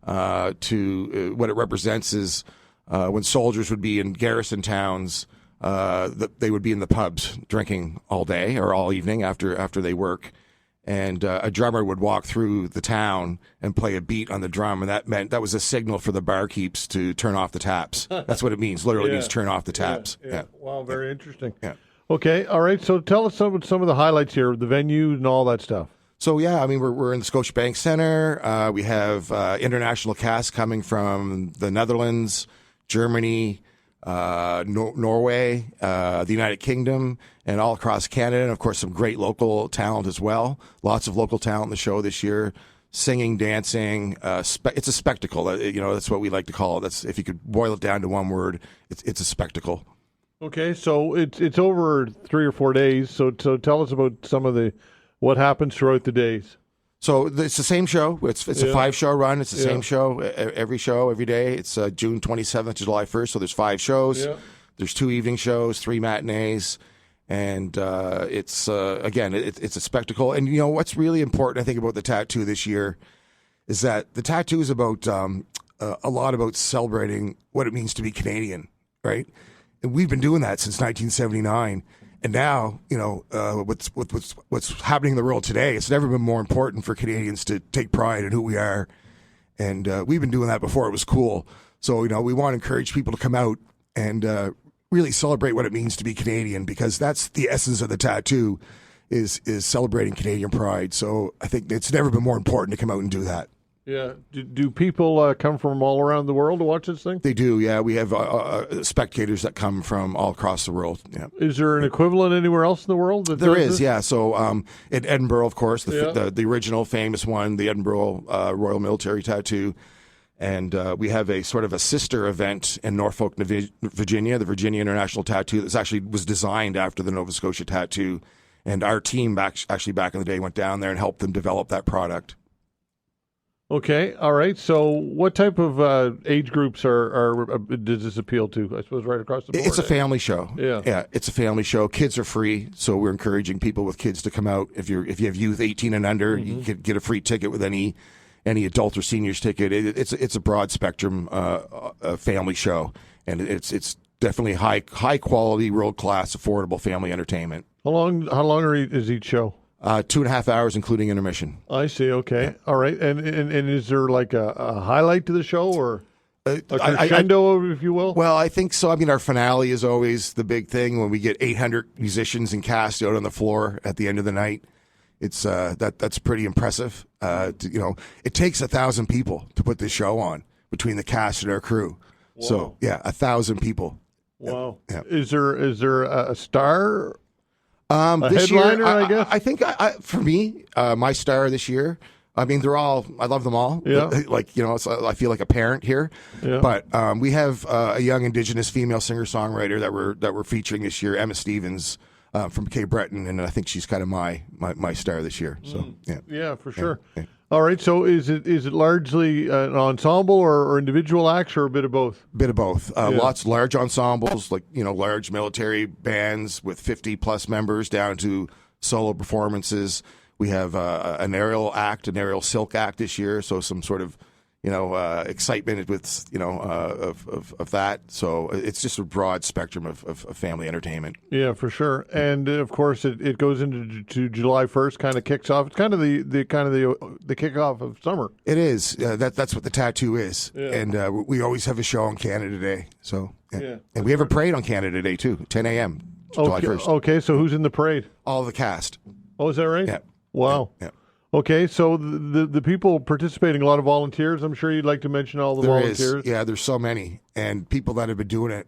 [SPEAKER 21] To what it represents is when soldiers would be in garrison towns, they would be in the pubs drinking all day or all evening after they work, and a drummer would walk through the town and play a beat on the drum, and that was a signal for the barkeeps to turn off the taps. That's what it means. Literally means turn off the taps. Yeah.
[SPEAKER 2] Wow, very interesting.
[SPEAKER 21] Yeah.
[SPEAKER 2] Okay, all right. So tell us some of the highlights here, the venue and all that stuff.
[SPEAKER 21] So yeah, I mean we're in the Scotiabank Centre. We have international cast coming from the Netherlands, Germany, Norway, the United Kingdom, and all across Canada, and of course some great local talent as well. Lots of local talent in the show this year. Singing, dancing, it's a spectacle. That's what we like to call it. That's, if you could boil it down to one word, it's a spectacle.
[SPEAKER 2] Okay, so it's over 3 or 4 days. So tell us about some of what happens throughout the days.
[SPEAKER 21] So it's the same show. It's a 5-show run. It's the same show every day. It's June 27th to July 1st. So there's 5 shows. Yeah. There's 2 evening shows, 3 matinees. And it's a spectacle. And you know what's really important, I think, about the tattoo this year is that the tattoo is about a lot about celebrating what it means to be Canadian, right? And we've been doing that since 1979. And now, what's happening in the world today, it's never been more important for Canadians to take pride in who we are. And we've been doing that before it was cool. So, we want to encourage people to come out and really celebrate what it means to be Canadian, because that's the essence of the tattoo is celebrating Canadian pride. So I think it's never been more important to come out and do that.
[SPEAKER 2] Yeah. Do people come from all around the world to watch this thing?
[SPEAKER 21] They do, yeah. We have spectators that come from all across the world. Yeah.
[SPEAKER 2] Is there an equivalent anywhere else in the world?
[SPEAKER 21] There is, yeah. So in Edinburgh, of course, the original famous one, the Edinburgh Royal Military Tattoo. And we have a sort of a sister event in Norfolk, Virginia, the Virginia International Tattoo, that actually was designed after the Nova Scotia Tattoo. And our team back in the day went down there and helped them develop that product.
[SPEAKER 2] Okay, all right. So what type of age groups does this appeal to? I suppose right across the board.
[SPEAKER 21] It's a family show.
[SPEAKER 2] Yeah,
[SPEAKER 21] it's a family show. Kids are free, so we're encouraging people with kids to come out. If you have youth 18 and under, you can get a free ticket with any adult or seniors ticket. It's a broad spectrum family show, and it's definitely high quality, world class, affordable family entertainment.
[SPEAKER 2] How long is each show?
[SPEAKER 21] 2.5 hours, including intermission.
[SPEAKER 2] I see. Okay, yeah. All right. And is there like a highlight to the show, or a crescendo, if you will?
[SPEAKER 21] Well, I think so. I mean, our finale is always the big thing when we get 800 musicians and cast out on the floor at the end of the night. It's that's pretty impressive. It takes 1,000 people to put this show on between the cast and our crew.
[SPEAKER 2] Wow.
[SPEAKER 21] So 1,000 people.
[SPEAKER 2] Wow. Yeah. Is there a star?
[SPEAKER 21] This
[SPEAKER 2] headliner,
[SPEAKER 21] year,
[SPEAKER 2] I guess.
[SPEAKER 21] I think for me, my star this year. I mean, they're all. I love them all.
[SPEAKER 2] Yeah.
[SPEAKER 21] I feel like a parent here.
[SPEAKER 2] Yeah.
[SPEAKER 21] But we have a young Indigenous female singer-songwriter that we're featuring this year, Emma Stevens. From Cape Breton, and I think she's kind of my star this year. So
[SPEAKER 2] yeah, for sure. Yeah. All right, so is it largely an ensemble or individual acts, or a bit of both?
[SPEAKER 21] Bit of both. Lots large ensembles, like large military bands with 50 plus members, down to solo performances. We have an aerial silk act this year, so some sort of excitement with of that. So it's just a broad spectrum of family entertainment.
[SPEAKER 2] Yeah, for sure. And of course, it goes into July 1st. Kind of kicks off. It's kind of the kickoff of summer.
[SPEAKER 21] It is. That's what the tattoo is. Yeah. And we always have a show on Canada Day. So and we have a parade on Canada Day too, 10 a.m. July 1st.
[SPEAKER 2] Okay, so who's in the parade?
[SPEAKER 21] All of the cast.
[SPEAKER 2] Oh, is that right?
[SPEAKER 21] Yeah.
[SPEAKER 2] Wow.
[SPEAKER 21] Yeah.
[SPEAKER 2] Okay, so the people participating, a lot of volunteers. I'm sure you'd like to mention all the volunteers.
[SPEAKER 21] Yeah, there's so many, and people that have been doing it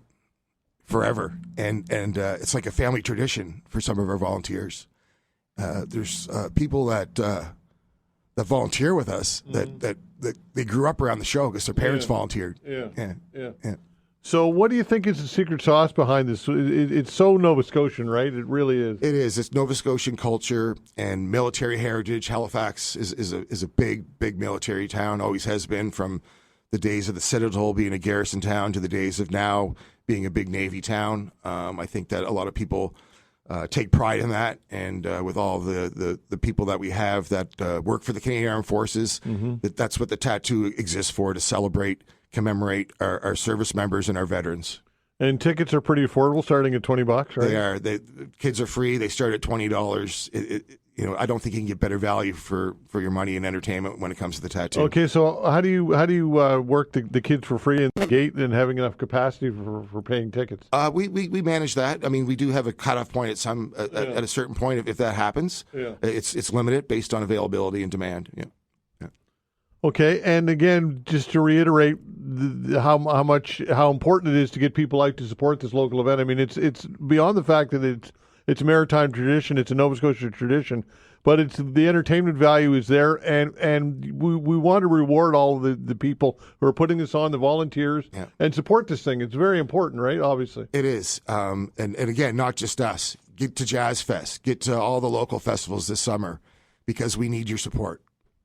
[SPEAKER 21] forever, and it's like a family tradition for some of our volunteers. There's people that volunteer with us that they grew up around the show because their parents volunteered.
[SPEAKER 2] Yeah. So what do you think is the secret sauce behind this? It's so Nova Scotian, right? It really is.
[SPEAKER 21] It is. It's Nova Scotian culture and military heritage. Halifax is a big military town, always has been, from the days of the Citadel being a garrison town to the days of now being a big Navy town. I think that a lot of people take pride in that, and with all the people that we have that work for the Canadian Armed Forces, that's what the tattoo exists for, to celebrate, commemorate our service members and our veterans.
[SPEAKER 2] And tickets are pretty affordable, starting at $20, right?
[SPEAKER 21] They are. The kids are free. They start at $20. I don't think you can get better value for your money in entertainment when it comes to the tattoo.
[SPEAKER 2] Okay, so how do you work the kids for free in the gate and having enough capacity for paying tickets?
[SPEAKER 21] We manage that. I mean, we do have a cutoff point at a certain point if that happens.
[SPEAKER 2] Yeah.
[SPEAKER 21] It's limited based on availability and demand. Yeah.
[SPEAKER 2] Okay, and again, just to reiterate how important it is to get people out to support this local event. I mean, it's beyond the fact that it's a maritime tradition, it's a Nova Scotia tradition, but it's the entertainment value is there, and we want to reward all of the people who are putting this on, the volunteers, and support this thing. It's very important, right? Obviously,
[SPEAKER 21] it is, and again, not just us. Get to Jazz Fest, get to all the local festivals this summer, because we need your support.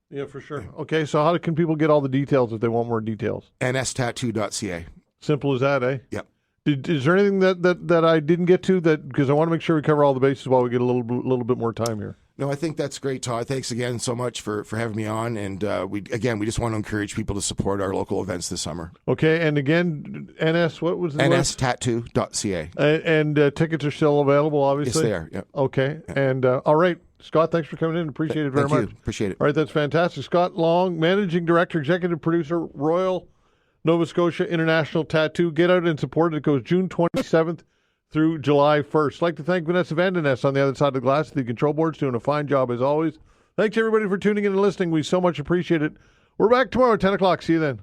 [SPEAKER 2] Yeah, for sure. Okay, so how can people get all the details if they want more details?
[SPEAKER 21] nstattoo.ca.
[SPEAKER 2] Simple as that, eh?
[SPEAKER 21] Yep.
[SPEAKER 2] Is there anything that I didn't get to because I want to make sure we cover all the bases while we get a little bit more time here?
[SPEAKER 21] No, I think that's great, Todd. Thanks again so much for having me on. And we just want to encourage people to support our local events this summer.
[SPEAKER 2] Okay, and again, what was the
[SPEAKER 21] nstattoo.ca.
[SPEAKER 2] And tickets are still available, obviously?
[SPEAKER 21] Yes, they are. Yep.
[SPEAKER 2] Okay, and all right. Scott, thanks for coming in. Appreciate it very much.
[SPEAKER 21] Appreciate it.
[SPEAKER 2] All right, that's fantastic. Scott Long, Managing Director, Executive Producer, Royal Nova Scotia International Tattoo. Get out and support it. It goes June 27th through July 1st. I'd like to thank Vanessa Vandeness on the other side of the glass. The control board's doing a fine job as always. Thanks, everybody, for tuning in and listening. We so much appreciate it. We're back tomorrow at 10 o'clock. See you then.